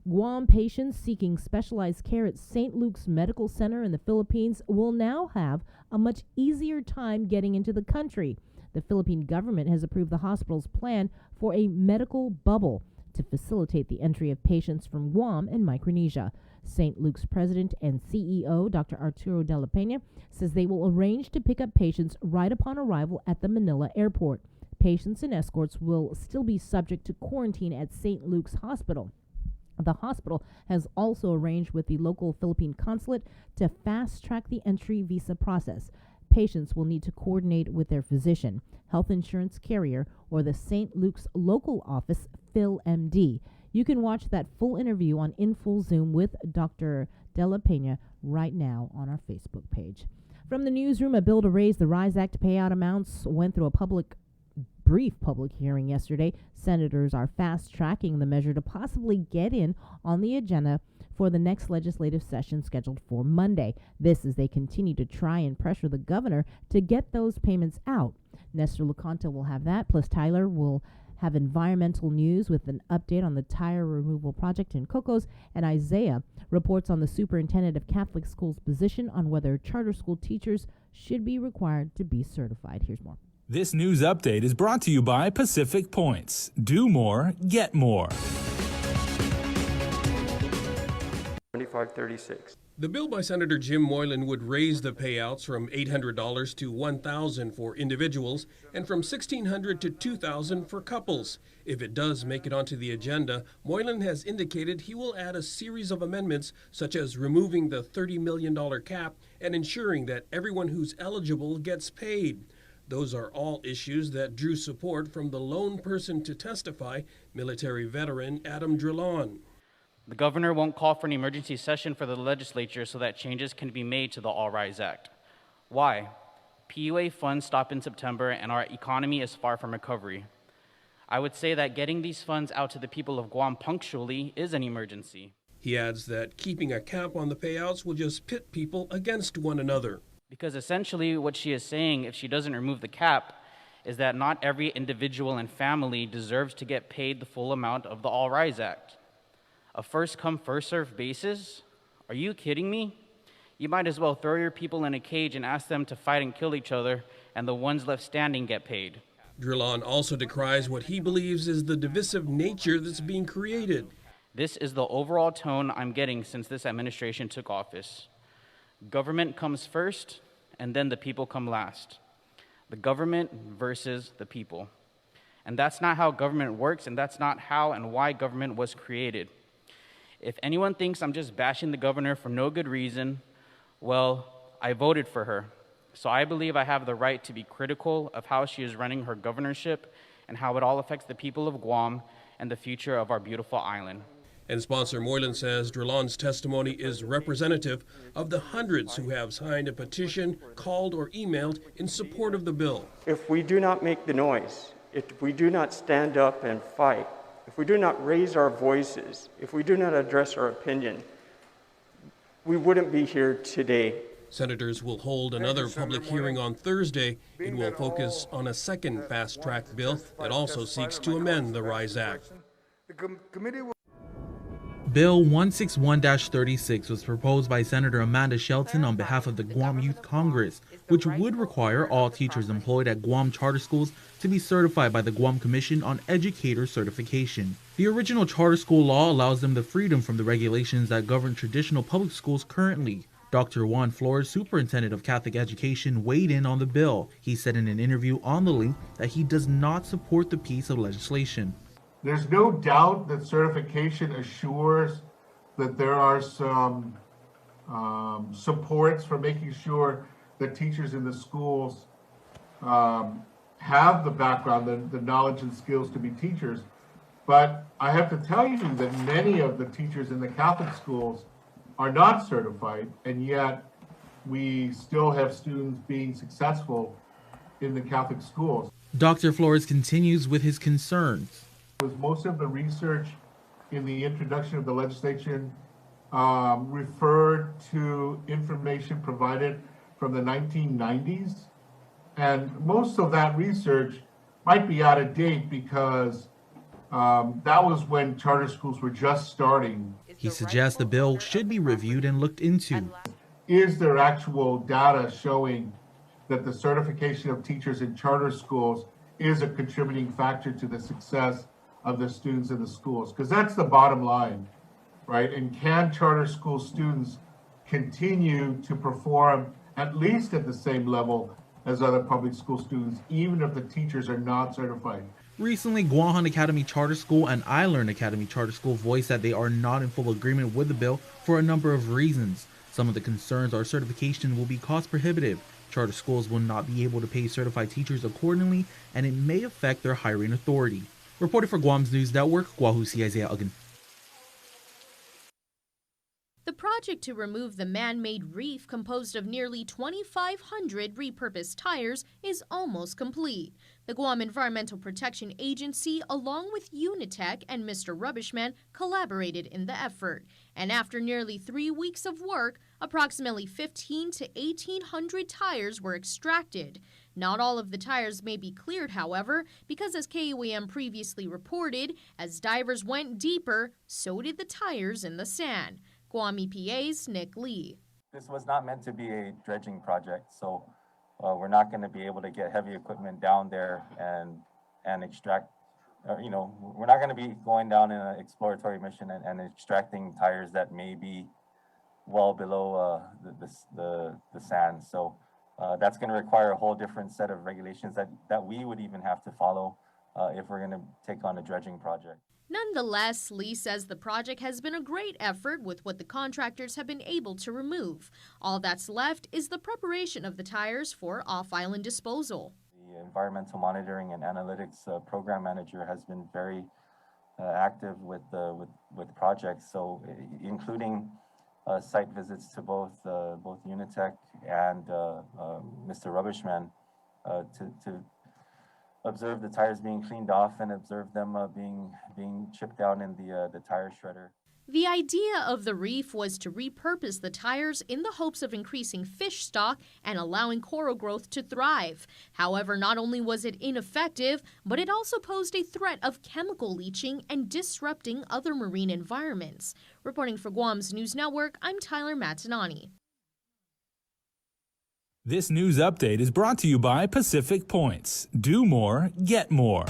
Guam patients seeking specialized care at St. Luke's Medical Center in the Philippines will now have a much easier time getting into the country. The Philippine government has approved the hospital's plan for a medical bubble to facilitate the entry of patients from Guam and Micronesia. St. Luke's president and CEO, Dr. Arturo de la Peña, says they will arrange to pick up patients right upon arrival at the Manila airport. Patients and escorts will still be subject to quarantine at St. Luke's Hospital. The hospital has also arranged with the local Philippine consulate to fast-track the entry visa process. Patients will need to coordinate with their physician, health insurance carrier, or the St. Luke's local office, PhilMD. You can watch that full interview on In Full Zoom with Dr. De La Peña right now on our Facebook page. From the newsroom, a bill to raise the RISE Act payout amounts went through a brief public hearing yesterday. Senators are fast-tracking the measure to possibly get in on the agenda for the next legislative session scheduled for Monday. This as they continue to try and pressure the governor to get those payments out. Nestor Lucanto will have that, plus Tyler will have environmental news with an update on the tire removal project in Cocos, and Isaiah reports on the superintendent of Catholic schools' position on whether charter school teachers should be required to be certified. Here's more. This news update is brought to you by Pacific Points. Do more, get more. 2536. The bill by Senator Jim Moylan would raise the payouts from $800 to $1,000 for individuals and from $1,600 to $2,000 for couples. If it does make it onto the agenda, Moylan has indicated he will add a series of amendments, such as removing the $30 million cap and ensuring that everyone who's eligible gets paid. Those are all issues that drew support from the lone person to testify, military veteran Adam Drilon. The governor won't call for an emergency session for the legislature so that changes can be made to the All Rise Act. Why? PUA funds stop in September and our economy is far from recovery. I would say that getting these funds out to the people of Guam punctually is an emergency. He adds that keeping a cap on the payouts will just pit people against one another. Because essentially what she is saying, if she doesn't remove the cap, is that not every individual and family deserves to get paid the full amount of the All Rise Act. A first-come, first-served basis? Are you kidding me? You might as well throw your people in a cage and ask them to fight and kill each other, and the ones left standing get paid. Drilon also decries what he believes is the divisive nature that's being created. This is the overall tone I'm getting since this administration took office. Government comes first, and then the people come last. The government versus the people. And that's not how government works, and that's not how and why government was created. If anyone thinks I'm just bashing the governor for no good reason, well, I voted for her. So I believe I have the right to be critical of how she is running her governorship and how it all affects the people of Guam and the future of our beautiful island. And sponsor Moylan says Drilon's testimony is representative of the hundreds who have signed a petition, called or emailed in support of the bill. If we do not make the noise, if we do not stand up and fight, if we do not raise our voices, if we do not address our opinion, we wouldn't be here today. Senators will hold another public hearing on Thursday. It will focus on a second fast-track bill that also seeks to amend the RISE Act. Bill 161-36 was proposed by Senator Amanda Shelton on behalf of the Guam Youth Congress, which would require all teachers employed at Guam charter schools to be certified by the Guam Commission on Educator Certification. The original charter school law allows them the freedom from the regulations that govern traditional public schools currently. Dr. Juan Flores, superintendent of Catholic education, weighed in on the bill. He said in an interview on The Link that he does not support the piece of legislation. There's no doubt that certification assures that there are some supports for making sure that teachers in the schools have the background, the knowledge and skills to be teachers. But I have to tell you that many of the teachers in the Catholic schools are not certified, and yet we still have students being successful in the Catholic schools. Dr. Flores continues with his concerns. Most of the research in the introduction of the legislation referred to information provided from the 1990s. And most of that research might be out of date because that was when charter schools were just starting. He suggests the bill should be reviewed and looked into. Is there actual data showing that the certification of teachers in charter schools is a contributing factor to the success of the students in the schools? Because that's the bottom line, right? And can charter school students continue to perform at least at the same level as other public school students, even if the teachers are not certified? Recently, Guahan Academy Charter School and iLearn Academy Charter School voiced that they are not in full agreement with the bill for a number of reasons. Some of the concerns are certification will be cost prohibitive, charter schools will not be able to pay certified teachers accordingly, and it may affect their hiring authority. Reported for Guam's News Network, Guahusi Isaiah Uggan. The project to remove the man-made reef composed of nearly 2,500 repurposed tires is almost complete. The Guam Environmental Protection Agency, along with Unitech and Mr. Rubbishman, collaborated in the effort. And after nearly 3 weeks of work, approximately 1,500 to 1,800 tires were extracted. Not all of the tires may be cleared, however, because as KUAM previously reported, as divers went deeper, so did the tires in the sand. Guam EPA's Nick Lee. This was not meant to be a dredging project, so we're not going to be able to get heavy equipment down there and extract, we're not going to be going down in an exploratory mission and extracting tires that may be well below the sand. So that's going to require a whole different set of regulations that we would even have to follow if we're going to take on a dredging project. Nonetheless, Lee says the project has been a great effort with what the contractors have been able to remove. All that's left is the preparation of the tires for off-island disposal. The environmental monitoring and analytics program manager has been very active with projects, so including site visits to both Unitech and Mr. Rubbishman to observe the tires being cleaned off and observe them being chipped down in the tire shredder. The idea of the reef was to repurpose the tires in the hopes of increasing fish stock and allowing coral growth to thrive. However, not only was it ineffective, but it also posed a threat of chemical leaching and disrupting other marine environments. Reporting for Guam's News Network, I'm Tyler Matanani. This news update is brought to you by Pacific Points. Do more, get more.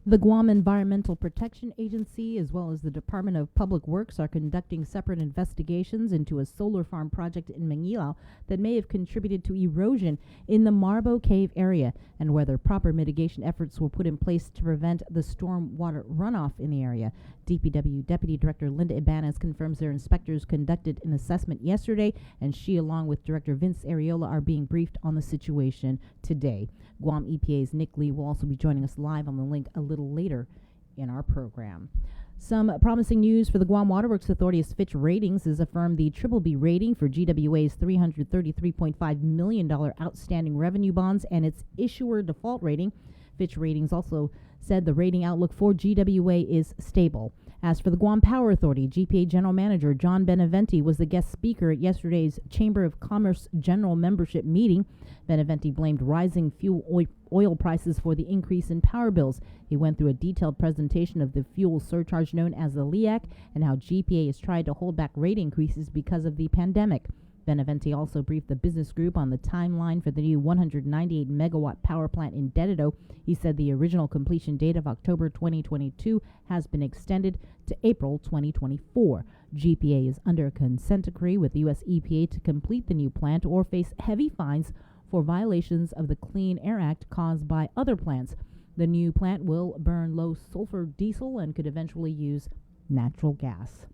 The Guam Environmental Protection Agency, as well as the Department of Public Works, are conducting separate investigations into a solar farm project in Mangilao that may have contributed to erosion in the Marbo Cave area, and whether proper mitigation efforts were put in place to prevent the storm water runoff in the area. DPW Deputy Director Linda Ibanez confirms their inspectors conducted an assessment yesterday, and she, along with Director Vince Areola, are being briefed on the situation today. Guam EPA's Nick Lee will also be joining us live on the link a little later in our program. Some promising news for the Guam Waterworks Authority as Fitch Ratings has affirmed the BBB rating for GWA's $333.5 million outstanding revenue bonds and its issuer default rating. Fitch Ratings also said the rating outlook for GWA is stable. As for the Guam Power Authority, GPA General Manager John Beneventi was the guest speaker at yesterday's Chamber of Commerce General Membership meeting. Beneventi blamed rising fuel oil prices for the increase in power bills. He went through a detailed presentation of the fuel surcharge known as the LEAC and how GPA has tried to hold back rate increases because of the pandemic. Beneventi also briefed the business group on the timeline for the new 198 megawatt power plant in Dededo. He said the original completion date of October 2022 has been extended to April 2024. GPA is under a consent decree with the U.S. EPA to complete the new plant or face heavy fines for violations of the Clean Air Act caused by other plants. The new plant will burn low sulfur diesel and could eventually use natural gas.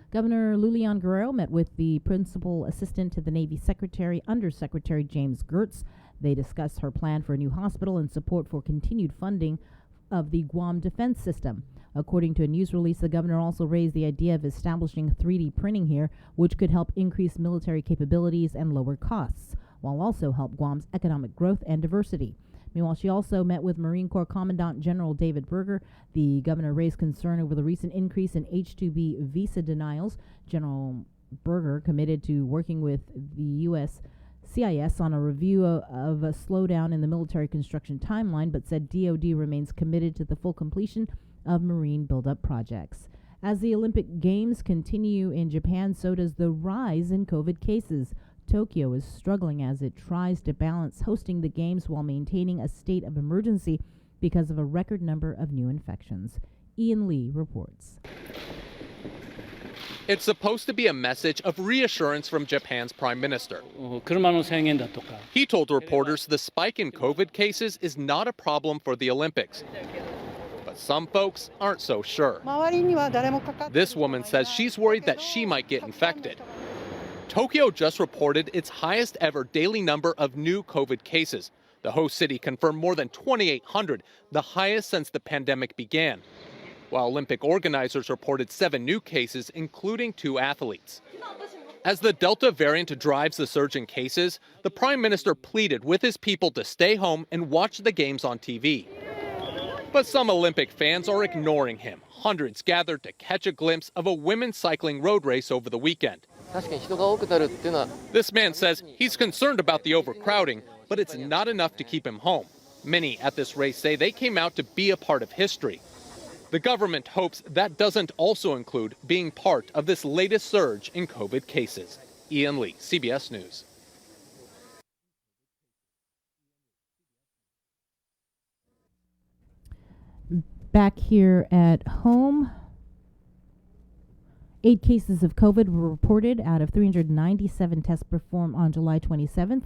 Governor Lulian Guerrero met with the Principal Assistant to the Navy Secretary, Undersecretary James Gertz. They discussed her plan for a new hospital and support for continued funding of the Guam defense system. According to a news release, the governor also raised the idea of establishing 3D printing here, which could help increase military capabilities and lower costs, while also help Guam's economic growth and diversity. Meanwhile, she also met with Marine Corps Commandant General David Berger. The governor raised concern over the recent increase in H-2B visa denials. General Berger committed to working with the U.S. CIS on a review of a slowdown in the military construction timeline, but said DoD remains committed to the full completion of Marine buildup projects. As the Olympic Games continue in Japan, so does the rise in COVID cases. Tokyo is struggling as it tries to balance hosting the Games while maintaining a state of emergency because of a record number of new infections. Ian Lee reports. It's supposed to be a message of reassurance from Japan's prime minister. He told reporters the spike in COVID cases is not a problem for the Olympics. But some folks aren't so sure. This woman says she's worried that she might get infected. Tokyo just reported its highest ever daily number of new COVID cases. The host city confirmed more than 2,800, the highest since the pandemic began. While Olympic organizers reported 7 new cases, including 2 athletes. As the Delta variant drives the surge in cases, the Prime Minister pleaded with his people to stay home and watch the games on TV. But some Olympic fans are ignoring him. Hundreds gathered to catch a glimpse of a women's cycling road race over the weekend. This man says he's concerned about the overcrowding, but it's not enough to keep him home. Many at this race say they came out to be a part of history. The government hopes that doesn't also include being part of this latest surge in COVID cases. Ian Lee, CBS News. Back here at home, 8 cases of COVID were reported out of 397 tests performed on July 27th.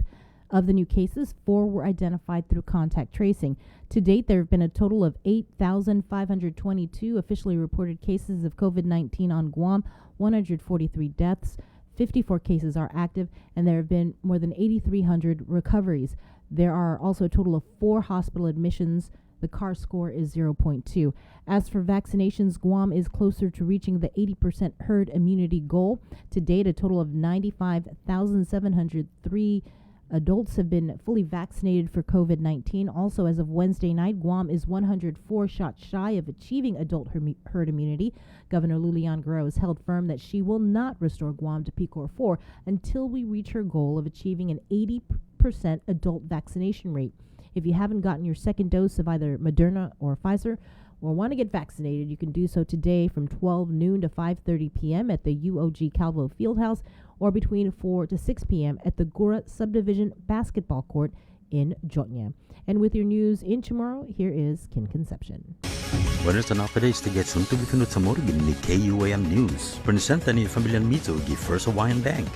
Of the new cases, 4 were identified through contact tracing. To date, there have been a total of 8,522 officially reported cases of COVID-19 on Guam, 143 deaths, 54 cases are active, and there have been more than 8,300 recoveries. There are also a total of 4 hospital admissions. The CAR score is 0.2. As for vaccinations, Guam is closer to reaching the 80% herd immunity goal. To date, a total of 95,703 adults have been fully vaccinated for COVID-19. Also, as of Wednesday night, Guam is 104 shots shy of achieving adult herd immunity. Governor Lulian Guerrero has held firm that she will not restore Guam to PCOR 4 until we reach her goal of achieving an 80% adult vaccination rate. If you haven't gotten your second dose of either Moderna or Pfizer or want to get vaccinated, you can do so today from 12 noon to 5:30 p.m. at the UOG Calvo Fieldhouse or between 4 to 6 p.m. at the Gura Subdivision Basketball Court in Jotnya. And with your news in Chamorro, here is Kin Concepcion. Buenas updates to get soon to be finut sa morgan ni KUAM News. Presenta ni Familian Mizo gi First Hawaiian Bank.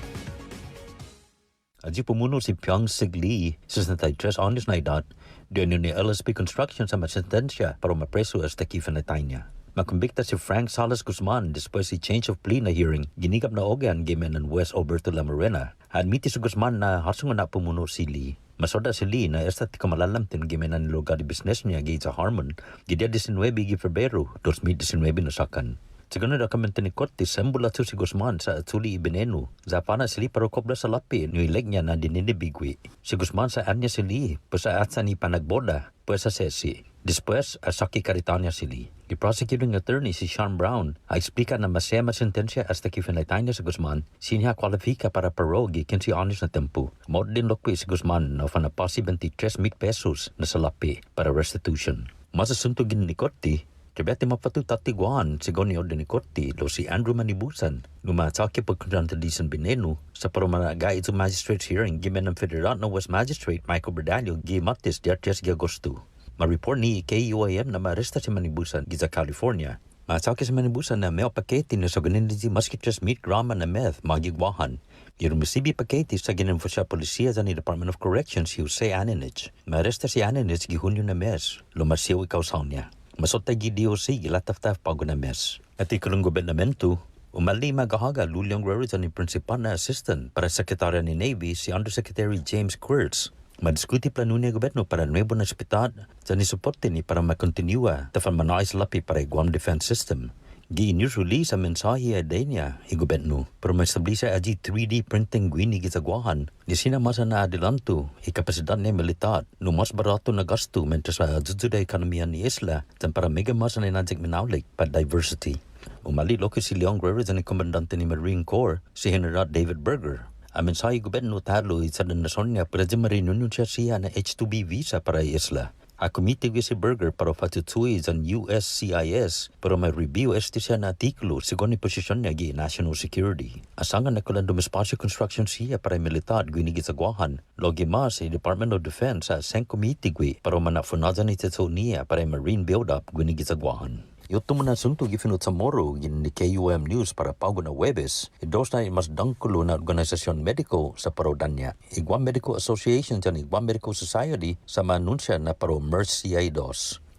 Aji pumuno si Pyong Sig Lee sa 63 anos na edad, diyan ni LSP Construction sa masentensya para mapreso as takifanatay niya. Makumbikta si Frank Salas Guzman despite si change of plea na hearing, ginigap na ogan gimen ng West Alberto Lamarena. Admiti si Guzman na harsungan na pumuno si Lee. Masoda si Lee na esta ti kamalalamtin gimen ng lugar di business niya gi sa Harmon, gidia 19 gi Febrero, 2019 nasakan. Segundo dokumento ni Korte, sembula tu si Guzman sa atuli ibinenu. Zapana sili para kopda sa lapi, nuileg niya na dininibigwi. Si Guzman sa anya sili, pasa atsa ni panagboda, pasa sesi. Después, asaki karitanya sili. The prosecuting attorney si Sean Brown, ay explica na masema sentensya hasta kifinatay niya si Guzman, sinya kwalifika para parogi 15 anos na tempo. Mod din lokpi si Guzman na fanapasi 23 pesos na sa lapi para restitution. Masasuntugin ni Korte, Kebeti mapatutatiguan si Gonyo de Nicorti lo si Andrew Manibusan lumatake pagkontradisyon binenu sa parumanagay ito magistrate's hearing gimen ng federal na West Magistrate Michael Berdalio gi Martes 10 de Agosto. Ma-report ni KUAM na ma-arresta si Manibusan giza California. Matake si Manibusan na may pakete na sa ganin di maski 3 grama na meth magigwahan. Irumisibi pakete sa ginanfo siya polisiya sa ni Department of Corrections si Jose Ananich. Ma-arresta si Ananich gi Hunyo na mes lumasiw ikaw sa niya. Masotay gi DOC gilataf-taf pago na mes. At ikulong gobernamento, umali magahaga Lulian Guerrero ni principal na assistant para sekretarya ni Navy si Undersecretary James Quirtz. Madiskuti plano ni gobyerno para nuevo na ospital sa nisuporte ni para makontinua tafan manais lapi para Guam Defense System. Gi-news release sa mensahe ay niya i gobyerno para ma-establisa aji 3D printing gwini gizagwahan ni sinamasa na adilanto ikapasidad ni militar no mas barato na gasto mentres sa jujuda ekonomiya ni isla dan para mega mas na inajik minaulik pa diversity. Umali loki si Leon Guerrero ni komandante ni Marine Corps si General David Berger. Ang mensahe gobyerno talo sa nasyon niya para di marinunin siya na H-2B visa para isla. Akumiti si Berger para fatutui sa USCIS para may review siya na artikulo sigon ni posisyon niya gi national security. Asangan na kulang dumispacio construction siya para militar gwini gizagwahan. Logi mas sa Department of Defense sa Sen Committee gwi para manafunadan ito niya para marine build-up gwini gizagwahan. Yoto mo na sunto gifinut sa Moro gin ni KUAM News para pago na Webes, idos na mas dangkulo na organisasyon mediko sa parodan niya. Guam Medical Association at Guam Medical Society sa manunsya na paro MERS CI2.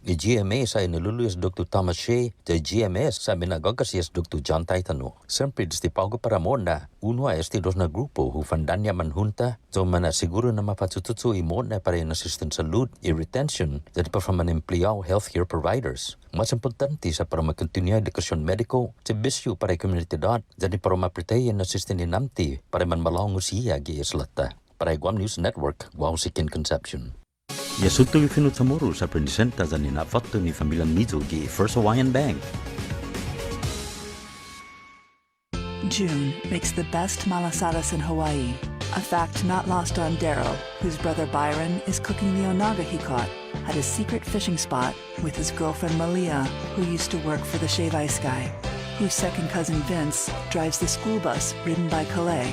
GMA sa iniluluyas Dr. Thomas Shea, GMS sa minagagasias Dr. John Taitano. Siyempre, di pago para mo na uno ay dos na grupo hufandanya manhunta so mana siguro na mapatututsu imo na para yung assistant salud i retention that pa from an empleo healthcare providers. Mas importante sa para makontinuya edukasyon mediko sa bisyo para komunidad jadi para mapretay yung assistant inamti para man malawang siya gi islata. Para Guam News Network, Guam Sikin Concepcion. Yasuto ifinut sa Moro sa presenta sa ninafato ni Familian Mizo gi First Hawaiian Bank. June makes the best malasadas in Hawaii, a fact not lost on Daryl, whose brother Byron is cooking the onaga he caught at his secret fishing spot with his girlfriend Malia, who used to work for the Shave Ice Guy, whose second cousin Vince drives the school bus ridden by Calais,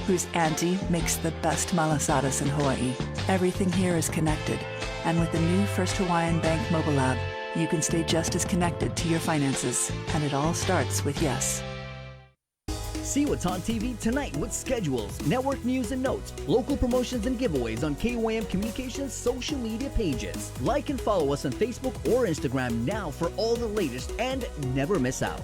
whose auntie makes the best malasadas in Hawaii. Everything here is connected, and with the new First Hawaiian Bank mobile app, you can stay just as connected to your finances, and it all starts with yes. See what's on TV tonight with schedules, network news and notes, local promotions and giveaways on KUAM Communications social media pages. Like and follow us on Facebook or Instagram now for all the latest and never miss out.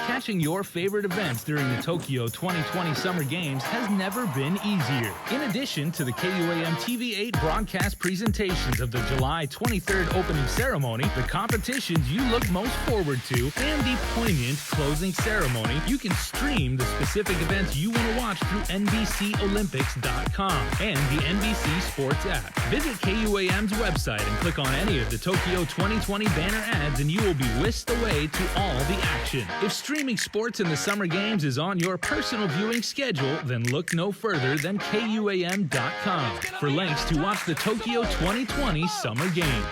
Catching your favorite events during the Tokyo 2020 Summer Games has never been easier. In addition to the KUAM TV8 broadcast presentations of the July 23rd opening ceremony, the competitions you look most forward to, and the poignant closing ceremony, you can stream the specific events you want to watch through NBCOlympics.com and the NBC Sports app. Visit KUAM's website and click on any of the Tokyo 2020 banner ads and you will be whisked away to all the action. If streaming sports in the Summer Games is on your personal viewing schedule, then look no further than KUAM.com for links to watch the Tokyo 2020 Summer Games.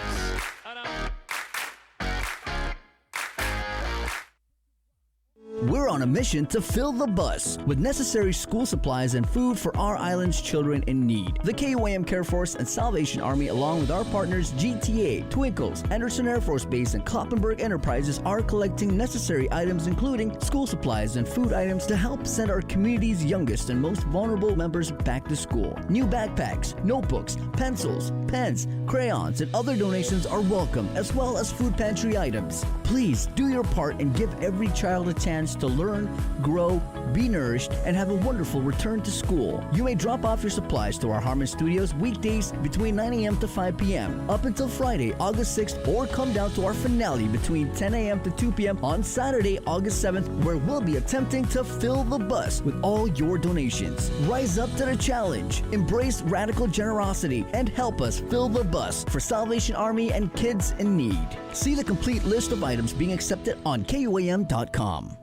We're on a mission to fill the bus with necessary school supplies and food for our island's children in need. The KUAM Care Force and Salvation Army, along with our partners GTA, Twinkles, Anderson Air Force Base, and Kloppenburg Enterprises, are collecting necessary items including school supplies and food items to help send our community's youngest and most vulnerable members back to school. New backpacks, notebooks, pencils, pens, crayons, and other donations are welcome, as well as food pantry items. Please do your part and give every child a chance to learn, grow, be nourished, and have a wonderful return to school. You may drop off your supplies to our Harmon Studios weekdays between 9 a.m. to 5 p.m. up until Friday, August 6th, or come down to our finale between 10 a.m. to 2 p.m. on Saturday, August 7th, where we'll be attempting to fill the bus with all your donations. Rise up to the challenge, embrace radical generosity, and help us fill the bus for Salvation Army and kids in need. See the complete list of items being accepted on KUAM.com.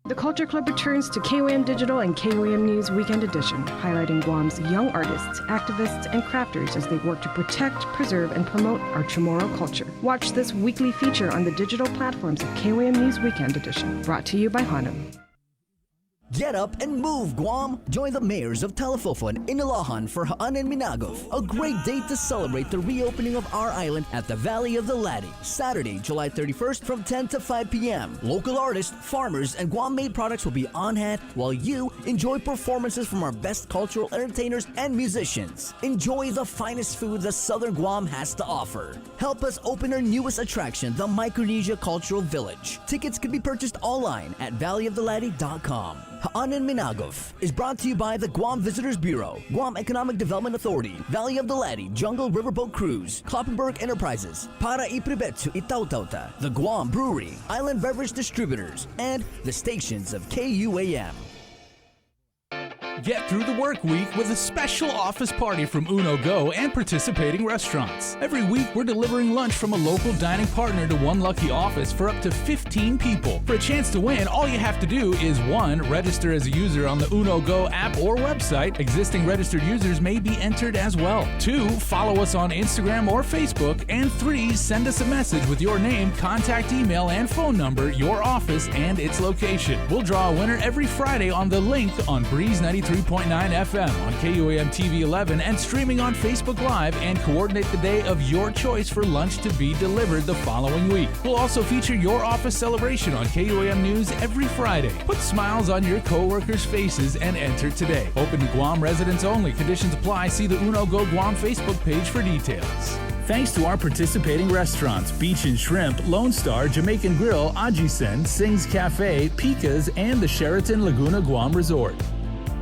The Culture Club returns to KUAM Digital and KUAM News Weekend Edition, highlighting Guam's young artists, activists, and crafters as they work to protect, preserve, and promote our Chamorro culture. Watch this weekly feature on the digital platforms of KUAM News Weekend Edition, brought to you by Hanum. Get up and move, Guam! Join the mayors of Talifofo and Inilahan for Haan and Minagov, a great day to celebrate the reopening of our island at the Valley of the Ladi, Saturday, July 31st from 10 to 5 p.m. Local artists, farmers, and Guam-made products will be on hand while you enjoy performances from our best cultural entertainers and musicians. Enjoy the finest food that Southern Guam has to offer. Help us open our newest attraction, the Micronesia Cultural Village. Tickets can be purchased online at valleyoftheLadi.com. Haan and Minagov is brought to you by the Guam Visitors Bureau, Guam Economic Development Authority, Valley of the Ladi, Jungle Riverboat Cruise, Kloppenburg Enterprises, Para Ipribetsu Itautauta, the Guam Brewery, Island Beverage Distributors, and the stations of KUAM. Get through the work week with a special office party from Uno Go and participating restaurants. Every week, we're delivering lunch from a local dining partner to one lucky office for up to 15 people. For a chance to win, all you have to do is 1. Register as a user on the Uno Go app or website. Existing registered users may be entered as well. 2. Follow us on Instagram or Facebook. And 3. Send us a message with your name, contact email, and phone number, your office, and its location. We'll draw a winner every Friday on the link on Breeze 93.9 FM on KUAM TV 11 and streaming on Facebook Live, and coordinate the day of your choice for lunch to be delivered the following week. We'll also feature your office celebration on KUAM News every Friday. Put smiles on your co-workers' faces and enter today. Open to Guam residents only. Conditions apply. See the Uno Go Guam Facebook page for details. Thanks to our participating restaurants, Beach and Shrimp, Lone Star, Jamaican Grill, Ajisen, Sing's Cafe, Pika's, and the Sheraton Laguna Guam Resort.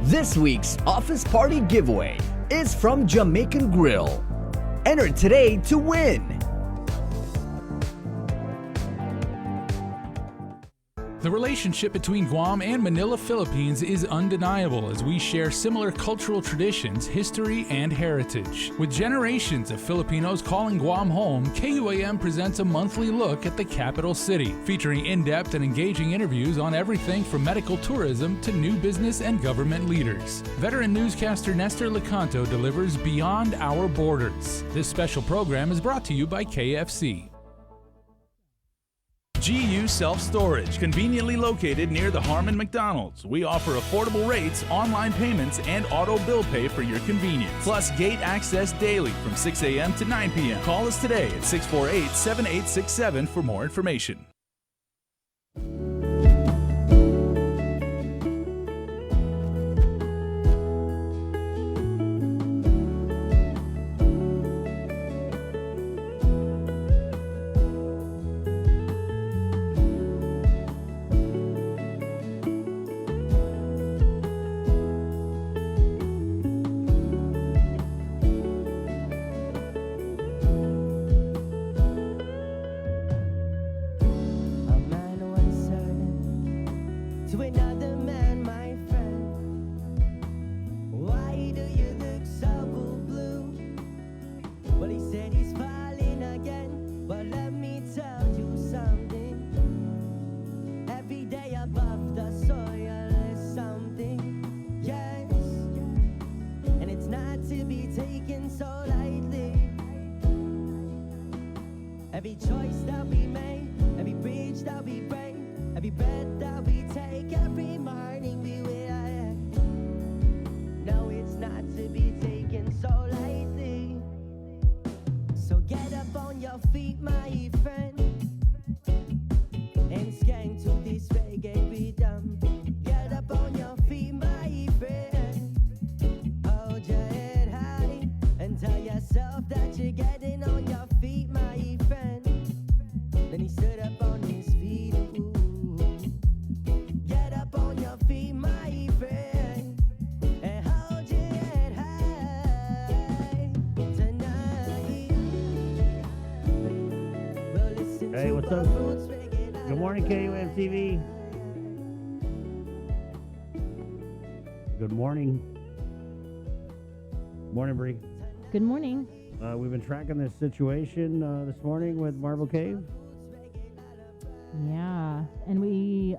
This week's Office Party giveaway is from Jamaican Grill. Enter today to win. The relationship between Guam and Manila, Philippines is undeniable as we share similar cultural traditions, history, and heritage. With generations of Filipinos calling Guam home, KUAM presents a monthly look at the capital city, featuring in-depth and engaging interviews on everything from medical tourism to new business and government leaders. Veteran newscaster Nestor Lecanto delivers Beyond Our Borders. This special program is brought to you by KFC. GU Self-Storage, conveniently located near the Harmon McDonald's. We offer affordable rates, online payments, and auto bill pay for your convenience. Plus gate access daily from 6 a.m. to 9 p.m. Call us today at 648-7867 for more information. Hey, what's up? Good morning, KUM TV. Good morning. Morning, Bree. Good morning. We've been tracking this situation this morning with Marble Cave. Yeah, and we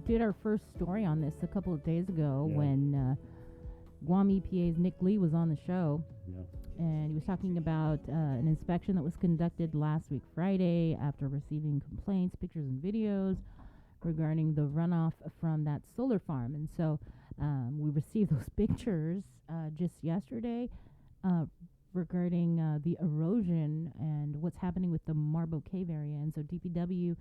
did our first story on this a couple of days ago when Guam EPA's Nick Lee was on the show. Yeah. And he was talking about an inspection that was conducted last week Friday after receiving complaints, pictures and videos regarding the runoff from that solar farm. And so we received those pictures just yesterday regarding the erosion and what's happening with the Marble Cave area. And so DPW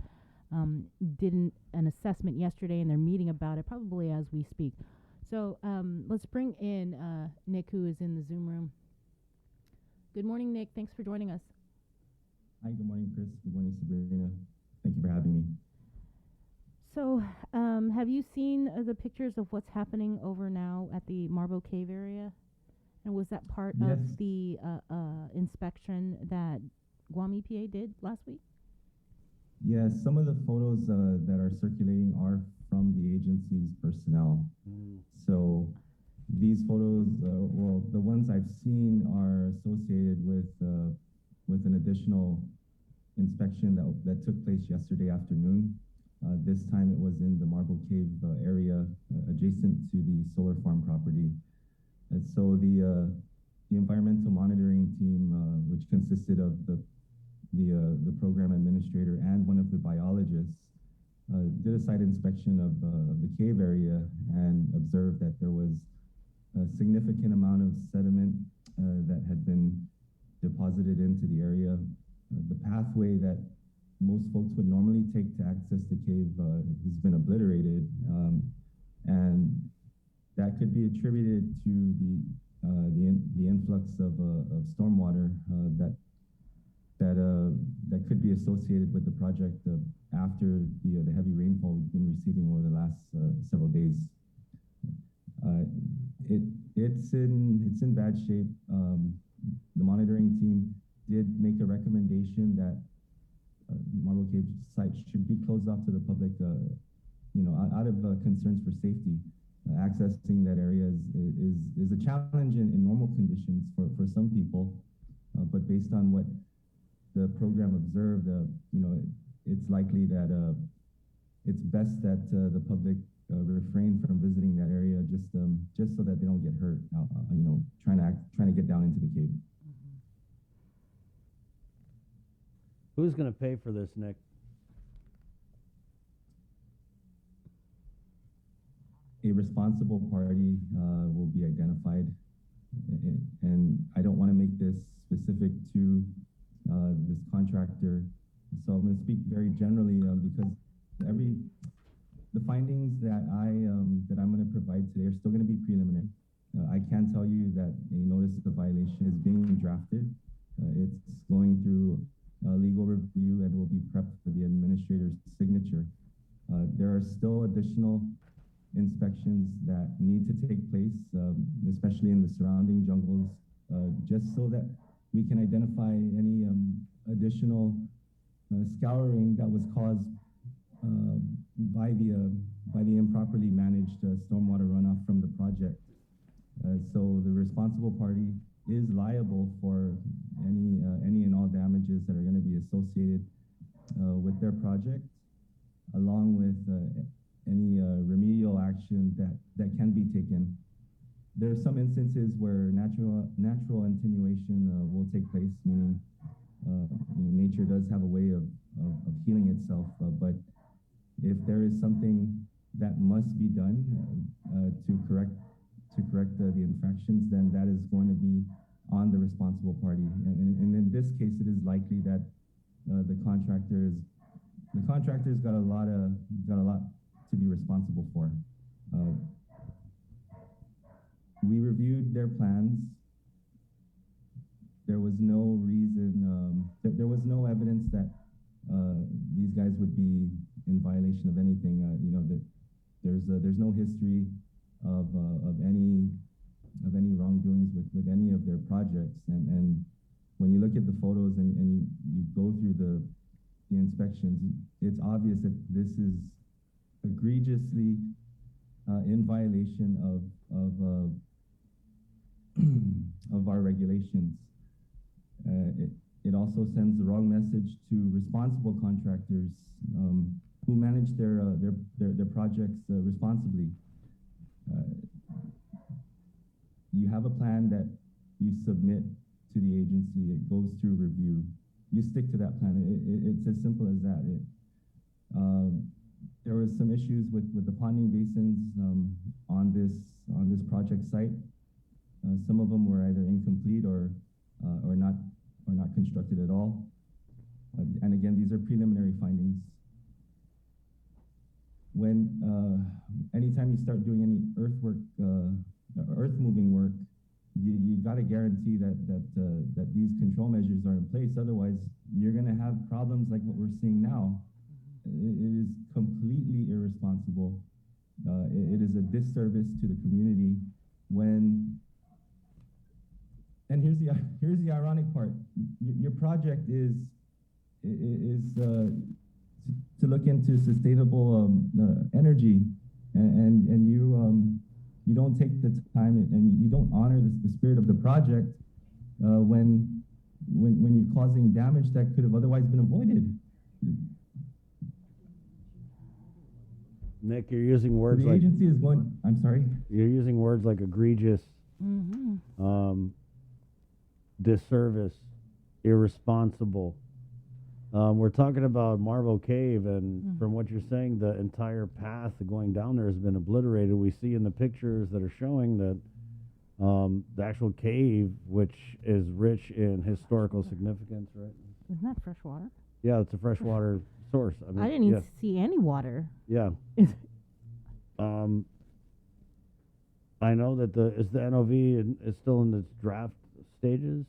did an assessment yesterday, and they're meeting about it probably as we speak. So let's bring in Nick, who is in the Zoom room. Good morning, Nick. Thanks for joining us. Hi, good morning, Chris. Good morning, Sabrina. Thank you for having me. So have you seen the pictures of what's happening over now at the Marble Cave area? And was that part of the inspection that Guam EPA did last week? Yes, some of the photos that are circulating are from the agency's personnel. So these photos, well, the ones I've seen are associated with an additional inspection that took place yesterday afternoon. This time it was in the Marble Cave area adjacent to the solar farm property. And so the environmental monitoring team, which consisted of the program administrator and one of the biologists, did a site inspection of the cave area and observed that there was a significant amount of sediment that had been deposited into the area. The pathway that most folks would normally take to access the cave has been obliterated, and that could be attributed to the influx of stormwater that could be associated with the project after the heavy rainfall we've been receiving over the last several days. It's in bad shape. The monitoring team did make a recommendation that Marble Cave site should be closed off to the public, out of concerns for safety. Accessing that area is a challenge in normal conditions for some people, but based on what the program observed, it's likely that it's best that the public refrain from visiting that area just so that they don't get hurt. Trying to get down into the cave. Who's going to pay for this, Nick? A responsible party will be identified, and I don't want to make this specific to this contractor, so I'm going to speak very generally because the findings that I'm going to provide today are still going to be preliminary. I can tell you that a notice of violation is being drafted. It's going through legal review and will be prepped for the administrator's signature. There are still additional inspections that need to take place, especially in the surrounding jungles, just so that we can identify any additional scouring that was caused by the improperly managed stormwater runoff from the project. So the responsible party is liable for any and all damages that are going to be associated with their project, along with any remedial action that can be taken. There are some instances where natural attenuation will take place, meaning nature does have a way of healing itself, but if there is something that must be done to correct the infractions, then that is going to be on the responsible party. And in this case, it is likely that the contractor's got a lot to be responsible for. We reviewed their plans. There was no reason, there was no evidence that these guys would be in violation of anything. There's no history of any wrongdoings with any of their projects. And when you look at the photos and you go through the the inspections, it's obvious that this is egregiously in violation of our regulations. It also sends the wrong message to responsible contractors who manage their projects responsibly. You have a plan that you submit to the agency. It goes through review. You stick to that plan. It's as simple as that. There was some issues with the ponding basins on this project site. Some of them were either incomplete or not constructed at all. And again, these are preliminary findings. When anytime you start doing any earth moving work, you got to guarantee that these control measures are in place. Otherwise, you're going to have problems like what we're seeing now. It is completely irresponsible. It is a disservice to the community when. And here's the ironic part. Your project is to look into sustainable energy, and you don't take the time and you don't honor the spirit of the project when you're causing damage that could have otherwise been avoided. Nick, you're using words the like agency is going. I'm sorry. You're using words like egregious, disservice, irresponsible. We're talking about Marble Cave, and from what you're saying, the entire path going down there has been obliterated. We see in the pictures that are showing that the actual cave, which is rich in historical significance, right? Isn't that fresh water? Yeah, it's a freshwater source. I mean, I didn't even see any water. Yeah. I know that the NOV is still in its draft stages.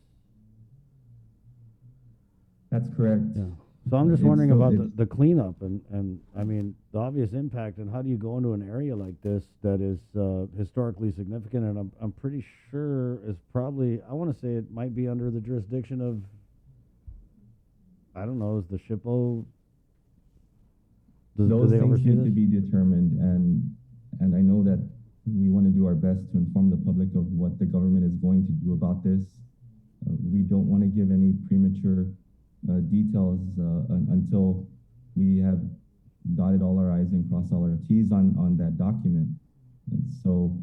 That's correct. Yeah. So I'm just wondering about the cleanup and I mean the obvious impact, and how do you go into an area like this that is historically significant, and I'm pretty sure is probably, I want to say it might be under the jurisdiction of, I don't know, is the SHPO? Those things need to be determined, and I know that we want to do our best to inform the public of what the government is going to do about this. We don't want to give any premature details until we have dotted all our I's and crossed all our T's on that document. And so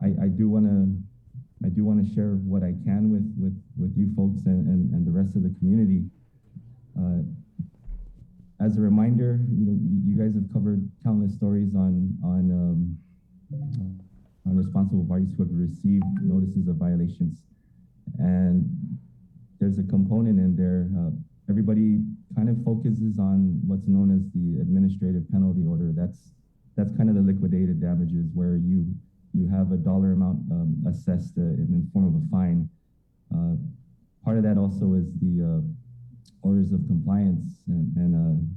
I do want to share what I can with you folks and the rest of the community. As a reminder, you guys have covered countless stories on responsible parties who have received notices of violations, and there's a component in there. Everybody kind of focuses on what's known as the administrative penalty order. That's kind of the liquidated damages, where you have a dollar amount assessed in the form of a fine. Part of that also is the orders of compliance, and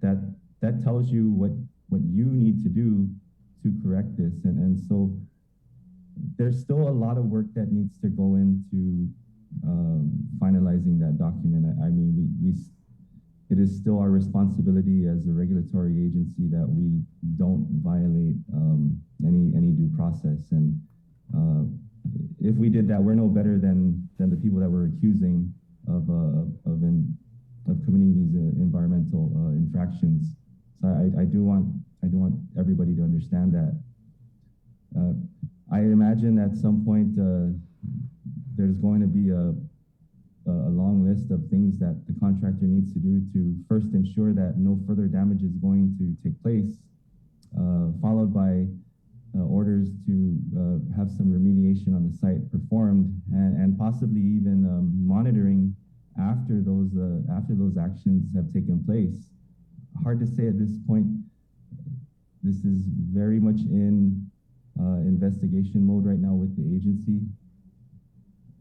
that tells you what you need to do to correct this, and so there's still a lot of work that needs to go into finalizing that document. I mean, it is still our responsibility as a regulatory agency that we don't violate any due process, and if we did that, we're no better than the people that we're accusing of committing these environmental infractions. So I do want everybody to understand that. I imagine at some point there's going to be a long list of things that the contractor needs to do to first ensure that no further damage is going to take place, followed by orders to have some remediation on the site performed, and possibly even monitoring after those actions have taken place. Hard to say at this point. This is very much in investigation mode right now with the agency.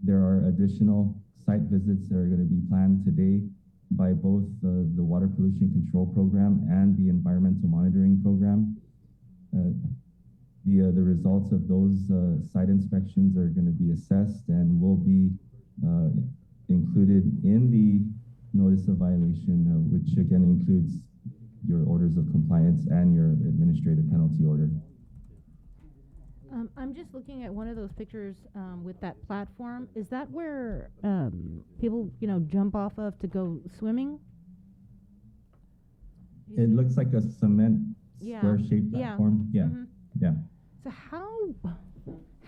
There are additional site visits that are going to be planned today by both the Water Pollution Control Program and the Environmental Monitoring Program. The results of those site inspections are going to be assessed and will be included in the notice of violation, which again includes your orders of compliance and your administrative penalty order. I'm just looking at one of those pictures with that platform. Is that where people, jump off of to go swimming? It looks like a cement square-shaped platform. Yeah. Mm-hmm. Yeah. So how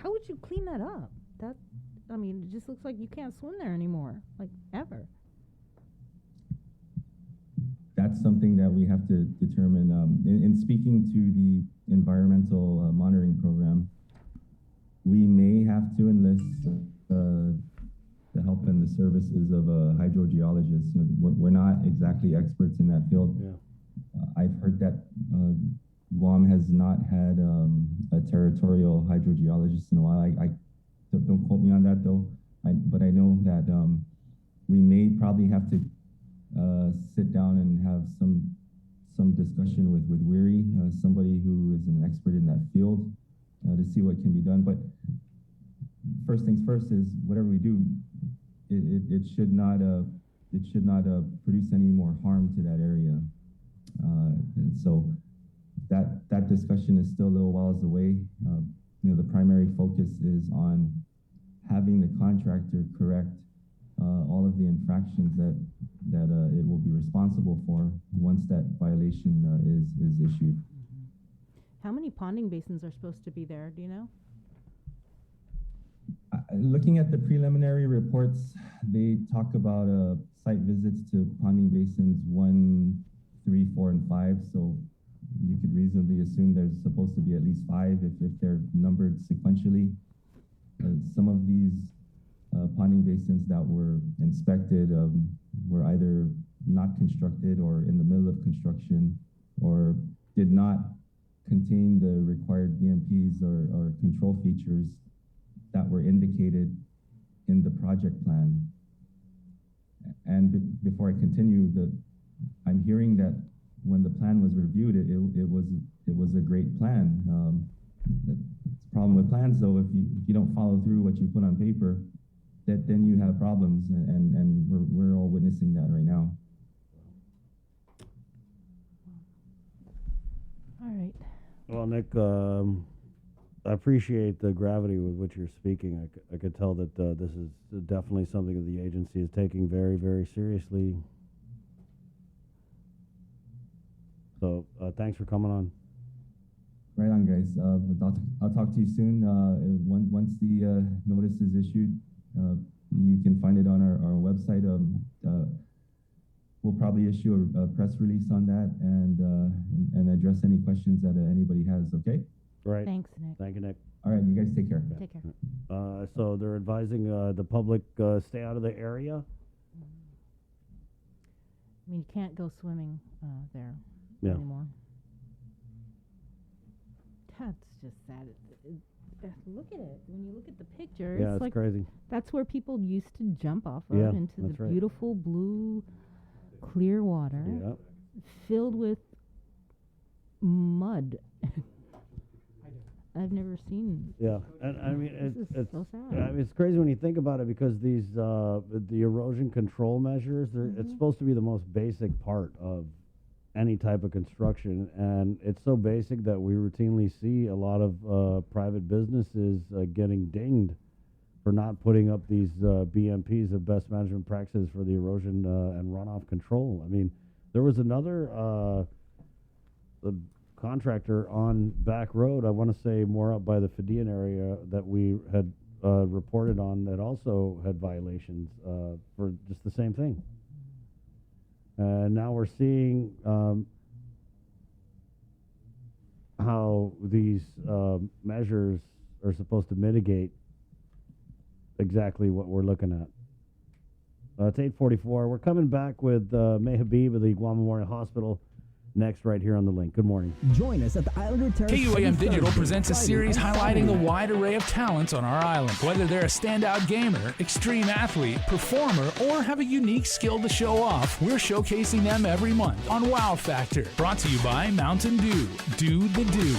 would you clean that up? It just looks like you can't swim there anymore, like ever. That's something that we have to determine. In speaking to the environmental monitoring program, we may have to enlist the help and the services of a hydrogeologist. We're not exactly experts in that field. Yeah. I've heard that Guam has not had a territorial hydrogeologist in a while. I don't quote me on that though. But I know that we may probably have to sit down and have some discussion with Weary, somebody who is an expert in that field, to see what can be done. But first things first is whatever we do, it should not produce any more harm to that area. And so that discussion is still a little whiles away. The primary focus is on having the contractor correct all of the infractions that it will be responsible for once that violation is issued. How many ponding basins are supposed to be there? Do you know? Looking at the preliminary reports, they talk about site visits to ponding basins 1, 3, 4, and 5. So you could reasonably assume there's supposed to be at least 5 if they're numbered sequentially. Some of these ponding basins that were inspected were either not constructed or in the middle of construction, or did not contain the required BMPs or control features that were indicated in the project plan. And before I continue, I'm hearing that when the plan was reviewed, it was a great plan. The problem with plans, though, if you don't follow through what you put on paper, then you have problems, and we're all witnessing that right now. All right. Well, Nick, I appreciate the gravity with which you're speaking. I could tell that this is definitely something that the agency is taking very, very seriously. So thanks for coming on. Right on, guys. I'll talk to you soon. Once the notice is issued, you can find it on our website. We'll probably issue a press release on that and address any questions that anybody has. Okay. Right. Thanks, Nick. Thank you, Nick. All right, you guys take care. Take care. So they're advising the public stay out of the area. You can't go swimming there anymore. That's just sad. Look at it. When you look at the picture, yeah, it's like crazy. That's where people used to jump off of into the beautiful blue, clear water, filled with mud. I've never seen. Yeah, and I mean it's so sad. I mean, it's crazy when you think about it, because these the erosion control measures, it's supposed to be the most basic part of any type of construction, and it's so basic that we routinely see a lot of private businesses getting dinged for not putting up these BMPs of best management practices for the erosion and runoff control. I mean, there was another contractor on Back Road, I want to say more up by the Fidian area, that we had reported on, that also had violations for just the same thing. And now we're seeing how these measures are supposed to mitigate exactly what we're looking at. It's 8:44. We're coming back with May Habib of the Guam Memorial Hospital next, right here on The Link. Good morning. Join us at the Islander Terrace. KUAM Digital presents a series highlighting the wide array of talents on our island. Whether they're a standout gamer, extreme athlete, performer, or have a unique skill to show off, we're showcasing them every month on Wow Factor. Brought to you by Mountain Dew. Do the do.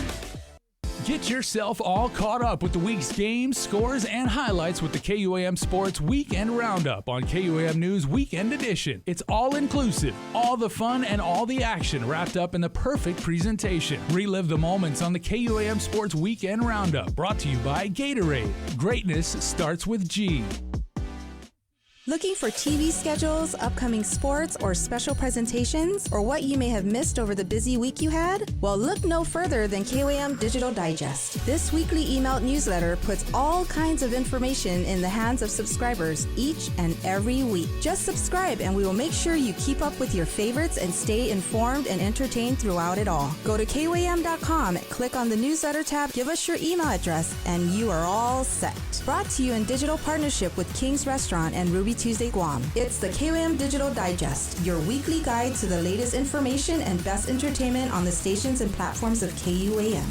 Get yourself all caught up with the week's games, scores, and highlights with the KUAM Sports Weekend Roundup on KUAM News Weekend Edition. It's all inclusive, all the fun and all the action wrapped up in the perfect presentation. Relive the moments on the KUAM Sports Weekend Roundup, brought to you by Gatorade. Greatness starts with G. Looking for TV schedules, upcoming sports, or special presentations, or what you may have missed over the busy week you had? Well, look no further than KUAM Digital Digest. This weekly emailed newsletter puts all kinds of information in the hands of subscribers each and every week. Just subscribe and we will make sure you keep up with your favorites and stay informed and entertained throughout it all. Go to KUAM.com, click on the newsletter tab, give us your email address, and you are all set. Brought to you in digital partnership with King's Restaurant and Ruby Tuesday Guam. It's the KUAM Digital Digest, your weekly guide to the latest information and best entertainment on the stations and platforms of KUAM.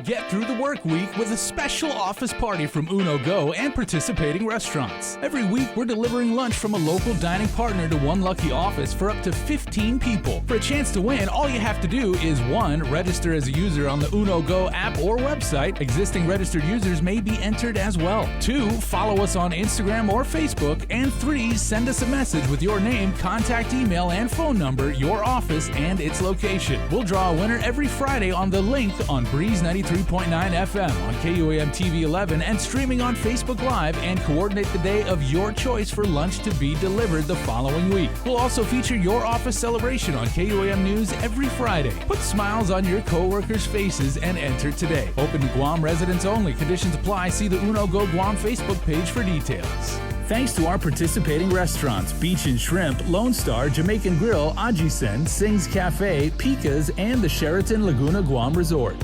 Get through the work week with a special office party from Uno Go and participating restaurants. Every week, we're delivering lunch from a local dining partner to one lucky office for up to 15 people. For a chance to win, all you have to do is 1. Register as a user on the Uno Go app or website. Existing registered users may be entered as well. 2. Follow us on Instagram or Facebook. And 3. Send us a message with your name, contact email, and phone number, your office, and its location. We'll draw a winner every Friday on the link on Breeze 93.9 FM on KUAM TV 11 and streaming on Facebook Live, and coordinate the day of your choice for lunch to be delivered the following week. We'll also feature your office celebration on KUAM News every Friday. Put smiles on your co-workers' faces and enter today. Open to Guam residents only. Conditions apply. See the Uno Go Guam Facebook page for details. Thanks to our participating restaurants, Beach and Shrimp, Lone Star, Jamaican Grill, Ajisen, Sing's Cafe, Pika's, and the Sheraton Laguna Guam Resort.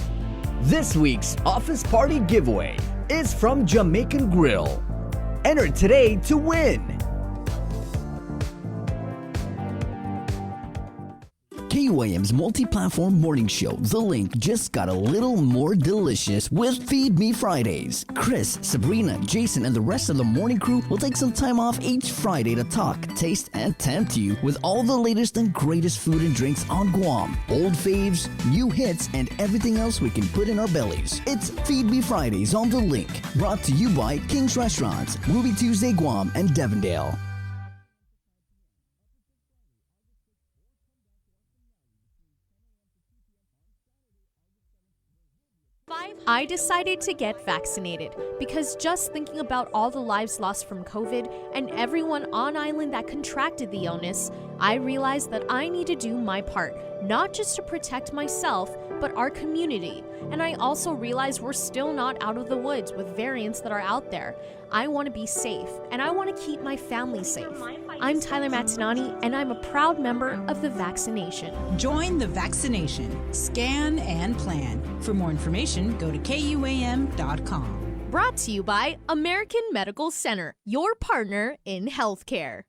This week's Office Party giveaway is from Jamaican Grill. Enter today to win. KUAM's multi-platform morning show, The Link, just got a little more delicious with Feed Me Fridays. Chris, Sabrina, Jason, and the rest of the morning crew will take some time off each Friday to talk, taste, and tempt you with all the latest and greatest food and drinks on Guam. Old faves, new hits, and everything else we can put in our bellies. It's Feed Me Fridays on The Link, brought to you by King's Restaurants, Ruby Tuesday Guam, and Devondale. I decided to get vaccinated because just thinking about all the lives lost from COVID and everyone on island that contracted the illness, I realized that I need to do my part, not just to protect myself, but our community. And I also realized we're still not out of the woods with variants that are out there. I want to be safe, and I want to keep my family safe. I'm Tyler Matinani, and I'm a proud member of the vaccination. Join the vaccination. Scan and plan. For more information, go to KUAM.com. Brought to you by American Medical Center, your partner in healthcare.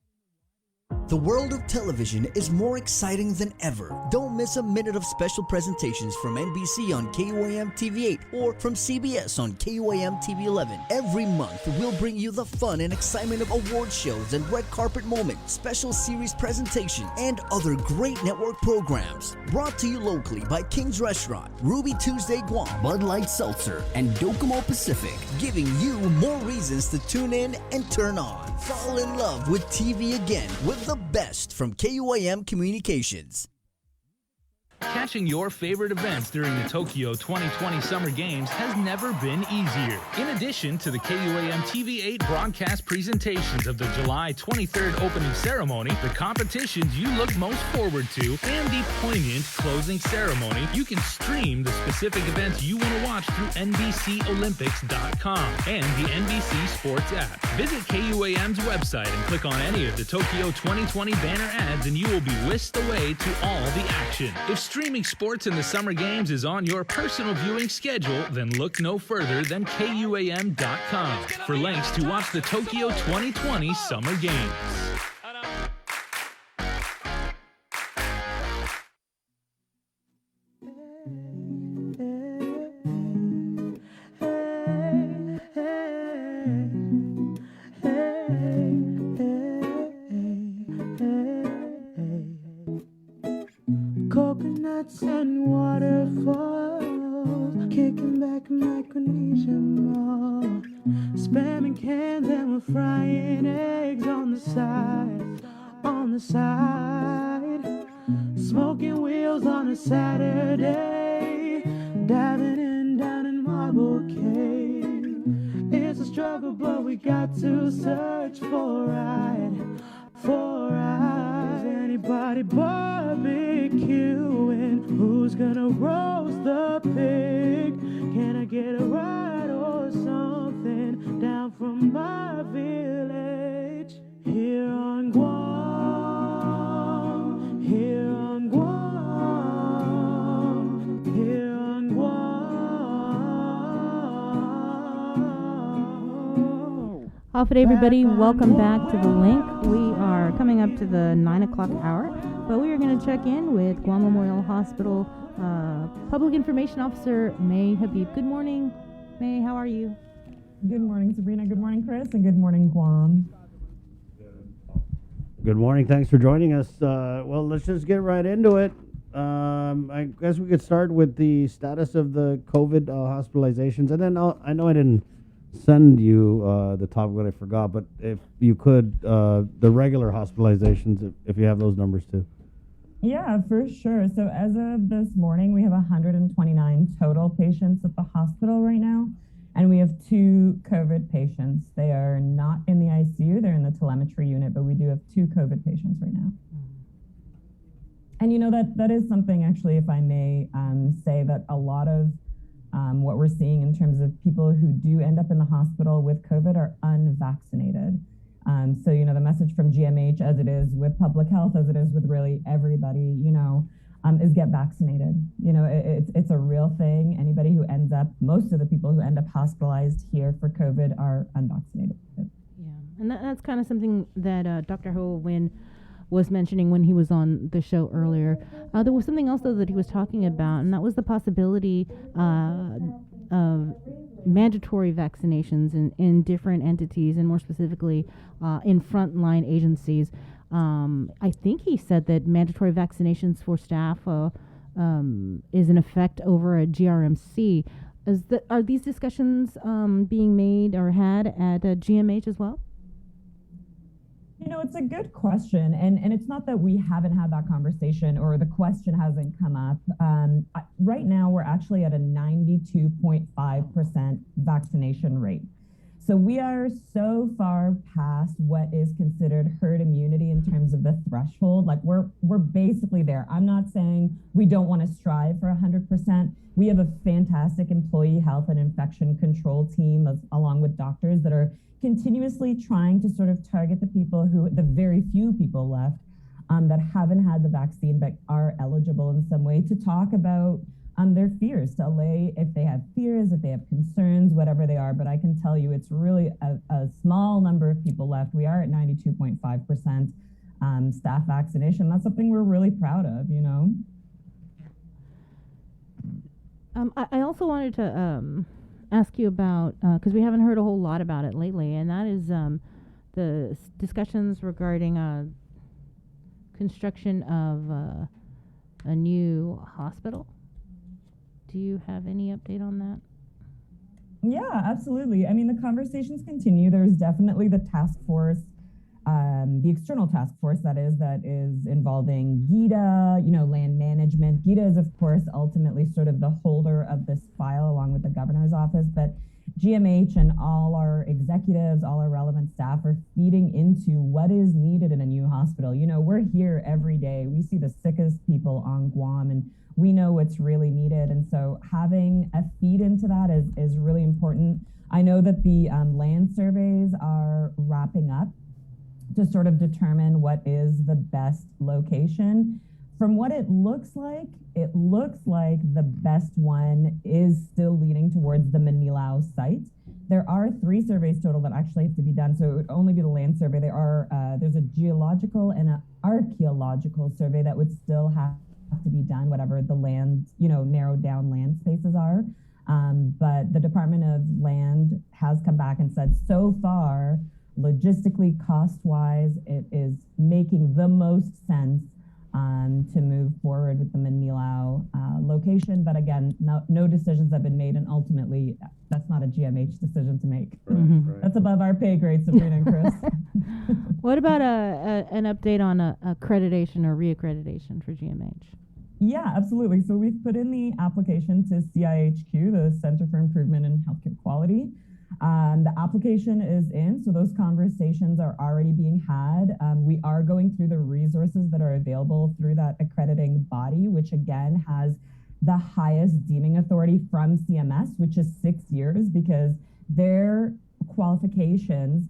The world of television is more exciting than ever. Don't miss a minute of special presentations from NBC on KUAM TV 8 or from CBS on KUAM TV 11. Every month, we'll bring you the fun and excitement of award shows and red carpet moments, special series presentations, and other great network programs. Brought to you locally by King's Restaurant, Ruby Tuesday Guam, Bud Light Seltzer, and Docomo Pacific, giving you more reasons to tune in and turn on. Fall in love with TV again with the best from KUAM Communications. Catching your favorite events during the Tokyo 2020 Summer Games has never been easier. In addition to the KUAM TV 8 broadcast presentations of the July 23rd opening ceremony, the competitions you look most forward to, and the poignant closing ceremony, you can stream the specific events you want to watch through NBCOlympics.com and the NBC Sports app. Visit KUAM's website and click on any of the Tokyo 2020 banner ads and you will be whisked away to all the action. If streaming sports in the Summer Games is on your personal viewing schedule, then look no further than KUAM.com for links to watch the Tokyo 2020 Summer Games. Coconuts and waterfalls. kicking back in Micronesia Mall, spamming cans and we're frying eggs on the side, smoking wheels on a Saturday, diving in down in Marble Cave. It's a struggle, but we got to search for a ride, Anybody barbecuing? Who's gonna roast the pig? Can I get a ride or something down from my village? Here on Guam, here on Guam, here on Guam. Alfred, everybody, welcome back to The Link. We are coming up to the 9 o'clock hour, but we are going to check in with Guam Memorial Hospital Public Information Officer May Habib. Good morning, May. How are you? Good morning, Sabrina. Good morning, Chris. And good morning, Guam. Good morning. Thanks for joining us. Well, let's just get right into it. I guess we could start with the status of the COVID hospitalizations, and then I know I didn't send you the topic that I forgot, but if you could, the regular hospitalizations, if you have those numbers too. Yeah, for sure. So as of this morning, we have 129 total patients at the hospital right now, and we have 2 COVID patients. They are not in the ICU, they're in the telemetry unit, but we do have 2 COVID patients right now. And you know, that is something, actually, if I may say, that a lot of what we're seeing in terms of people who do end up in the hospital with COVID are unvaccinated. So, you know, the message from GMH, as it is with public health, as it is with really everybody, you know, is get vaccinated. You know, it's a real thing. Anybody who ends up, most of the people who end up hospitalized here for COVID are unvaccinated. Yeah, and that's kind of something that Dr. Ho Win was mentioning when he was on the show earlier. There was something else, though, that he was talking about, and that was the possibility of mandatory vaccinations in different entities, and more specifically in frontline agencies. I think he said that mandatory vaccinations for staff is in effect over at GRMC. Are these discussions being made or had at GMH as well? You know, it's a good question, and it's not that we haven't had that conversation or the question hasn't come up. Right now, we're actually at a 92.5% vaccination rate. So we are so far past what is considered herd immunity in terms of the threshold. Like we're basically there. I'm not saying we don't want to strive for 100%. We have a fantastic employee health and infection control team along with doctors that are continuously trying to sort of target the people the very few people left that haven't had the vaccine but are eligible in some way, to talk about their fears, to allay if they have fears, if they have concerns, whatever they are. But I can tell you it's really a small number of people left. We are at 92.5% staff vaccination. That's something we're really proud of, you know. I also wanted to ask you about, because we haven't heard a whole lot about it lately, and that is the discussions regarding construction of a new hospital. Do you have any update on that? Yeah, absolutely. I mean, the conversations continue. There's definitely the task force, the external task force that is involving GITA, you know, land management. GITA is, of course, ultimately sort of the holder of this file along with the governor's office, but GMH and all our executives, all our relevant staff are feeding into what is needed in a new hospital. You know, we're here every day. We see the sickest people on Guam, and we know what's really needed. And so having a feed into that is really important. I know that the land surveys are wrapping up to sort of determine what is the best location. From what it looks like the best one is still leaning towards the Manilao site. There are 3 surveys total that actually have to be done, so it would only be the land survey. There's a geological and an archaeological survey that would still have to be done, whatever the land, you know, narrowed down land spaces are. But the Department of Land has come back and said, so far, logistically, cost-wise, it is making the most sense to move forward with the Manilao location. But again, no decisions have been made, and ultimately that's not a GMH decision to make. That's above our pay grade, Sabrina and Chris. What about an update on accreditation or reaccreditation for GMH? Yeah, absolutely. So we've put in the application to CIHQ, the Center for Improvement in Healthcare Quality. The application is in, so those conversations are already being had. We are going through the resources that are available through that accrediting body, which again has the highest deeming authority from CMS, which is 6 years, because their qualifications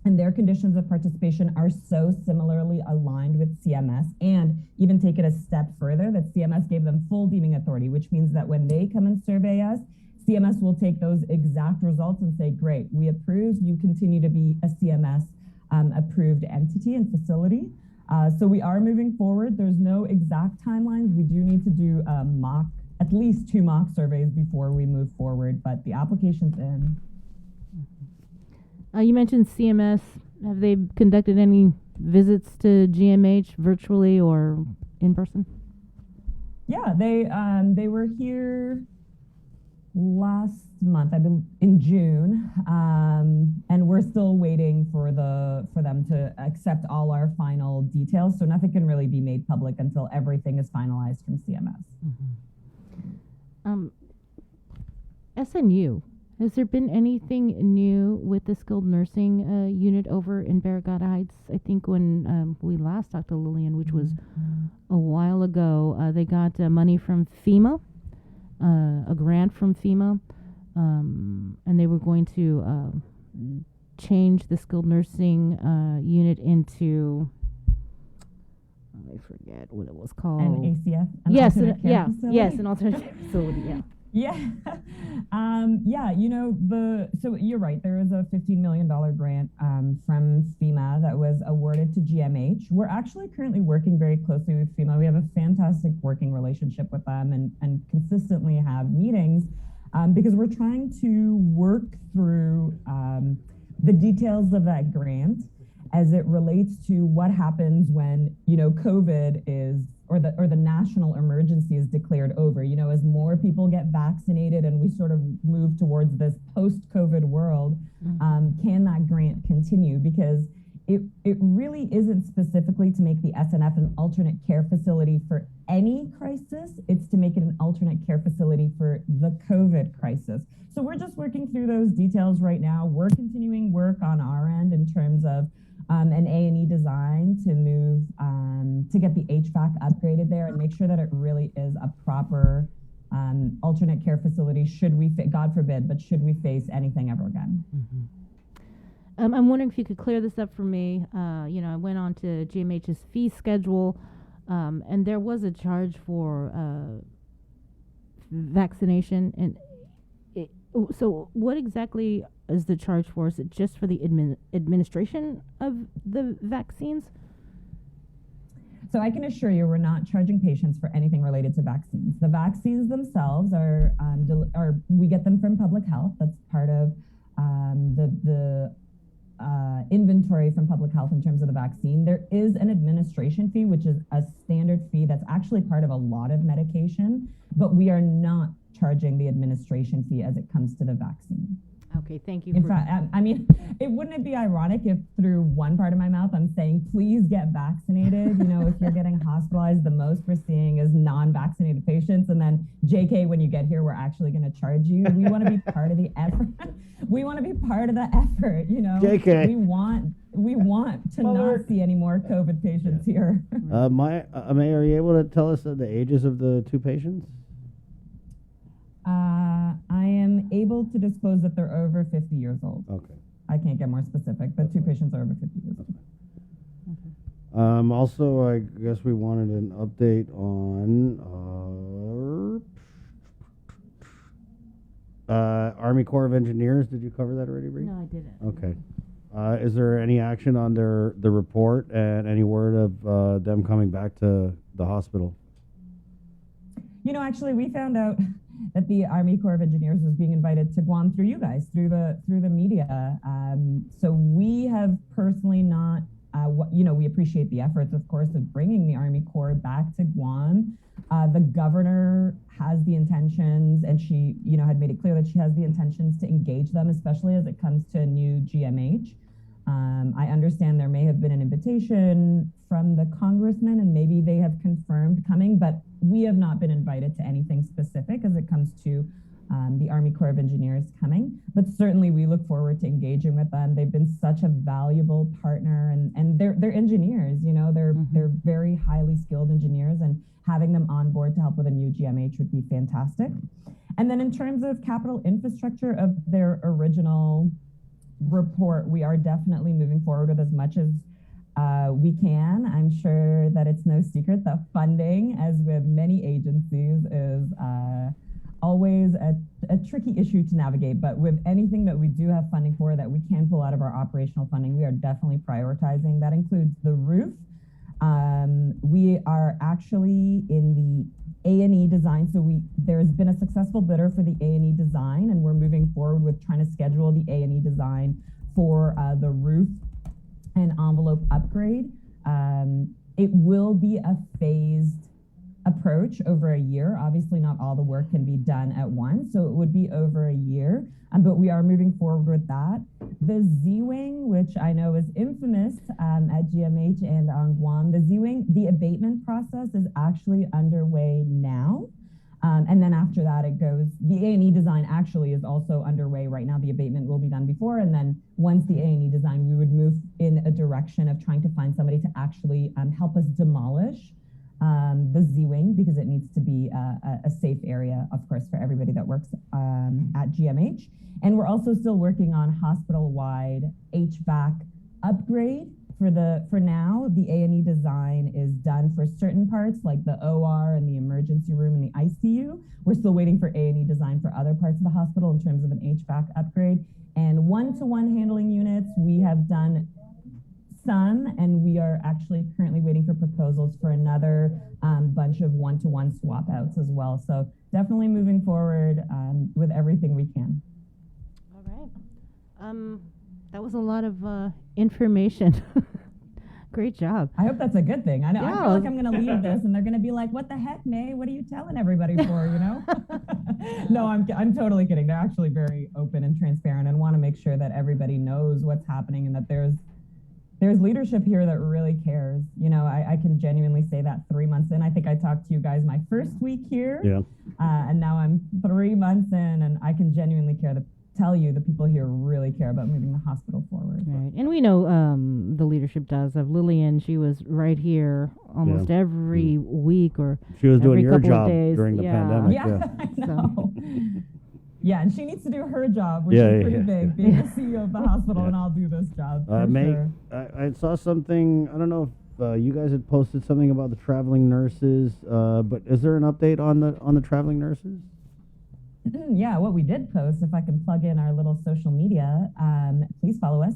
and their conditions of participation are so similarly aligned with CMS, and even take it a step further, that CMS gave them full deeming authority, which means that when they come and survey us, CMS will take those exact results and say, great, we approve, you continue to be a CMS approved entity and facility. So we are moving forward. There's no exact timelines. We do need to do at least 2 mock surveys before we move forward, but the application's in. You mentioned CMS. Have they conducted any visits to GMH virtually or in person? Yeah, they were here last month, I believe, in June, and we're still waiting for them to accept all our final details. So nothing can really be made public until everything is finalized from CMS. SNU. Has there been anything new with the skilled nursing unit over in Barrigada Heights? I think when we last talked to Lillian, which was a while ago, they got money from FEMA, a grant from FEMA, and they were going to change the skilled nursing unit into, I forget what it was called. An ACF? Yes, Facility? an alternative facility, yeah. Yeah. So you're right. There is a $15 million grant from FEMA that was awarded to GMH. We're actually currently working very closely with FEMA. We have a fantastic working relationship with them and consistently have meetings because we're trying to work through the details of that grant as it relates to what happens when, COVID is or the national emergency is declared over, as more people get vaccinated and we sort of move towards this post-COVID world, can that grant continue? Because it really isn't specifically to make the SNF an alternate care facility for any crisis. It's to make it an alternate care facility for the COVID crisis. So we're just working through those details right now. We're continuing work on our end in terms of an A&E design to move, to get the HVAC upgraded there and make sure that it really is a proper alternate care facility should we, God forbid, but should we face anything ever again. I'm wondering if you could clear this up for me. I went on to GMH's fee schedule, and there was a charge for vaccination. And so what exactly is the charge for? Is it just for the administration of the vaccines? So I can assure you we're not charging patients for anything related to vaccines. The vaccines themselves are we get them from public health. That's part of the inventory from public health in terms of the vaccine. There is an administration fee, which is a standard fee that's actually part of a lot of medication, but we are not charging the administration fee as it comes to the vaccine. Okay, thank you. In fact, wouldn't it be ironic if through one part of my mouth I'm saying, please get vaccinated? If you're getting hospitalized, the most we're seeing is non-vaccinated patients. And then, JK, when you get here, we're actually going to charge you. We want to be part of the effort. We want to be part of the effort, JK. We want to not see any more COVID patients here. May, are you able to tell us the ages of the 2 patients? I am able to disclose that they're over 50 years old. Okay. I can't get more specific, but 2 patients are over 50 years old. Also, I guess we wanted an update on Army Corps of Engineers. Did you cover that already, Bree? No, I didn't. Okay. Is there any action on the report and any word of them coming back to the hospital? Actually, we found out that the Army Corps of Engineers was being invited to Guam through you guys, through the media. So we have personally not we appreciate the efforts, of course, of bringing the Army Corps back to Guam. The governor has the intentions, and she, had made it clear that she has the intentions to engage them, especially as it comes to a new GMH. I understand there may have been an invitation from the congressman, and maybe they have confirmed coming, but we have not been invited to anything specific as it comes to the Army Corps of Engineers coming. But certainly we look forward to engaging with them. They've been such a valuable partner, and they're engineers, they're very highly skilled engineers, and having them on board to help with a new GMH would be fantastic. And then in terms of capital infrastructure of their original report, we are definitely moving forward with as much as we can. I'm sure that it's no secret that funding, as with many agencies, is always a tricky issue to navigate. But with anything that we do have funding for that we can pull out of our operational funding, we are definitely prioritizing. That includes the roof. We are actually in the A&E design. So there's been a successful bidder for the A&E design, and we're moving forward with trying to schedule the A&E design for the roof and envelope upgrade. It will be a phased approach over a year. Obviously, not all the work can be done at once, so it would be over a year, but we are moving forward with that. The Z-Wing, which I know is infamous at GMH and on Guam, the Z-Wing, the abatement process is actually underway now. And then after that, it goes, the A&E design actually is also underway right now. The abatement will be done before, and then once the A&E design, we would move in a direction of trying to find somebody to actually help us demolish the Z-Wing, because it needs to be a safe area, of course, for everybody that works at GMH. And we're also still working on hospital-wide HVAC upgrade. For now, the A&E design is done for certain parts, like the OR and the emergency room and the ICU. We're still waiting for A&E design for other parts of the hospital in terms of an HVAC upgrade. And one-to-one handling units, we have done some, and we are actually currently waiting for proposals for another bunch of one-to-one swap outs as well. So definitely moving forward with everything we can. All right. That was a lot of information. Great job. I hope that's a good thing. I know. Yeah. I feel like I'm going to leave this and they're going to be like, what the heck, May? What are you telling everybody for, No, I'm totally kidding. They're actually very open and transparent and want to make sure that everybody knows what's happening and that there's leadership here that really cares. I can genuinely say that 3 months in. I think I talked to you guys my first week here. Yeah. And now I'm 3 months in, and I can genuinely tell you the people here really care about moving the hospital forward. Right. And we know the leadership does. Of Lillian, she was right here almost every week or she was every doing your couple job of days. during the pandemic. Yeah, I know. Yeah, and she needs to do her job, which is pretty big, being the CEO of the hospital, and I'll do this job. May, sure. I saw something, I don't know if you guys had posted something about the traveling nurses, but is there an update on the traveling nurses? Yeah, what we did post, if I can plug in our little social media, please follow us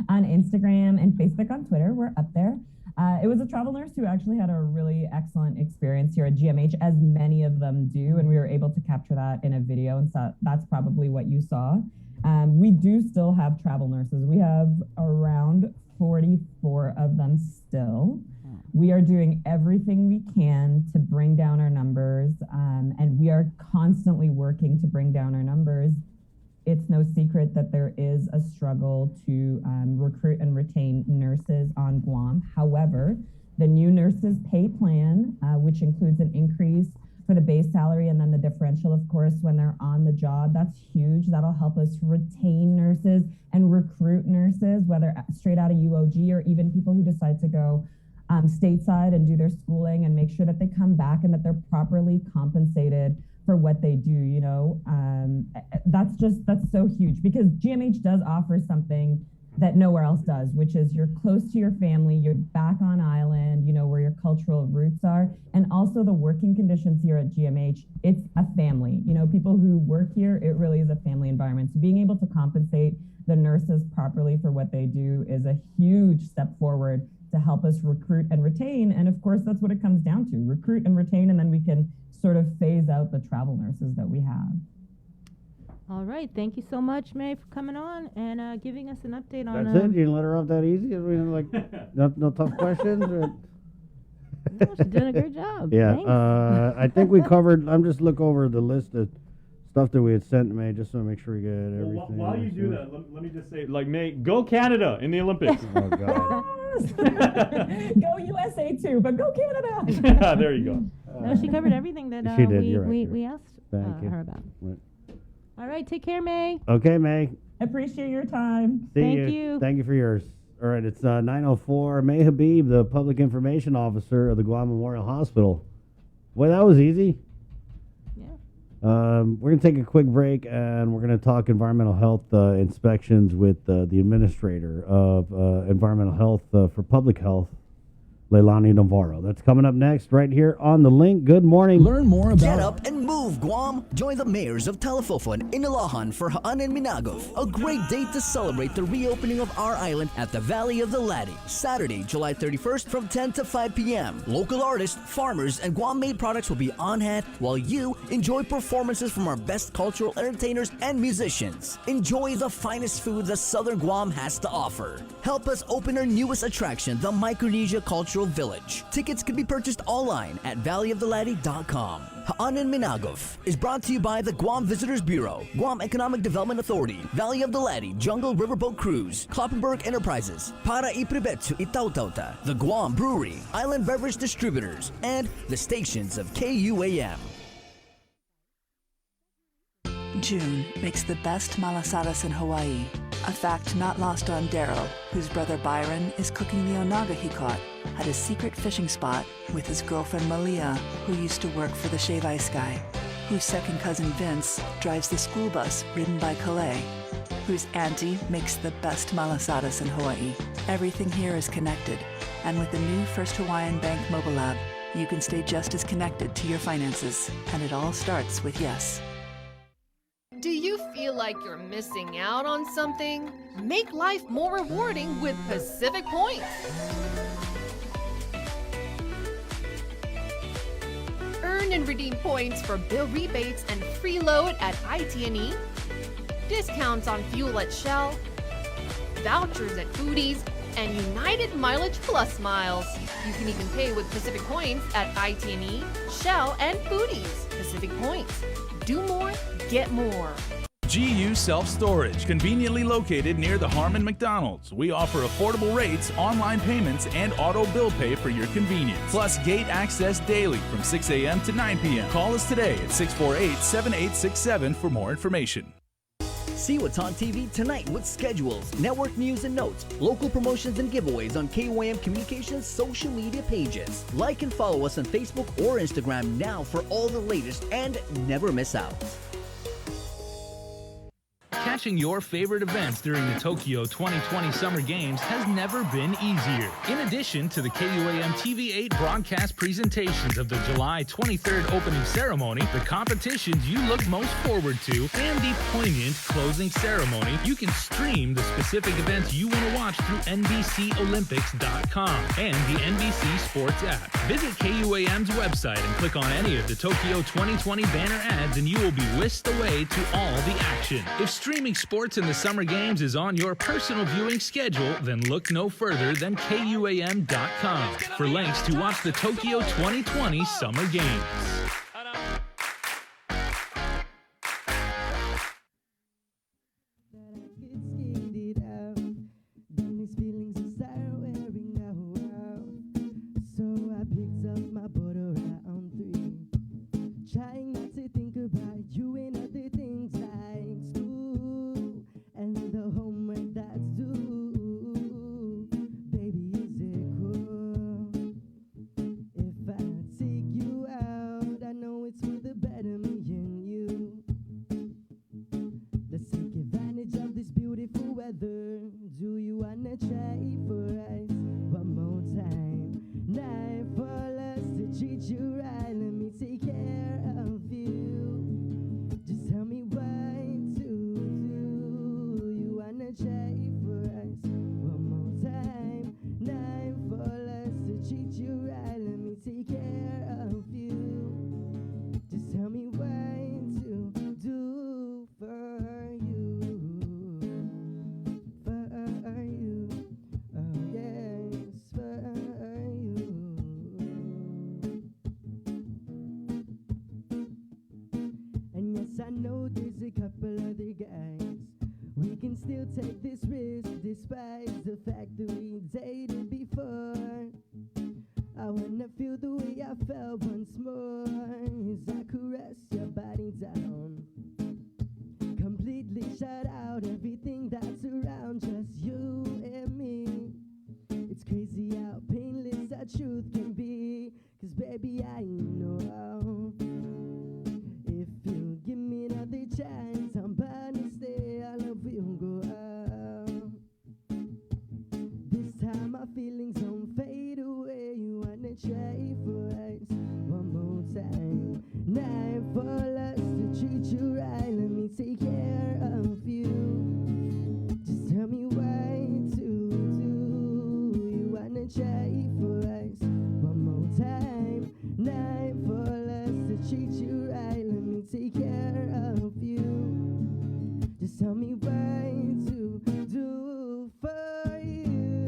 on Instagram and Facebook, on Twitter. We're up there. It was a travel nurse who actually had a really excellent experience here at GMH, as many of them do, and we were able to capture that in a video, and so that's probably what you saw. We do still have travel nurses. We have around 44 of them still. We are doing everything we can to bring down our numbers, and we are constantly working to bring down our numbers. It's no secret that there is a struggle to recruit and retain nurses on Guam. However, the new nurses pay plan, which includes an increase for the base salary and then the differential, of course, when they're on the job, that's huge. That'll help us retain nurses and recruit nurses, whether straight out of UOG or even people who decide to go stateside and do their schooling, and make sure that they come back and that they're properly compensated for what they do. That's so huge, because GMH does offer something that nowhere else does, which is you're close to your family, you're back on island, where your cultural roots are, and also the working conditions here at GMH, it's a family. People who work here, it really is a family environment. So being able to compensate the nurses properly for what they do is a huge step forward to help us recruit and retain. And of course, that's what it comes down to, recruit and retain, and then we can sort of phase out the travel nurses that we have. All right. Thank you so much, May, for coming on and giving us an update on. That's it? You can let her off that easy? I mean, like, no tough questions? Or? No, she's doing a great job. Yeah. Thanks. I think we covered, I'm just looking over the list of stuff that we had sent to May just to make sure we get everything. Well, while you do that, let me just say, like, May, go Canada in the Olympics. Oh, God. Go USA too, but go Canada. Yeah, there you go. No, she covered everything that She did, you're right, we asked Thank you. her about. Right. All right. Take care, May. Okay, May. Appreciate your time. See Thank you. Thank you for yours. All right, it's 9:04. May Habib, the Public Information Officer of the Guam Memorial Hospital. Boy, that was easy. Yeah. We're going to take a quick break, and we're going to talk environmental health inspections with the administrator of environmental health for public health, Leilani Navarro. That's coming up next right here on The Link. Good morning. Learn more about... Get up and move, Guam! Join the mayors of Talifofon and Inilahan for Haan and Minagov, a great day to celebrate the reopening of our island at the Valley of the Ladi, Saturday, July 31st from 10 to 5 p.m. Local artists, farmers, and Guam-made products will be on hand while you enjoy performances from our best cultural entertainers and musicians. Enjoy the finest food that Southern Guam has to offer. Help us open our newest attraction, the Micronesia Cultural Village. Tickets can be purchased online at valleyoftheLadi.com. Haan and Minagov is brought to you by the Guam Visitors Bureau, Guam Economic Development Authority, Valley of the Ladi, Jungle Riverboat Cruise, Kloppenburg Enterprises, Para Ipribetsu Itautauta, the Guam Brewery, Island Beverage Distributors, and the stations of KUAM. June makes the best malasadas in Hawaii, a fact not lost on Daryl, whose brother Byron is cooking the onaga he caught at his secret fishing spot with his girlfriend Malia, who used to work for the Shave Ice Guy, whose second cousin Vince drives the school bus ridden by Calais, whose auntie makes the best malasadas in Hawaii. Everything here is connected, and with the new First Hawaiian Bank mobile app, you can stay just as connected to your finances, and it all starts with yes. Do you feel like you're missing out on something? Make life more rewarding with Pacific Points. Earn and redeem points for bill rebates and free load at IT&E, discounts on fuel at Shell, vouchers at Foodies, and United Mileage Plus miles. You can even pay with Pacific Points at IT&E, Shell, and Foodies. Pacific Points. Do more, get more. GU Self-Storage, conveniently located near the Harmon McDonald's. We offer affordable rates, online payments, and auto bill pay for your convenience. Plus gate access daily from 6 a.m. to 9 p.m. Call us today at 648-7867 for more information. See what's on TV tonight with schedules, network news and notes, local promotions and giveaways on KUAM Communications social media pages. Like and follow us on Facebook or Instagram now for all the latest and never miss out. Catching your favorite events during the Tokyo 2020 Summer Games has never been easier. In addition to the KUAM TV8 broadcast presentations of the July 23rd opening ceremony, the competitions you look most forward to, and the poignant closing ceremony, you can stream the specific events you want to watch through NBCOlympics.com and the NBC Sports app. Visit KUAM's website and click on any of the Tokyo 2020 banner ads and you will be whisked away to all the action. If streaming sports in the Summer Games is on your personal viewing schedule, then look no further than KUAM.com for links to watch the Tokyo 2020 Summer Games. Trying not to think about you and other things like school and the homework that's due. Baby, is it cool if I take you out? I know I know there's a couple other guys. We can still take this risk despite the fact that we dated before. I wanna feel the way I felt once more as I caress your body down. Completely shut out everything that's around, just you and me. It's crazy how painless that truth can be. 'Cause baby, I know if you give me another chance, I'm bound to stay. Our love will go out. This time my feelings don't fade away. You wanna try for us one more time? Night for us to treat you right. Let me take care of you. Just tell me why to do. You wanna try for us one more time? Night for us to treat you right. Let me take care of you. Just tell me why to do for you,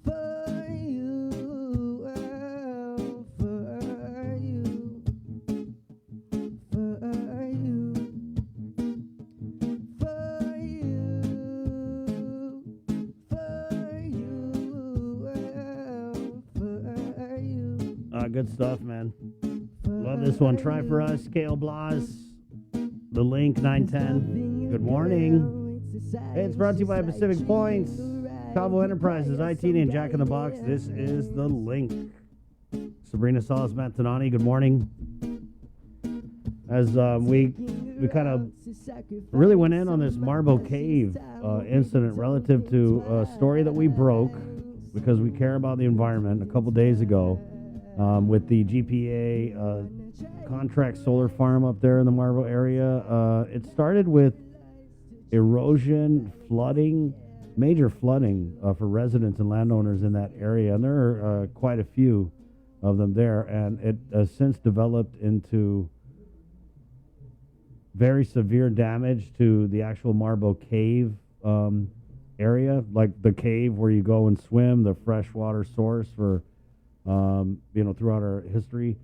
for you, oh, for you, for you, for you, for you, oh, for you. Good stuff, man. Love this one. Try for us, Kale Blas. The Link 910. Good morning. Hey, it's brought to you by Pacific Points, Cabo Enterprises, IT and Jack in the Box. This is The Link. Sabrina Salas Matanani, good morning. As we kind of really went in on this Marble Cave incident relative to a story that we broke because we care about the environment a couple days ago with the GPA contract solar farm up there in the Marble area. It started with erosion, flooding, major flooding for residents and landowners in that area, and there are quite a few of them there, and it has since developed into very severe damage to the actual Marble Cave area, like the cave where you go and swim, the freshwater source for throughout our history.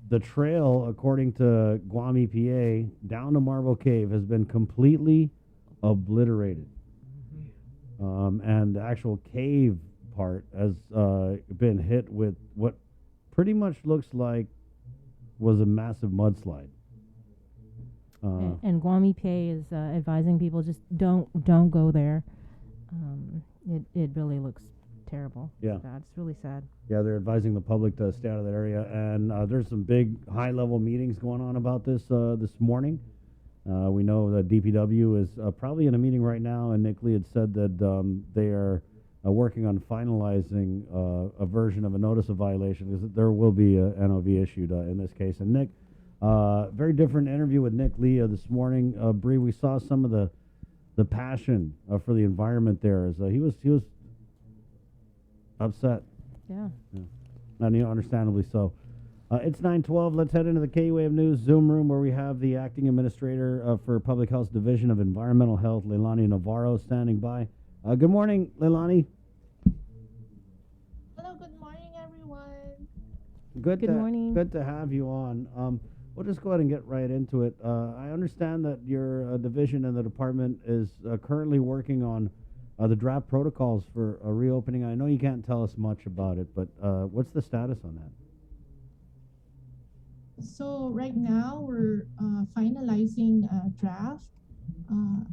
The trail, according to Guam EPA, down to Marble Cave has been completely obliterated. And the actual cave part has been hit with what pretty much looks like was a massive mudslide. And Guam EPA is advising people just don't go there. It really looks terrible. Yeah. It's really sad. Yeah, they're advising the public to stay out of that area, and there's some big high-level meetings going on about this this morning. We know that DPW is probably in a meeting right now, and Nick Lee had said that they are working on finalizing a version of a notice of violation, because there will be a NOV issued in this case. And Nick, very different interview with Nick Lee this morning. Bree, we saw some of the passion for the environment there. As he was upset. Yeah. And understandably so. It's 9:12. Let's head into the KUAM News Zoom room, where we have the Acting Administrator for Public Health Division of Environmental Health, Leilani Navarro, standing by. Good morning, Leilani. Hello, good morning, everyone. Good morning. Good to have you on. We'll just go ahead and get right into it. I understand that your division and the department is currently working on the draft protocols for reopening. I know you can't tell us much about it, but what's the status on that? So right now we're finalizing a draft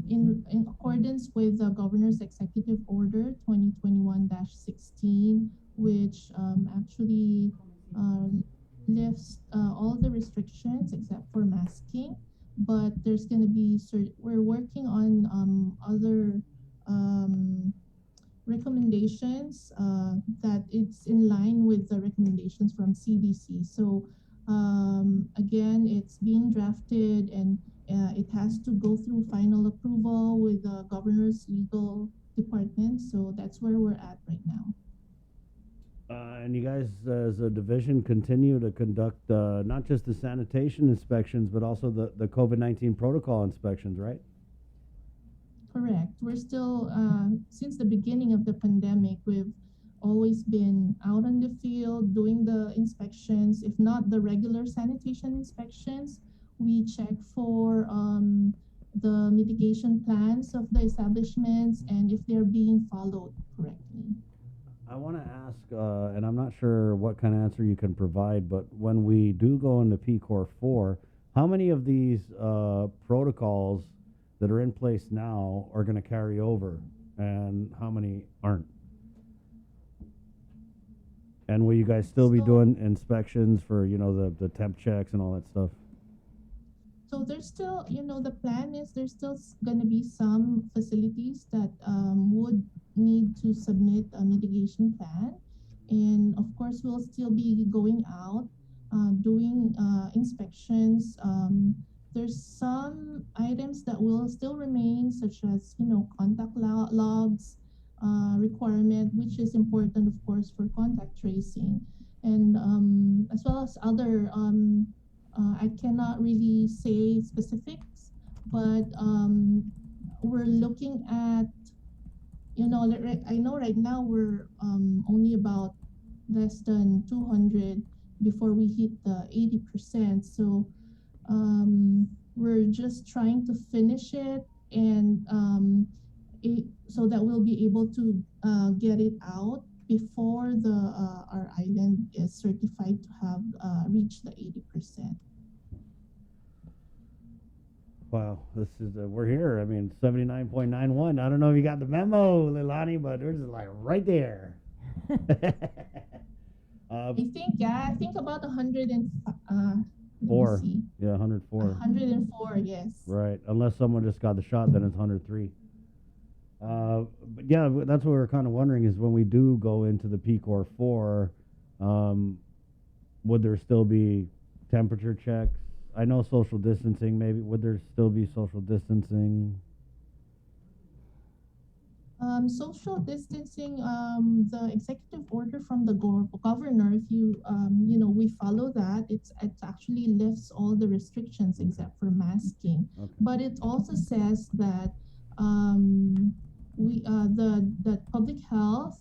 in accordance with the Governor's Executive Order 2021-16, which actually lifts all the restrictions except for masking. But there's going to be we're working on other recommendations that it's in line with the recommendations from CDC. So again, it's being drafted, and it has to go through final approval with the governor's legal department. So that's where we're at right now. And you guys, as a division, continue to conduct not just the sanitation inspections, but also the COVID-19 protocol inspections, right? Correct. We're still, since the beginning of the pandemic, we've always been out on the field doing the inspections. If not the regular sanitation inspections, We check for the mitigation plans of the establishments and if they're being followed correctly. I want to ask, and I'm not sure what kind of answer you can provide, but when we do go into PCOR 4, how many of these protocols that are in place now are going to carry over, and how many aren't? And will you guys still be doing inspections for, the temp checks and all that stuff? So there's still, the plan is there's still going to be some facilities that would need to submit a mitigation plan. And of course, we'll still be going out, doing inspections. There's some items that will still remain, such as, contact logs requirement, which is important, of course, for contact tracing. And as well as other I cannot really say specifics, but we're looking at, I know right now we're only about less than 200 before we hit the 80%. So we're just trying to finish it and so that we'll be able to get it out before our island is certified to have reached the 80%. Wow, this is we're here. I mean, 79.91. I don't know if you got the memo, Leilani, but we're just like right there. I think about 104. Yeah, 104. 104, yes. Right, unless someone just got the shot, then it's 103. But yeah, that's what we're kind of wondering is when we do go into the PCOR 4, would there still be temperature checks? I know social distancing, maybe. Would there still be social distancing? Social distancing, the executive order from the governor, if you, we follow that, it actually lifts all the restrictions except for masking. Okay. But it also says that the public health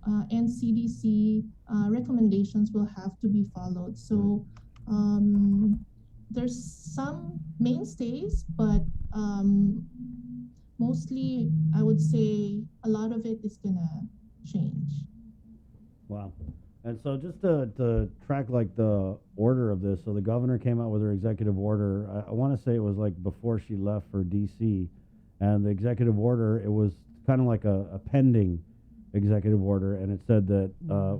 and CDC recommendations will have to be followed. So there's some mainstays, but mostly I would say a lot of it is gonna change. Wow. And so just to track like the order of this, so the governor came out with her executive order. I want to say it was like before she left for DC, and the executive order, it was kind of like a pending executive order, and it said that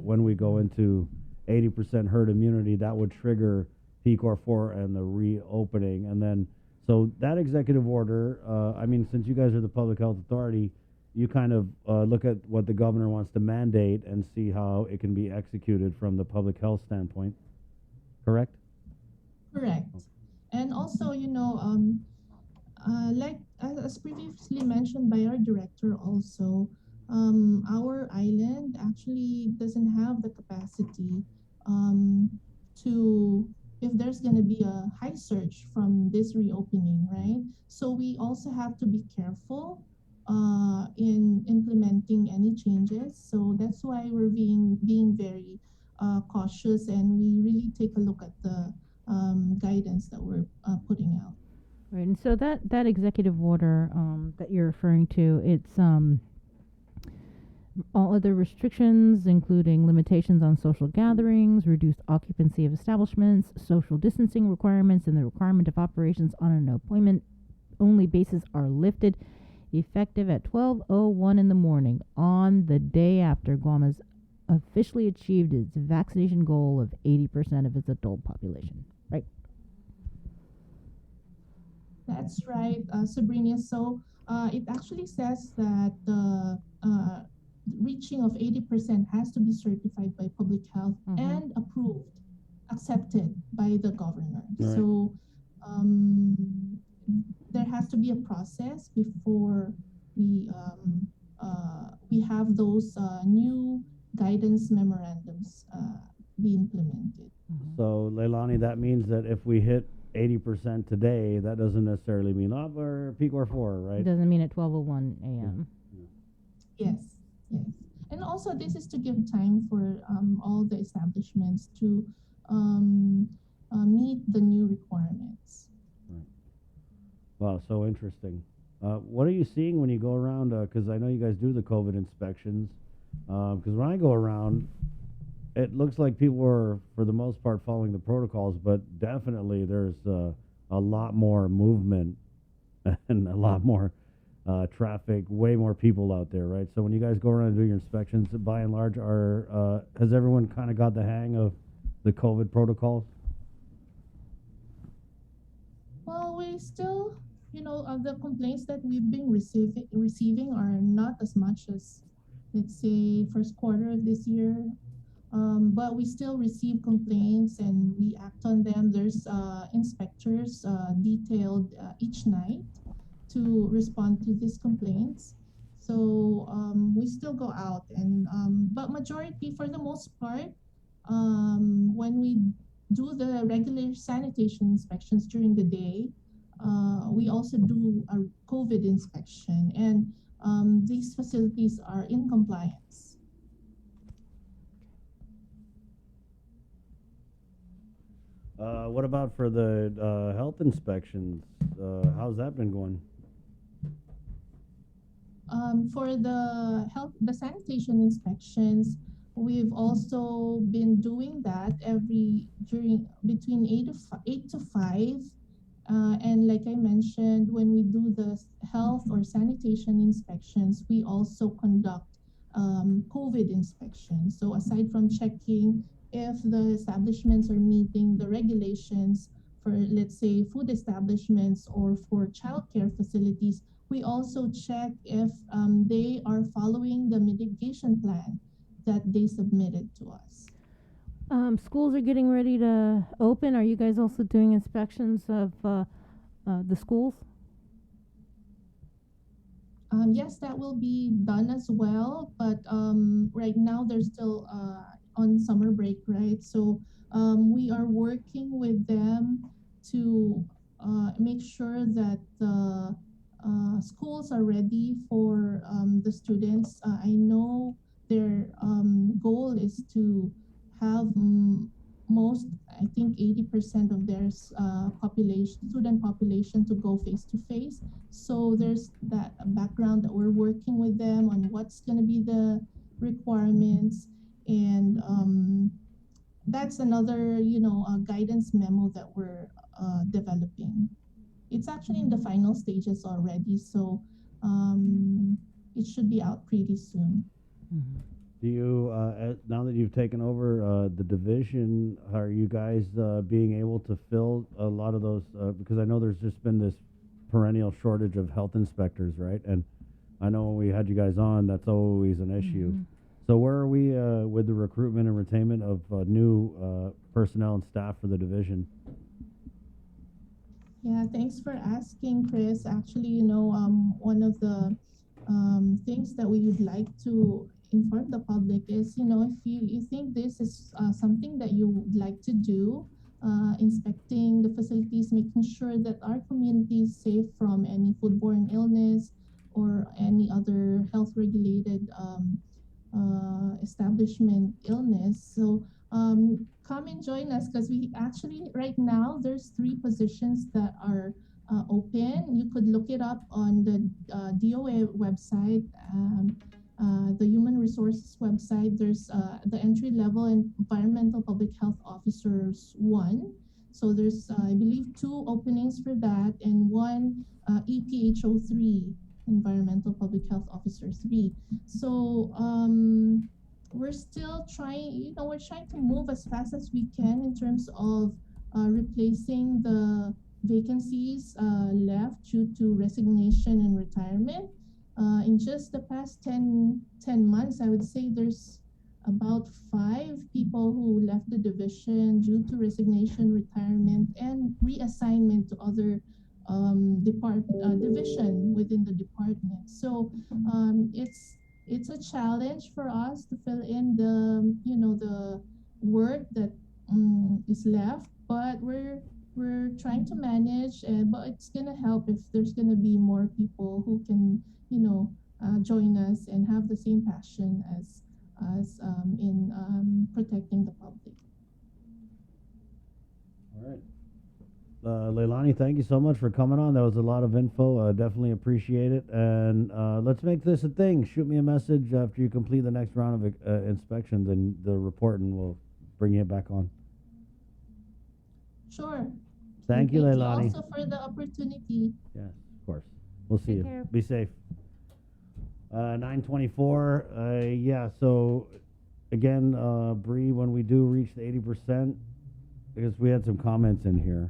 when we go into 80% herd immunity, that would trigger PCOR 4 and the reopening. And then, so that executive order, I mean, since you guys are the public health authority, you kind of look at what the governor wants to mandate and see how it can be executed from the public health standpoint, correct? Correct. And also, like as previously mentioned by our director also, our island actually doesn't have the capacity to, if there's going to be a high surge from this reopening, right? So we also have to be careful in implementing any changes. So that's why we're being very cautious, and we really take a look at the guidance that we're putting out. Right, and so that executive order that you're referring to, it's all other restrictions, including limitations on social gatherings, reduced occupancy of establishments, social distancing requirements, and the requirement of operations on an appointment-only basis are lifted, effective at 12:01 in the morning on the day after Guam has officially achieved its vaccination goal of 80% of its adult population. Right? That's right, Sabrina. So it actually says that the reaching of 80% has to be certified by public health and approved, accepted by the governor. Right. So there has to be a process before we have those new guidance memorandums be implemented. So, Leilani, that means that if we hit 80% today, that doesn't necessarily mean we're PCOR 4, right? It doesn't mean at 12:01 a.m. Yes. Yes, and also this is to give time for all the establishments to meet the new requirements. Wow, so interesting. What are you seeing when you go around? Because I know you guys do the COVID inspections. Because when I go around, it looks like people are, for the most part, following the protocols, but definitely there's a lot more movement and a lot more traffic, way more people out there, right? So when you guys go around and do your inspections, by and large, has everyone kind of got the hang of the COVID protocols? Well, we still, the complaints that we've been receiving are not as much as, let's say, first quarter of this year. But we still receive complaints and we act on them. There's inspectors detailed each night to respond to these complaints. So we still go out, and but majority, for the most part, when we do the regular sanitation inspections during the day, we also do a COVID inspection, and these facilities are in compliance. What about for the health inspections? How's that been going? For the sanitation inspections, we've also been doing that between 8 to 5. And like I mentioned, when we do the health or sanitation inspections, we also conduct COVID inspections. So aside from checking if the establishments are meeting the regulations for, let's say, food establishments or for childcare facilities, we also check if they are following the mitigation plan that they submitted to us. Schools are getting ready to open. Are you guys also doing inspections of the schools? Yes, that will be done as well. But right now they're still on summer break, right? So we are working with them to make sure that the schools are ready for the students. I know their goal is to have I think 80% of their student population to go face-to-face. So there's that background that we're working with them on what's going to be the requirements. And that's another, guidance memo that we're developing. It's actually in the final stages already, so it should be out pretty soon. Mm-hmm. Do you, now that you've taken over the division, are you guys being able to fill a lot of those? Because I know there's just been this perennial shortage of health inspectors, right? And I know when we had you guys on, that's always an issue. Mm-hmm. So where are we with the recruitment and retainment of new personnel and staff for the division? Yeah, thanks for asking, Chris. Actually, one of the things that we would like to inform the public is, if you think this is something that you would like to do, inspecting the facilities, making sure that our community is safe from any foodborne illness or any other health-regulated establishment illness. So come and join us, because we actually, right now, there's 3 positions that are open. You could look it up on the DOA website, the Human Resources website. There's the entry-level Environmental Public Health Officers 1. So there's, I believe, 2 openings for that, and 1 EPHO 3, Environmental Public Health Officer 3. So we're still trying, we're trying to move as fast as we can in terms of replacing the vacancies left due to resignation and retirement. In just the past 10 months, I would say there's about 5 people who left the division due to resignation, retirement, and reassignment to other division within the department. So it's a challenge for us to fill in the work that is left, but we're trying to manage. But it's gonna help if there's gonna be more people who can join us and have the same passion as in protecting the public. All right. Leilani, thank you so much for coming on. That was a lot of info. Definitely appreciate it. And let's make this a thing. Shoot me a message after you complete the next round of inspections and the report, and we'll bring you back on. Sure. Thank you, Leilani. Also for the opportunity. Yeah, of course. We'll see you. care. Be safe. 924. Yeah, so again, Bree, when we do reach the 80%, because we had some comments in here,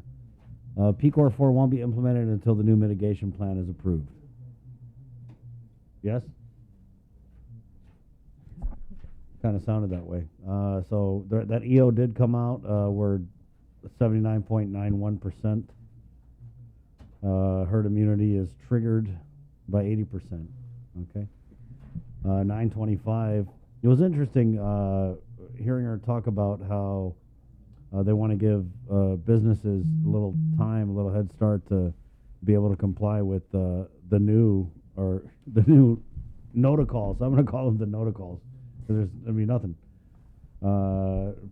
PCOR 4 won't be implemented until the new mitigation plan is approved. Yes? Kind of sounded that way. So that EO did come out. We're 79.91%. Herd immunity is triggered by 80%. Okay. 925. It was interesting hearing her talk about how they want to give businesses a little time, a little head start to be able to comply with the new noticalls. I'm going to call them the noticalls. There's nothing.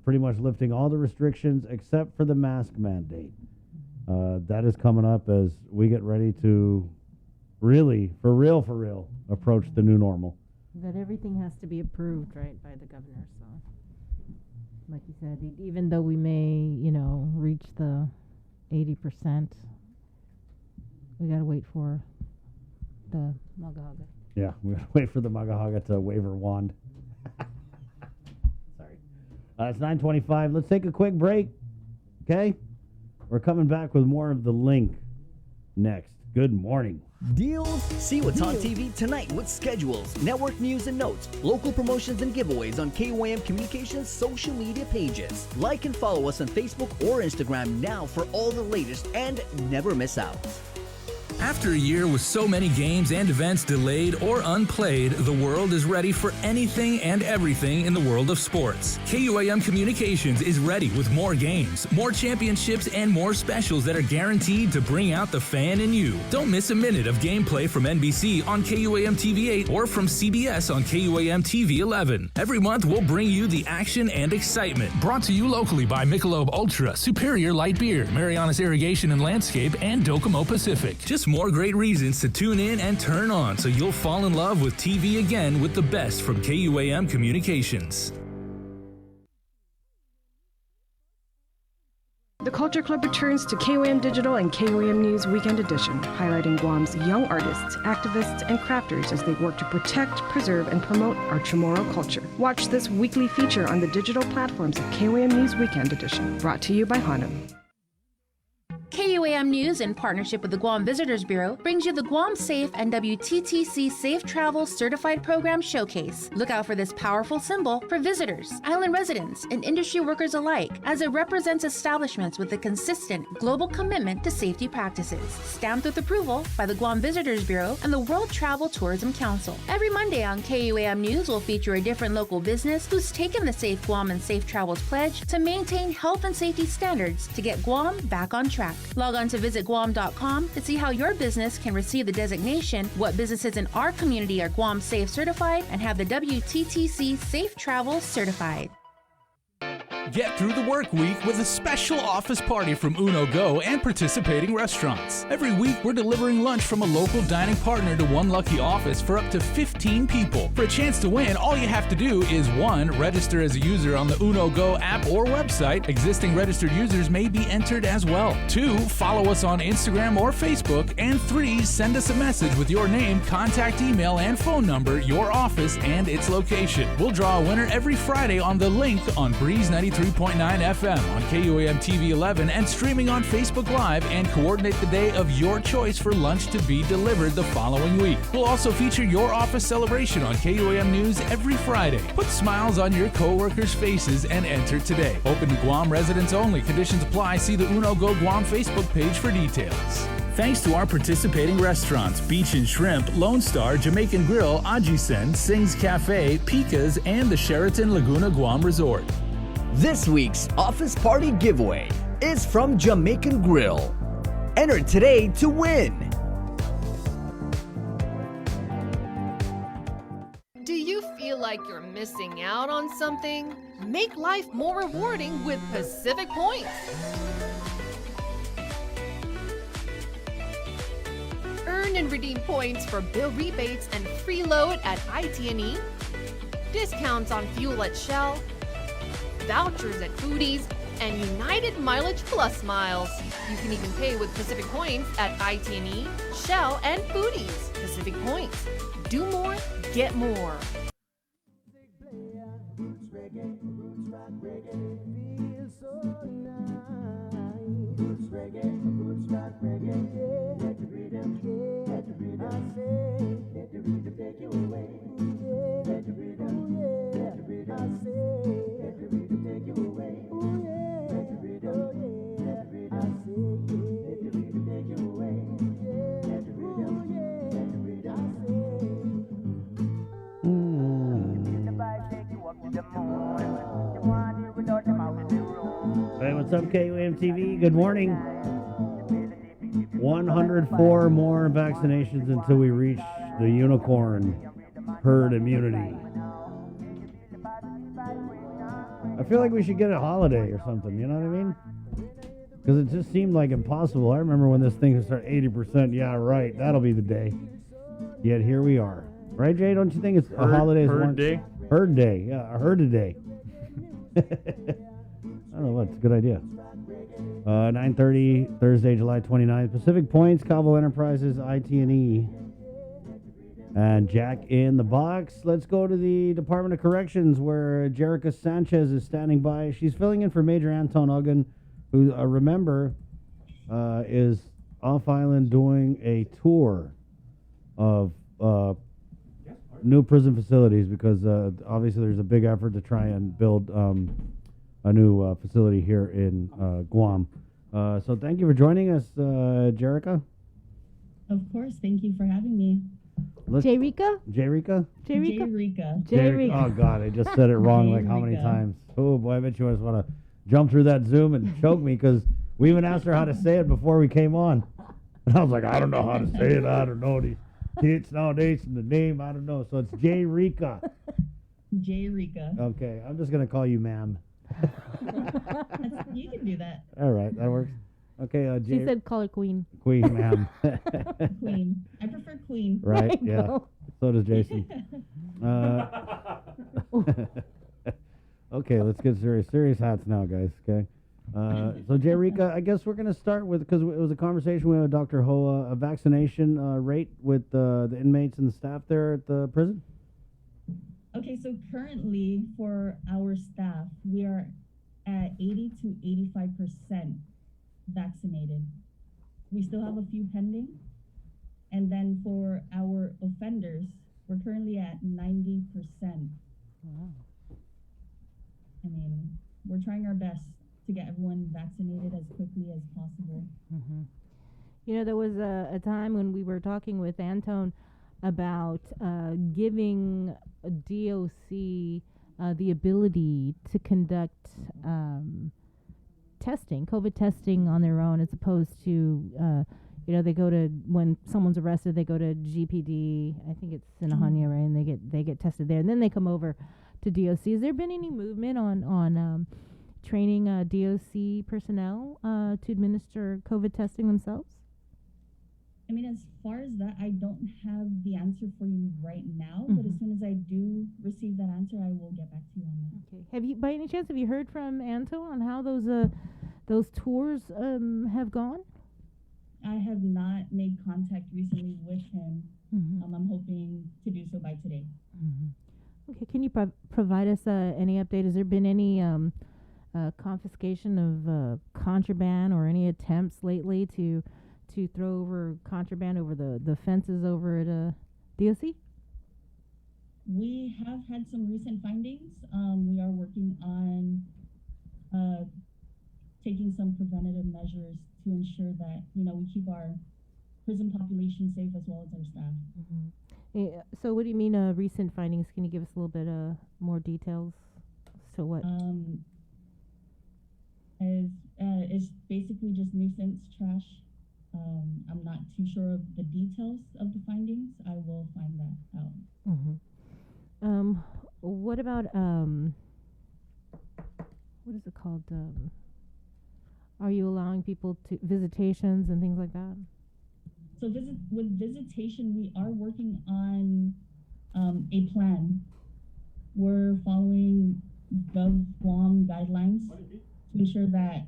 Pretty much lifting all the restrictions except for the mask mandate. That is coming up as we get ready to really, for real, approach the new normal. But everything has to be approved, right, by the governor. So, like you said, even though we may, reach the 80%, we got to wait for the Magahaga. Yeah, we got to wait for the Magahaga to wave her wand. Sorry. It's 9:25. Let's take a quick break. Okay? We're coming back with more of The Link next. Good morning. Deals? See what's on TV tonight with schedules, network news and notes, local promotions and giveaways on KYM Communications social media pages. Like and follow us on Facebook or Instagram now for all the latest and never miss out. After a year with so many games and events delayed or unplayed, the world is ready for anything and everything in the world of sports. KUAM Communications is ready with more games, more championships, and more specials that are guaranteed to bring out the fan in you. Don't miss a minute of gameplay from NBC on KUAM TV 8 or from CBS on KUAM TV 11. Every month, we'll bring you the action and excitement. Brought to you locally by Michelob Ultra, Superior Light Beer, Marianas Irrigation and Landscape, and Docomo Pacific. Just more great reasons to tune in and turn on so you'll fall in love with TV again with the best from KUAM Communications. The Culture Club returns to KUAM Digital and KUAM News Weekend Edition, highlighting Guam's young artists, activists, and crafters as they work to protect, preserve, and promote our Chamorro culture. Watch this weekly feature on the digital platforms of KUAM News Weekend Edition, brought to you by Hanum. KUAM News, in partnership with the Guam Visitors Bureau, brings you the Guam Safe and WTTC Safe Travel Certified Program Showcase. Look out for this powerful symbol for visitors, island residents, and industry workers alike, as it represents establishments with a consistent global commitment to safety practices. Stamped with approval by the Guam Visitors Bureau and the World Travel Tourism Council. Every Monday on KUAM News will feature a different local business who's taken the Safe Guam and Safe Travels pledge to maintain health and safety standards to get Guam back on track. Log on to visitguam.com to see how your business can receive the designation, what businesses in our community are Guam Safe certified, and have the WTTC Safe Travel certified. Get through the work week with a special office party from Uno Go and participating restaurants. Every week, we're delivering lunch from a local dining partner to one lucky office for up to 15 people. For a chance to win, all you have to do is 1. Register as a user on the Uno Go app or website. Existing registered users may be entered as well. 2. Follow us on Instagram or Facebook. And 3. Send us a message with your name, contact email, and phone number, your office, and its location. We'll draw a winner every Friday on The Link on Breeze 93.9 FM on KUAM TV 11 and streaming on Facebook Live, and coordinate the day of your choice for lunch to be delivered the following week. We'll also feature your office celebration on KUAM News every Friday. Put smiles on your co-workers' faces and enter today. Open to Guam residents only. Conditions apply. See the Uno Go Guam Facebook page for details. Thanks to our participating restaurants, Beach and Shrimp, Lone Star, Jamaican Grill, Ajisen, Sing's Cafe, Pika's, and the Sheraton Laguna Guam Resort. This week's office party giveaway is from Jamaican Grill. Enter today to win. Do you feel like you're missing out on something? Make life more rewarding with Pacific Points. Earn and redeem points for bill rebates and freeload at IT&E. Discounts on fuel at Shell. Vouchers at Foodies. And United Mileage Plus miles. You can even pay with Pacific Points at IT&E, Shell, and Foodies. Pacific Points. Do more, get more. Hey, what's up, KUAM TV? Good morning. 104 more vaccinations until we reach the unicorn herd immunity. I feel like we should get a holiday or something, you know what I mean? Because it just seemed like impossible. I remember when this thing started 80%, yeah, right, that'll be the day. Yet here we are. Right, Jay? Don't you think it's a holiday? Herd day? Herd day, yeah, a herd a day. I don't know what, it's a good idea. 9:30, Thursday, July 29th. Pacific Points, Cabo Enterprises, IT&E. And Jack in the box. Let's go to the Department of Corrections where Jerica Sanchez is standing by. She's filling in for Major Anton Uggan, who, remember, is off island doing a tour of new prison facilities because obviously there's a big effort to try and build a new facility here in Guam. So thank you for joining us, Jerica. Of course, thank you for having me. Jerica? Jerica? Jerica. Oh, God, I just said it wrong like how many times? Oh, boy, I bet you just want to jump through that Zoom and choke me because we even asked her how to say it before we came on. And I was like, I don't know how to say it. I don't know these kids nowadays and the name. I don't know. So it's Jerica. Jerica. Okay, I'm just going to call you ma'am. You can do that. All right, that works. Okay, she said call her Queen. Queen, ma'am. Queen. I prefer Queen. Right, yeah. So does Jason. Okay, let's get serious. Serious hats now, guys, okay? So, Jerica, I guess we're going to start with, because it was a conversation with Dr. Hoa, a vaccination rate with the inmates and the staff there at the prison? Okay, so currently for our staff, we are at 80 to 85% vaccinated. We still have a few pending. And then for our offenders, we're currently at 90%. Wow. I mean, we're trying our best to get everyone vaccinated as quickly as possible. Mm-hmm. You know, there was a time when we were talking with Anton about giving a DOC the ability to conduct testing, COVID testing on their own, as opposed to, they go to, when someone's arrested, they go to GPD, I think it's Sinahanya, right, and they get tested there, and then they come over to DOC. Has there been any movement on training DOC personnel to administer COVID testing themselves? I mean, as far as that, I don't have the answer for you right now, but as soon as I do receive that answer, I will get back to you on that. Okay. Have you, by any chance, heard from Anto on how those tours have gone? I have not made contact recently with him. I'm hoping to do so by today. Okay. Can you provide us any update? Has there been any confiscation of contraband or any attempts lately to throw over contraband over the fences over at DOC? We have had some recent findings. We are working on taking some preventative measures to ensure that, we keep our prison population safe as well as our staff. So what do you mean recent findings? Can you give us a little bit more details as to what? It's basically just nuisance trash. I'm not too sure of the details of the findings. I will find that out. What about what is it called? Are you allowing people to visitations and things like that? So with visitation, we are working on a plan. We're following Guam guidelines to ensure that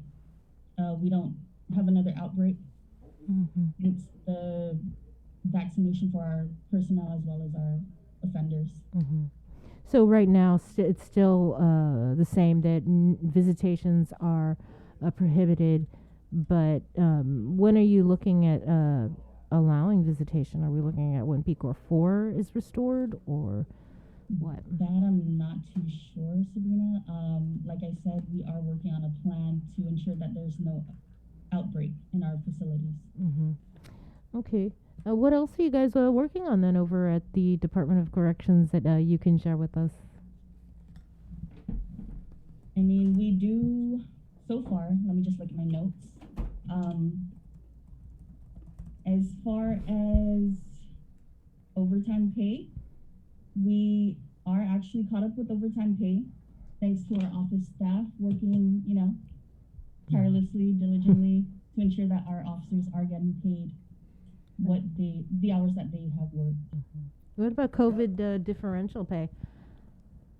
we don't have another outbreak. It's the vaccination for our personnel as well as our offenders. So right now, it's still the same that visitations are prohibited, but when are you looking at allowing visitation? Are we looking at when PECOR 4 is restored, or what? That I'm not too sure, Sabrina. Like I said, we are working on a plan to ensure that there's no outbreak in our facilities. Okay. What else are you guys working on then over at the Department of Corrections that you can share with us? I mean, we do, so far, let me just look at my notes. As far as overtime pay, we are actually caught up with overtime pay, thanks to our office staff working, tirelessly, diligently to ensure that our officers are getting paid the hours that they have worked. What about COVID differential pay?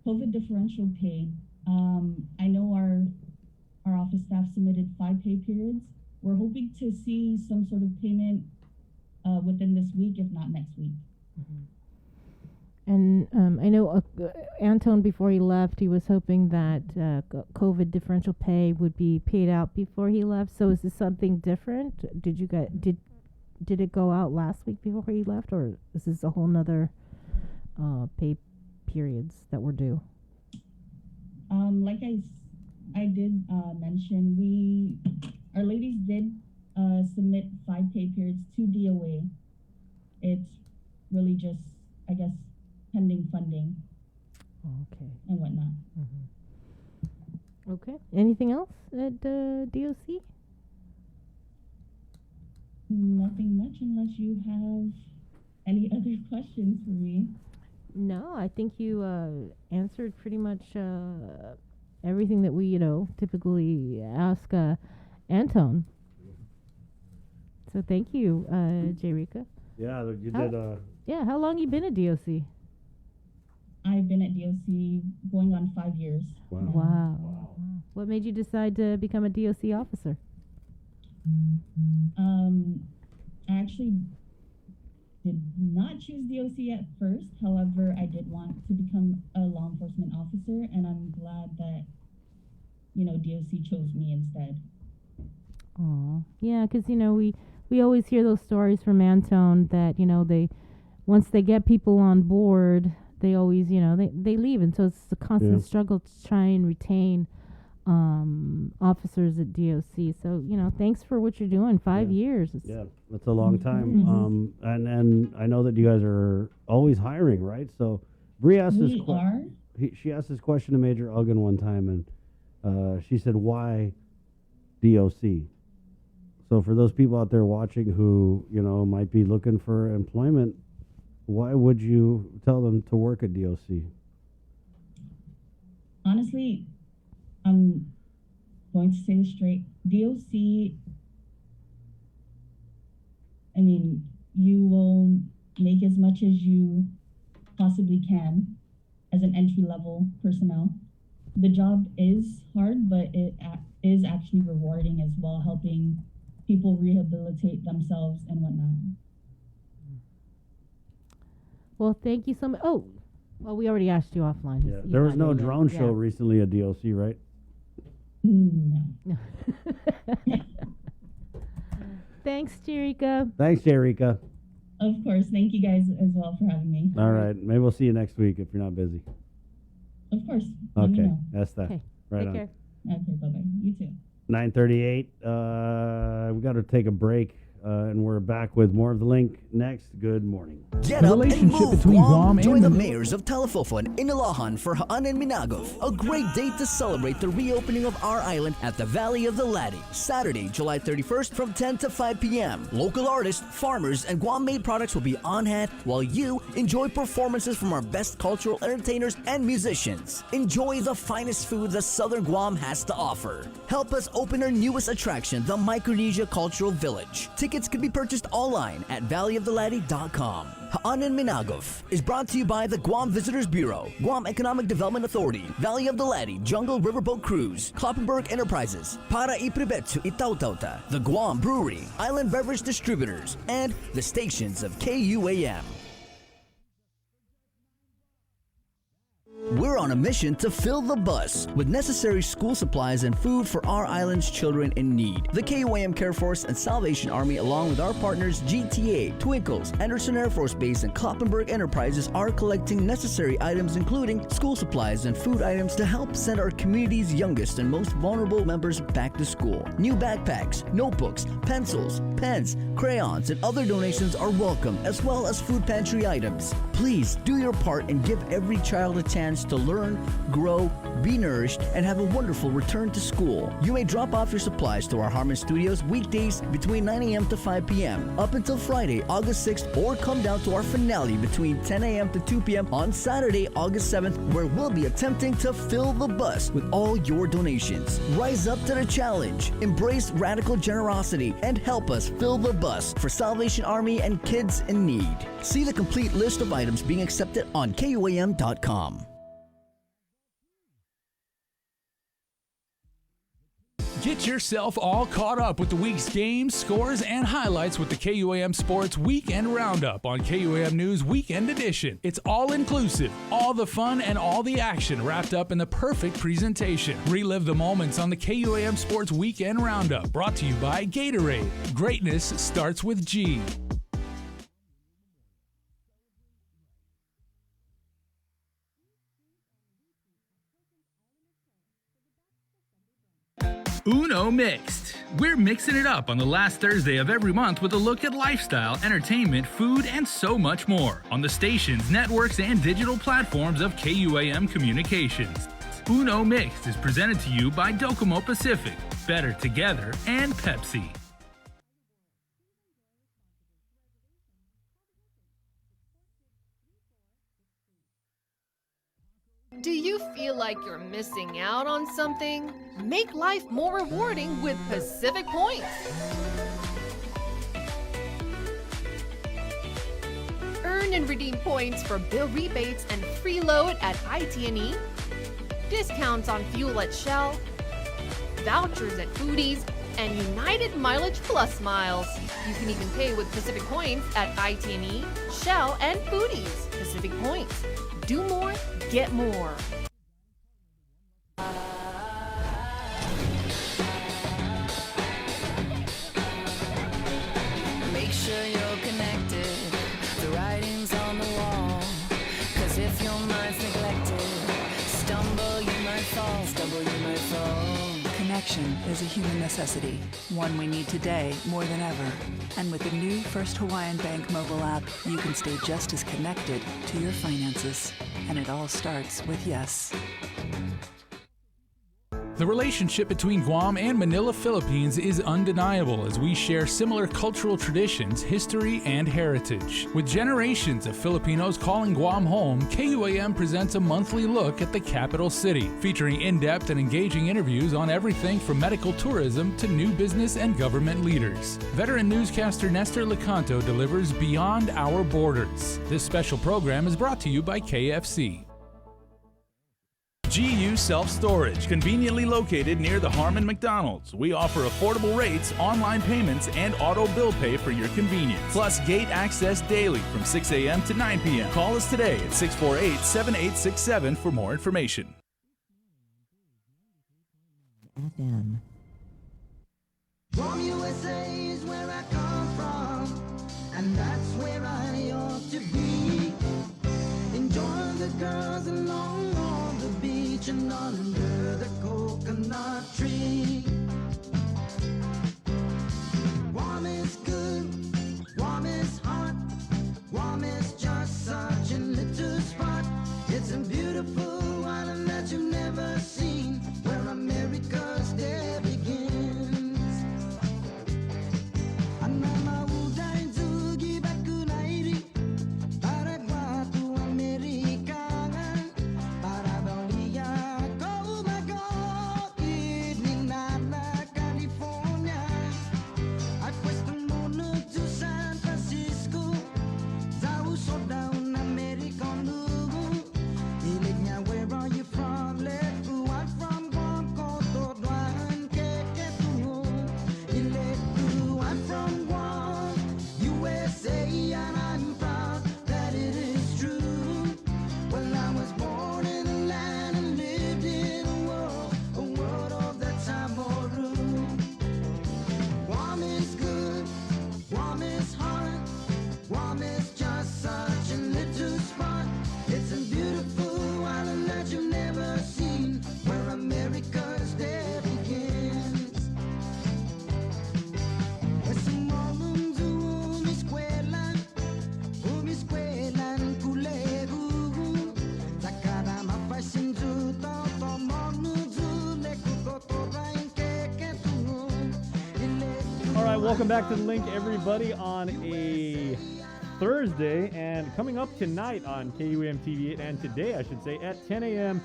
COVID differential pay. I know our office staff submitted 5 pay periods. We're hoping to see some sort of payment within this week, if not next week. And I know Anton, before he left, he was hoping that COVID differential pay would be paid out before he left. So is this something different? Did it go out last week before he left, or is this a whole nother pay periods that were due? Like I did mention, our ladies did submit 5 pay periods to DOA. It's really just, I guess, pending funding. Okay. And whatnot. Okay. Anything else at DOC? Nothing much, unless you have any other questions for me. No, I think you answered pretty much everything that we, typically ask Anton. So thank you, Jerika. Yeah, you did. Yeah, how long you been at DOC? I've been at DOC going on 5 years. Wow. What made you decide to become a DOC officer? I actually did not choose DOC at first. However, I did want to become a law enforcement officer, and I'm glad that, DOC chose me instead. Oh, yeah, because, we always hear those stories from Anton that, once they get people on board, they always, they leave. And so it's a constant struggle to try and retain officers at DOC. So, thanks for what you're doing. 5 years. That's a long time. And I know that you guys are always hiring, right? So Bree asked she asked this question to Major Uggan one time, and she said, why DOC? So for those people out there watching who, might be looking for employment, why would you tell them to work at DOC? Honestly, I'm going to say this straight. DOC, I mean, you will make as much as you possibly can as an entry-level personnel. The job is hard, but it is actually rewarding as well, helping people rehabilitate themselves and whatnot. Well, thank you so much. Oh, well, we already asked you offline. Yeah. There was no drone show recently at DOC, right? No. Thanks, Jerika. Thanks, Jerika. Of course. Thank you guys as well for having me. All right. Maybe we'll see you next week if you're not busy. Of course. Okay. That's that. Okay. Right Take on. care. Okay, bye-bye. You too. 9:38. We got to take a break, and we're back with more of The Link next. Good morning. Get The up and relationship move, between Guam Join and the the- mayors of Talifofon, Inilahan, Furhaan, and Minagov. A great date to celebrate the reopening of our island at the Valley of the Latte. Saturday, July 31st from 10 to 5 p.m. Local artists, farmers, and Guam-made products will be on hand while you enjoy performances from our best cultural entertainers and musicians. Enjoy the finest food that Southern Guam has to offer. Help us open our newest attraction, the Micronesia Cultural Village. Tickets Tickets can be purchased online at valleyofthelatte.com. Haanan Minagov is brought to you by the Guam Visitors Bureau, Guam Economic Development Authority, Valley of the Latte Jungle Riverboat Cruise, Kloppenberg Enterprises, Para Ipribetsu Itautauta, the Guam Brewery, Island Beverage Distributors, and the stations of KUAM. We're on a mission to fill the bus with necessary school supplies and food for our island's children in need. The KUAM Care Force and Salvation Army, along with our partners GTA, Twinkles, Anderson Air Force Base, and Kloppenberg Enterprises, are collecting necessary items including school supplies and food items to help send our community's youngest and most vulnerable members back to school. New backpacks, notebooks, pencils, pens, crayons, and other donations are welcome, as well as food pantry items. Please do your part and give every child a chance to learn, grow, be nourished, and have a wonderful return to school. You may drop off your supplies to our Harmon Studios weekdays between 9 a.m. to 5 p.m. up until Friday, August 6th, or come down to our finale between 10 a.m. to 2 p.m. on Saturday, August 7th, where we'll be attempting to fill the bus with all your donations. Rise up to the challenge, embrace radical generosity, and help us fill the bus for Salvation Army and kids in need. See the complete list of items being accepted on KUAM.com. Get yourself all caught up with the week's games, scores, and highlights with the KUAM Sports Weekend Roundup on KUAM News Weekend Edition. It's all inclusive, all the fun and all the action wrapped up in the perfect presentation. Relive the moments on the KUAM Sports Weekend Roundup, brought to you by Gatorade. Greatness starts with G. Uno Mixed. We're mixing it up on the last Thursday of every month with a look at lifestyle, entertainment, food, and so much more on the stations, networks, and digital platforms of KUAM Communications. Uno Mixed is presented to you by Docomo Pacific, Better Together, and Pepsi. Do you feel like you're missing out on something? Make life more rewarding with Pacific Points. Earn and redeem points for bill rebates and free load at IT&E, discounts on fuel at Shell, vouchers at Foodies, and United Mileage Plus miles. You can even pay with Pacific Points at IT&E, Shell, and Foodies. Pacific Points. Do more, get more. Make sure you're connected. The writing's on the wall. 'Cause if your mind's neglected, stumble you might fall, stumble you might fall. Connection is a human necessity, one we need today more than ever. And with the new First Hawaiian Bank mobile app, you can stay just as connected to your finances. And it all starts with yes. The relationship between Guam and Manila, Philippines is undeniable as we share similar cultural traditions, history, and heritage. With generations of Filipinos calling Guam home, KUAM presents a monthly look at the capital city, featuring in-depth and engaging interviews on everything from medical tourism to new business and government leaders. Veteran newscaster Nestor Lecanto delivers Beyond Our Borders. This special program is brought to you by KFC. GU Self-Storage, conveniently located near the Harmon McDonald's. We offer affordable rates, online payments, and auto bill pay for your convenience. Plus gate access daily from 6 a.m. to 9 p.m. Call us today at 648-7867 for more information. FM. From USA is where I come from, and that's where I ought to be. Enjoying the girls along on the beach and under the coconut tree. Warm is good, warm is hot, warm is just such a little spot. It's a beautiful island that you've never seen, where America's day begins. right, welcome back to The Link, everybody, on a Thursday. And coming up tonight on KUAM TV8, and today, I should say, at 10 a.m.,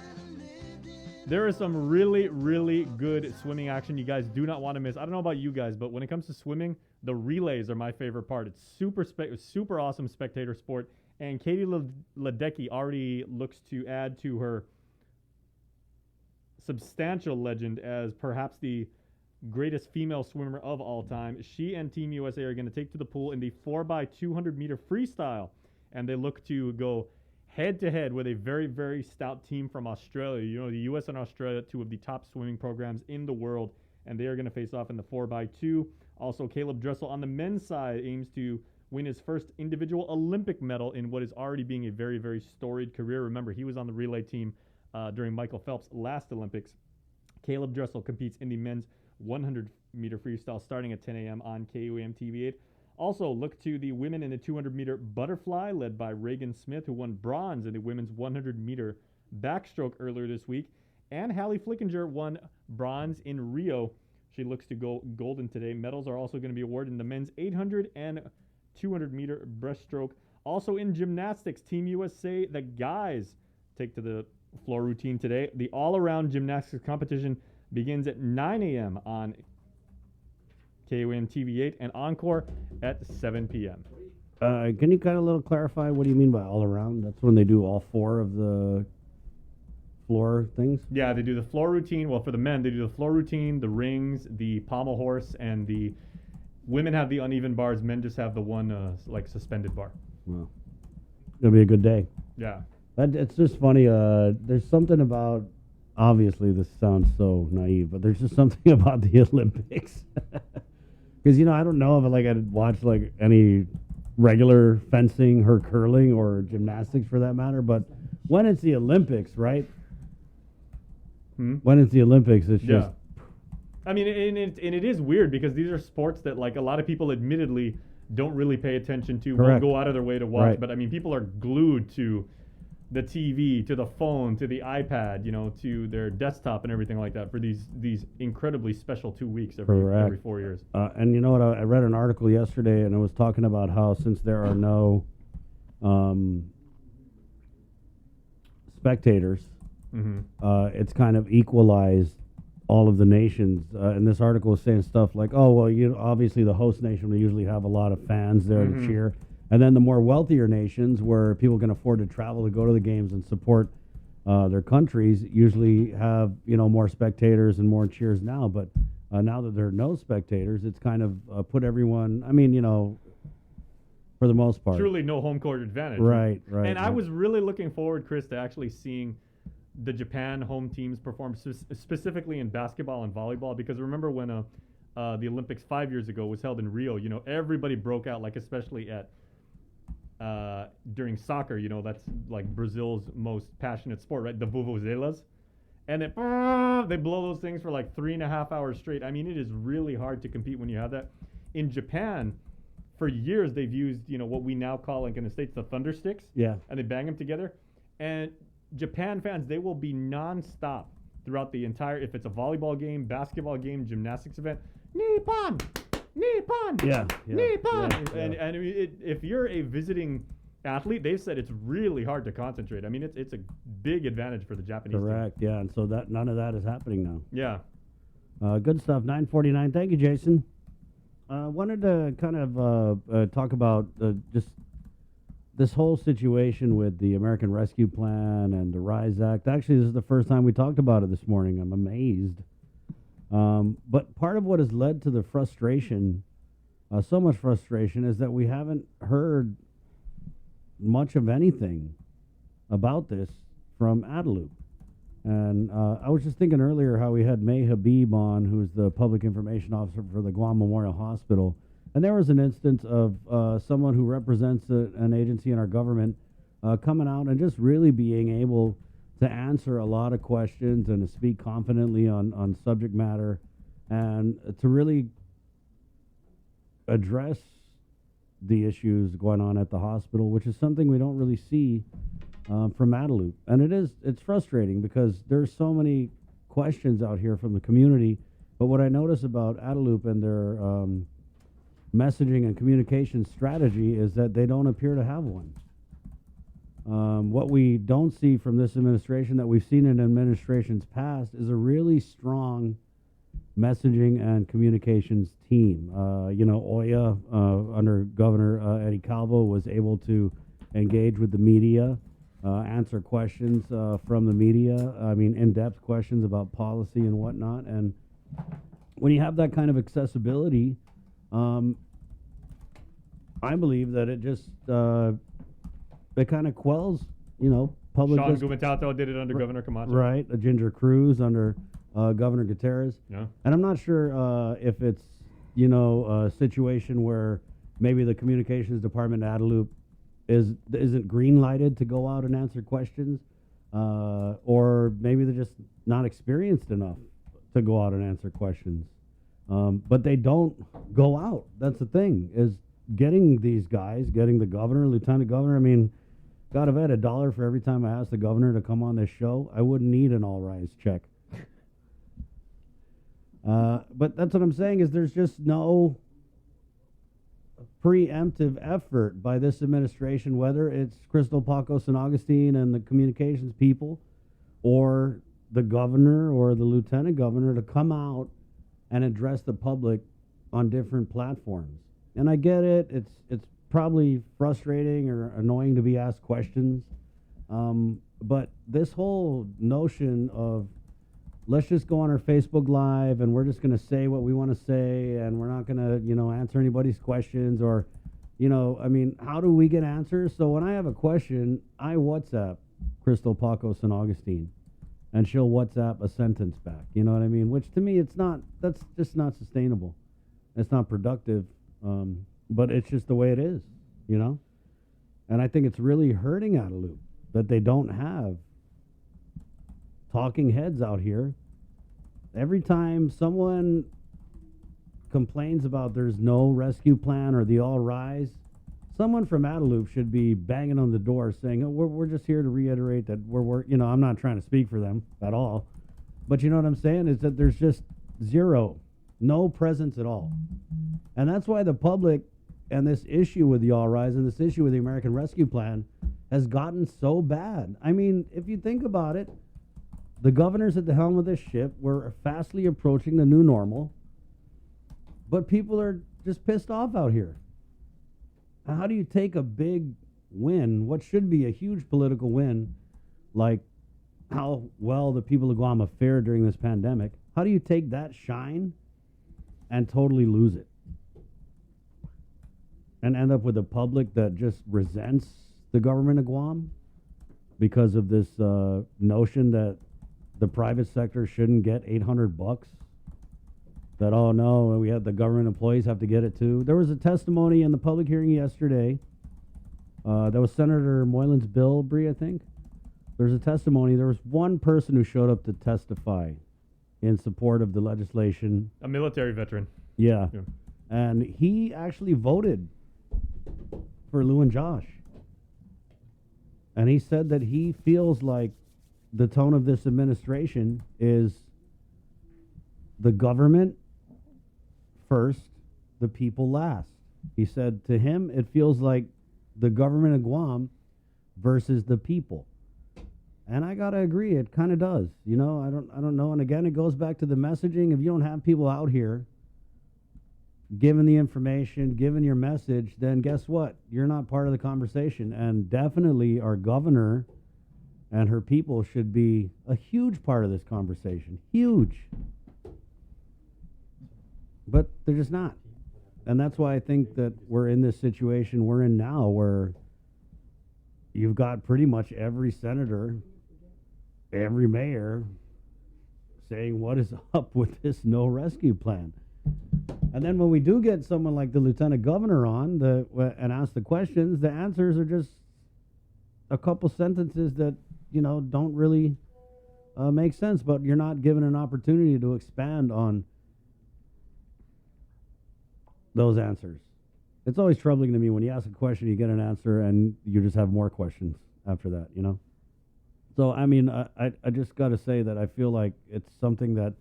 there is some really, really good swimming action you guys do not want to miss. I don't know about you guys, but when it comes to swimming, the relays are my favorite part. It's super awesome spectator sport. And Katie Ledecky already looks to add to her substantial legend as perhaps the greatest female swimmer of all time. She and Team USA are going to take to the pool in the 4x200 meter freestyle, and they look to go head-to-head with a very, very stout team from Australia. You know, the U.S. and Australia, two of the top swimming programs in the world, and they are going to face off in the 4x2. Also, Caleb Dressel on the men's side aims to win his first individual Olympic medal in what is already being a very, very storied career. Remember, he was on the relay team during Michael Phelps' last Olympics. Caleb Dressel competes in the men's 100-meter freestyle starting at 10 a.m. on KUAM TV8. Also, look to the women in the 200-meter butterfly, led by Reagan Smith, who won bronze in the women's 100-meter backstroke earlier this week. And Hallie Flickinger won bronze in Rio. She looks to go golden today. Medals are also going to be awarded in the men's 800 and 200-meter breaststroke. Also in gymnastics, Team USA, the guys, take to the floor routine today. The all-around gymnastics competition begins at 9 a.m. on KUAM TV8 and Encore at 7 p.m. Can you kind of little clarify what do you mean by all around? That's when they do all four of the floor things? Yeah, they do the floor routine. Well, for the men, they do the floor routine, the rings, the pommel horse, and the women have the uneven bars. Men just have the one like suspended bar. Well, it'll be a good day. Yeah. It's just funny. There's something about, obviously this sounds so naive, but there's just something about the Olympics. Because, you know, I don't know if I'd watch like any regular fencing or curling or gymnastics for that matter, but when it's the Olympics, right? When it's the Olympics, it's just... I mean, and it is weird because these are sports that like a lot of people admittedly don't really pay attention to, won't go out of their way to watch. But I mean, people are glued to the TV, to the phone, to the iPad, you know, to their desktop and everything like that for these incredibly special 2 weeks every 4 years. And you know what? I read an article yesterday, and it was talking about how since there are no spectators, it's kind of equalized all of the nations. And this article was saying stuff like, oh, well, obviously the host nation will usually have a lot of fans there to cheer. And then the more wealthier nations where people can afford to travel to go to the games and support their countries usually have, you know, more spectators and more cheers now. But now that there are no spectators, it's kind of put everyone, I mean, you know, for the most part. Truly no home court advantage. Right. And I was really looking forward, Chris, to actually seeing the Japan home teams perform specifically in basketball and volleyball, because remember when the Olympics 5 years ago was held in Rio, you know, everybody broke out, like especially at during soccer, you know, that's like Brazil's most passionate sport, right? The vuvuzelas. And they blow those things for like 3.5 hours straight. I mean, it is really hard to compete when you have that. In Japan, for years, they've used, you know, what we now call, like in the States, the thunder sticks. Yeah. And they bang them together. And Japan fans, they will be nonstop throughout the entire, if it's a volleyball game, basketball game, gymnastics event, Nippon! Nippon! Yeah. Nippon! Yeah. And if you're a visiting athlete, they've said it's really hard to concentrate. I mean, it's a big advantage for the Japanese Correct, team. yeah. And so that none of that is happening now. Yeah. Good stuff. 9:49. Thank you, Jason. Wanted to kind of talk about just this whole situation with the American Rescue Plan and the RISE Act. Actually, this is the first time we talked about it this morning. I'm amazed. But part of what has led to the frustration, so much frustration, is that we haven't heard much of anything about this from Adelup. And I was just thinking earlier how we had May Habib on, who's the public information officer for the Guam Memorial Hospital. And there was an instance of someone who represents an agency in our government coming out and just really being able to answer a lot of questions and to speak confidently on subject matter and to really address the issues going on at the hospital, which is something we don't really see from Adelup. And it's frustrating because there's so many questions out here from the community. But what I notice about Adelup and messaging and communication strategy is that they don't appear to have one. What we don't see from this administration that we've seen in administrations past is a really strong messaging and communications team. Oya, under Governor Eddie Calvo, was able to engage with the media, answer questions from the media. I mean, in-depth questions about policy and whatnot. And when you have that kind of accessibility, I believe that it just it kind of quells, public. Sean Gumatato did it under Governor Camacho. Right, Ginger Cruz under Governor Gutierrez. Yeah. And I'm not sure if it's, a situation where maybe the communications department at Adelup isn't green lighted to go out and answer questions, or maybe they're just not experienced enough to go out and answer questions. But they don't go out. That's the thing, is getting these guys, getting the governor, lieutenant governor. I mean, God, if I had $1 for every time I asked the governor to come on this show, I wouldn't need an all-rise check. But that's what I'm saying, is there's just no preemptive effort by this administration, whether it's Crystal Paco San Augustine and the communications people, or the governor or the lieutenant governor, to come out and address the public on different platforms. And I get it. It's probably frustrating or annoying to be asked questions. But this whole notion of let's just go on our Facebook Live and we're just going to say what we want to say and we're not going to, answer anybody's questions, or, how do we get answers? So when I have a question, I WhatsApp Crystal Paco San Augustine, and she'll WhatsApp a sentence back. You know what I mean? Which to me, that's just not sustainable. It's not productive. But it's just the way it is, And I think it's really hurting Adelup that they don't have talking heads out here. Every time someone complains about there's no rescue plan or the All Rise, someone from Adelup should be banging on the door saying, we're just here to reiterate that we're I'm not trying to speak for them at all. But you know what I'm saying is that there's just no presence at all. And that's why the public and this issue with the All Rise and this issue with the American Rescue Plan has gotten so bad. I mean, if you think about it, the governor's at the helm of this ship. We're fastly approaching the new normal, but people are just pissed off out here. How do you take a big win, what should be a huge political win, like how well the people of Guam have fared during this pandemic? How do you take that shine and totally lose it? And end up with a public that just resents the government of Guam because of this notion that the private sector shouldn't get $800. That, oh no, we had the government employees have to get it too. There was a testimony in the public hearing yesterday. That was Senator Moylan's bill, Bree, I think. There's a testimony. There was one person who showed up to testify in support of the legislation. A military veteran. Yeah. And he actually voted for Lou and Josh. And he said that he feels like the tone of this administration is the government first, the people last. He said to him, it feels like the government of Guam versus the people. And I gotta agree, it kind of does. I don't know. And again, it goes back to the messaging. If you don't have people out here giving the information, giving your message, then guess what? You're not part of the conversation. And definitely our governor and her people should be a huge part of this conversation. Huge. But they're just not. And that's why I think that we're in this situation we're in now, where you've got pretty much every senator, every mayor saying what is up with this no rescue plan. And then when we do get someone like the lieutenant governor on and ask the questions, the answers are just a couple sentences that, don't really make sense, but you're not given an opportunity to expand on those answers. It's always troubling to me when you ask a question, you get an answer, and you just have more questions after that, So, I mean, I just got to say that I feel like it's something that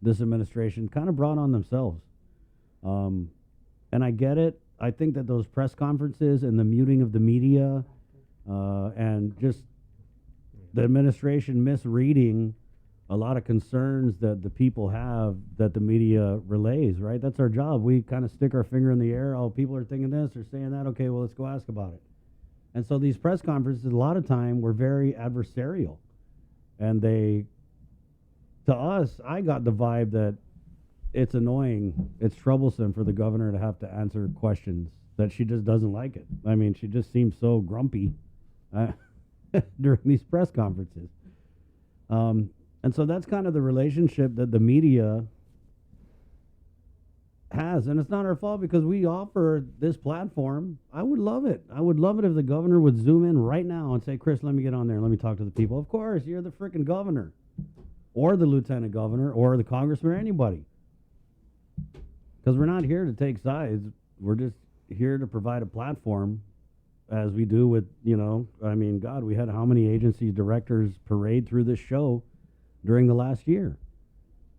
this administration kind of brought on themselves. And I get it. I think that those press conferences and the muting of the media and just the administration misreading a lot of concerns that the people have that the media relays, right? That's our job. We kind of stick our finger in the air. Oh, people are thinking this or saying that. Okay, well, let's go ask about it. And so these press conferences, a lot of time, were very adversarial. And they, to us, I got the vibe that it's annoying, it's troublesome for the governor to have to answer questions, that she just doesn't like it. I mean, she just seems so grumpy during these press conferences. And so that's kind of the relationship that the media has. And it's not our fault because we offer this platform. I would love it. I would love it if the governor would zoom in right now and say, Chris, let me get on there and let me talk to the people. Of course, you're the freaking governor or the lieutenant governor or the congressman or anybody. Because we're not here to take sides. We're just here to provide a platform as we do with, I mean, God, we had how many agency directors parade through this show during the last year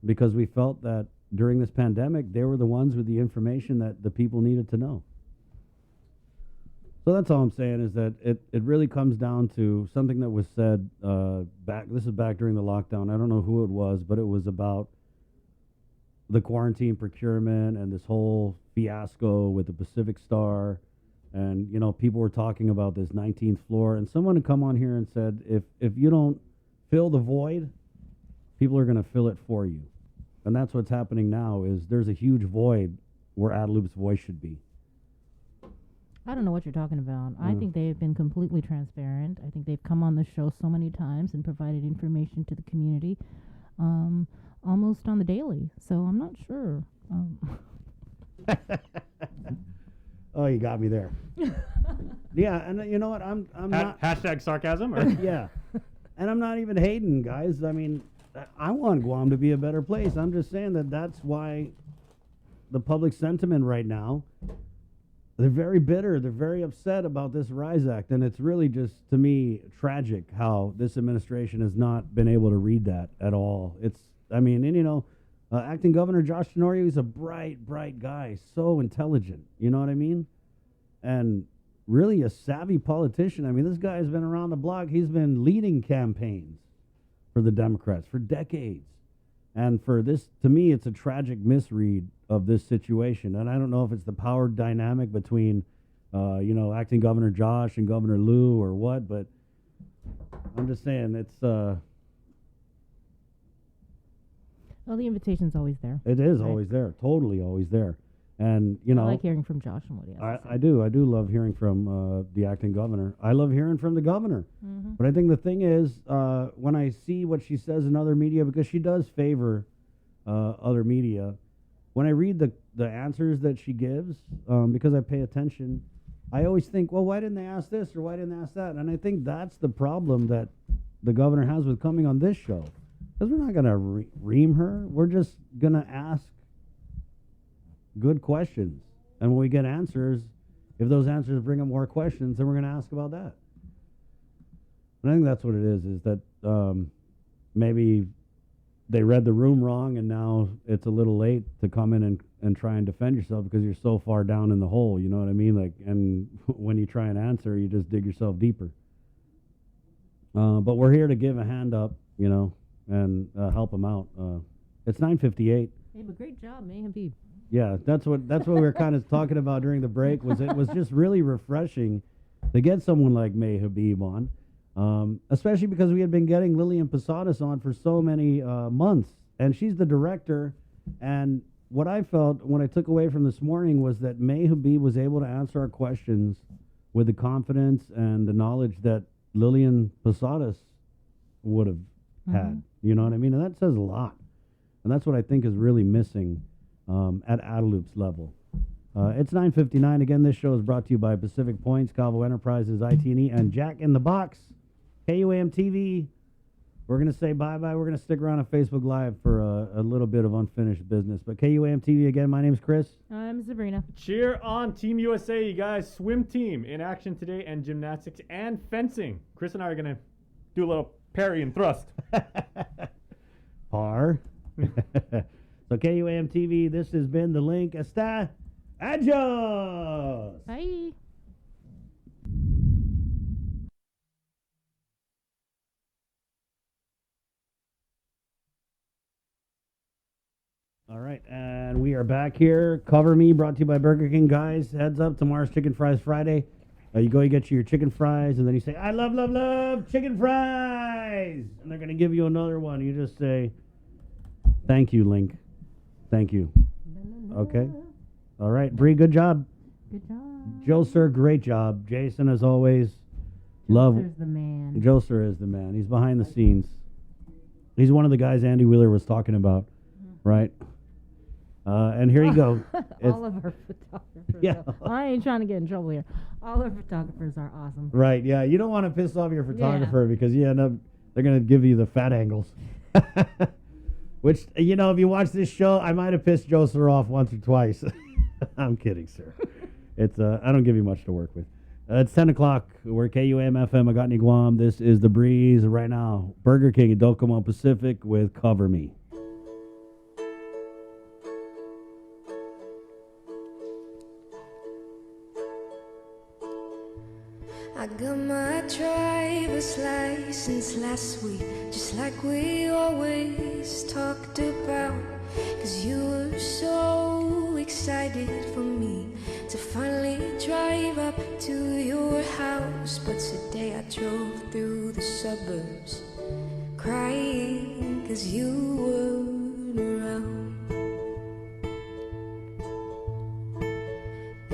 because we felt that during this pandemic, they were the ones with the information that the people needed to know. So that's all I'm saying is that it really comes down to something that was said this is back during the lockdown. I don't know who it was, but it was about the quarantine procurement and this whole fiasco with the Pacific Star. And, people were talking about this 19th floor. And someone had come on here and said, if you don't fill the void, people are going to fill it for you. And that's what's happening now is there's a huge void where Adeloop's voice should be. I don't know what you're talking about. I think they've been completely transparent. I think they've come on the show so many times and provided information to the community almost on the daily. So I'm not sure. Oh, you got me there. Yeah, and you know what? I'm not... Hashtag sarcasm? Or? Yeah. And I'm not even hating, guys. I mean, I want Guam to be a better place. I'm just saying that that's why the public sentiment right now, they're very bitter. They're very upset about this RISE Act. And it's really just, to me, tragic how this administration has not been able to read that at all. Acting Governor Josh Tenorio, he's a bright, bright guy. So intelligent. You know what I mean? And really a savvy politician. I mean, this guy's been around the block. He's been leading campaigns for the Democrats for decades. And for this, to me, it's a tragic misread of this situation. And I don't know if it's the power dynamic between, acting Governor Josh and Governor Lou or what, but I'm just saying it's... Well, the invitation's always there. It is always there. Totally always there. And, I like hearing from Josh and what he has to say. I do. I do love hearing from the acting governor. I love hearing from the governor. Mm-hmm. But I think the thing is, when I see what she says in other media, because she does favor other media, when I read the answers that she gives, because I pay attention, I always think, well, why didn't they ask this or why didn't they ask that? And I think that's the problem that the governor has with coming on this show. Because we're not going to ream her. We're just going to ask good questions. And when we get answers, if those answers bring up more questions, then we're going to ask about that. And I think that's what it is that maybe they read the room wrong and now it's a little late to come in and try and defend yourself because you're so far down in the hole, you know what I mean? And when you try and answer, you just dig yourself deeper. But we're here to give a hand up, and help them out. It's 9:58. Hey, but great job, May Habib. Yeah, that's what we were kind of talking about during the break. It was just really refreshing to get someone like May Habib on, especially because we had been getting Lillian Posadas on for so many months, and she's the director. And what I felt when I took away from this morning was that May Habib was able to answer our questions with the confidence and the knowledge that Lillian Posadas would have had. You know what I mean? And that says a lot. And that's what I think is really missing at Adeloop's level. It's 9:59. Again, this show is brought to you by Pacific Points, Calvo Enterprises, IT&E, and Jack in the Box. KUAM TV. We're going to say bye-bye. We're going to stick around on Facebook Live for a little bit of unfinished business. But KUAM TV, again, my name's Chris. I'm Sabrina. Cheer on Team USA, you guys. Swim team in action today, and gymnastics and fencing. Chris and I are going to do a little parry and thrust. Par. So KUAM TV, this has been The Link. Hasta Adios. Bye. All right, and we are back here. Cover Me, brought to you by Burger King. Guys, heads up, tomorrow's Chicken Fries Friday. You get your chicken fries, and then you say, I love, love, love chicken fries. And they're going to give you another one. You just say, thank you, Link. Thank you. Okay. All right, Bree, good job. Good job. Joe Sir, great job. Jason, as always, love. Joe Sir's the man. Joe Sir is the man. He's behind the scenes. He's one of the guys Andy Wheeler was talking about, right? And here you go. All of our photographers. Yeah. I ain't trying to get in trouble here. All our photographers are awesome. Right, yeah. You don't want to piss off your photographer because you end up, they're going to give you the fat angles. Which, if you watch this show, I might have pissed Joe Sir off once or twice. I'm kidding, sir. It's I don't give you much to work with. It's 10 o'clock. We're KUAM FM, Agotni, Guam. This is The Breeze right now. Burger King in Docomo Pacific with Cover Me. I got my driver's license last week, just like we always talked about. 'Cause you were so excited for me to finally drive up to your house. But today I drove through the suburbs crying 'cause you weren't around.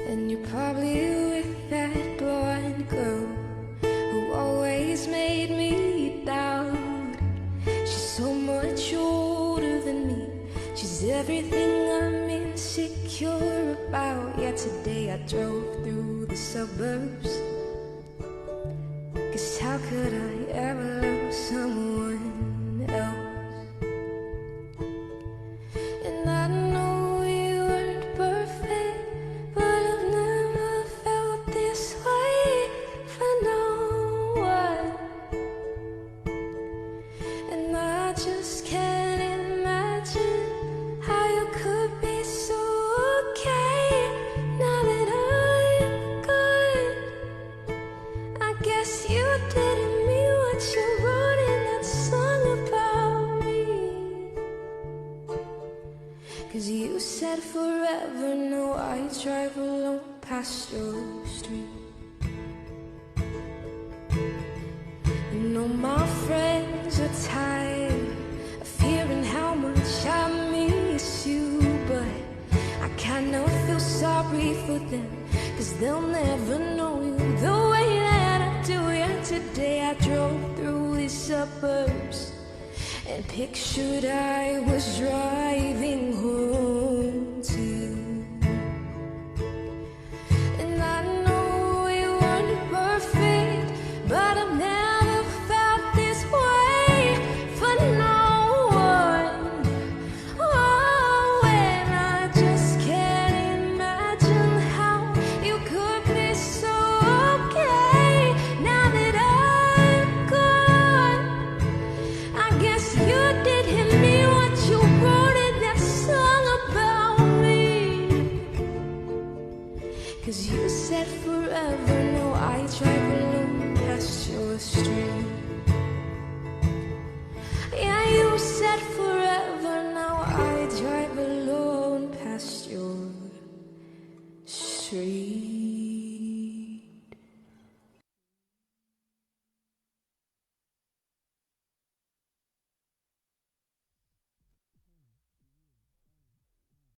And you're probably with that blonde girl who always made me doubt. She's so much older than me. She's everything I'm insecure about. Yeah, today I drove through the suburbs. 'Cause how could I ever love someone else? And I know you weren't perfect, but I've never felt this way for no one. And I just can't imagine how you could be so okay now that I'm gone. I guess you didn't mean what you wrote in that song about me. 'Cause you said forever, no, I drive alone past your street. And all my friends are tired of hearing how much I miss you. But I kind of feel sorry for them, 'cause they'll never know you the way that I do. Yeah, today I drove through the suburbs and pictured I was driving home to you. And I know we weren't perfect, but I've never felt this way for no one. Oh, and I just can't imagine how you could be so okay now that I'm gone. I guess you didn't mean what you wrote in that song about me. 'Cause you said forever, no, I drive alone past your street. Yeah, you said forever, now I drive alone past your street.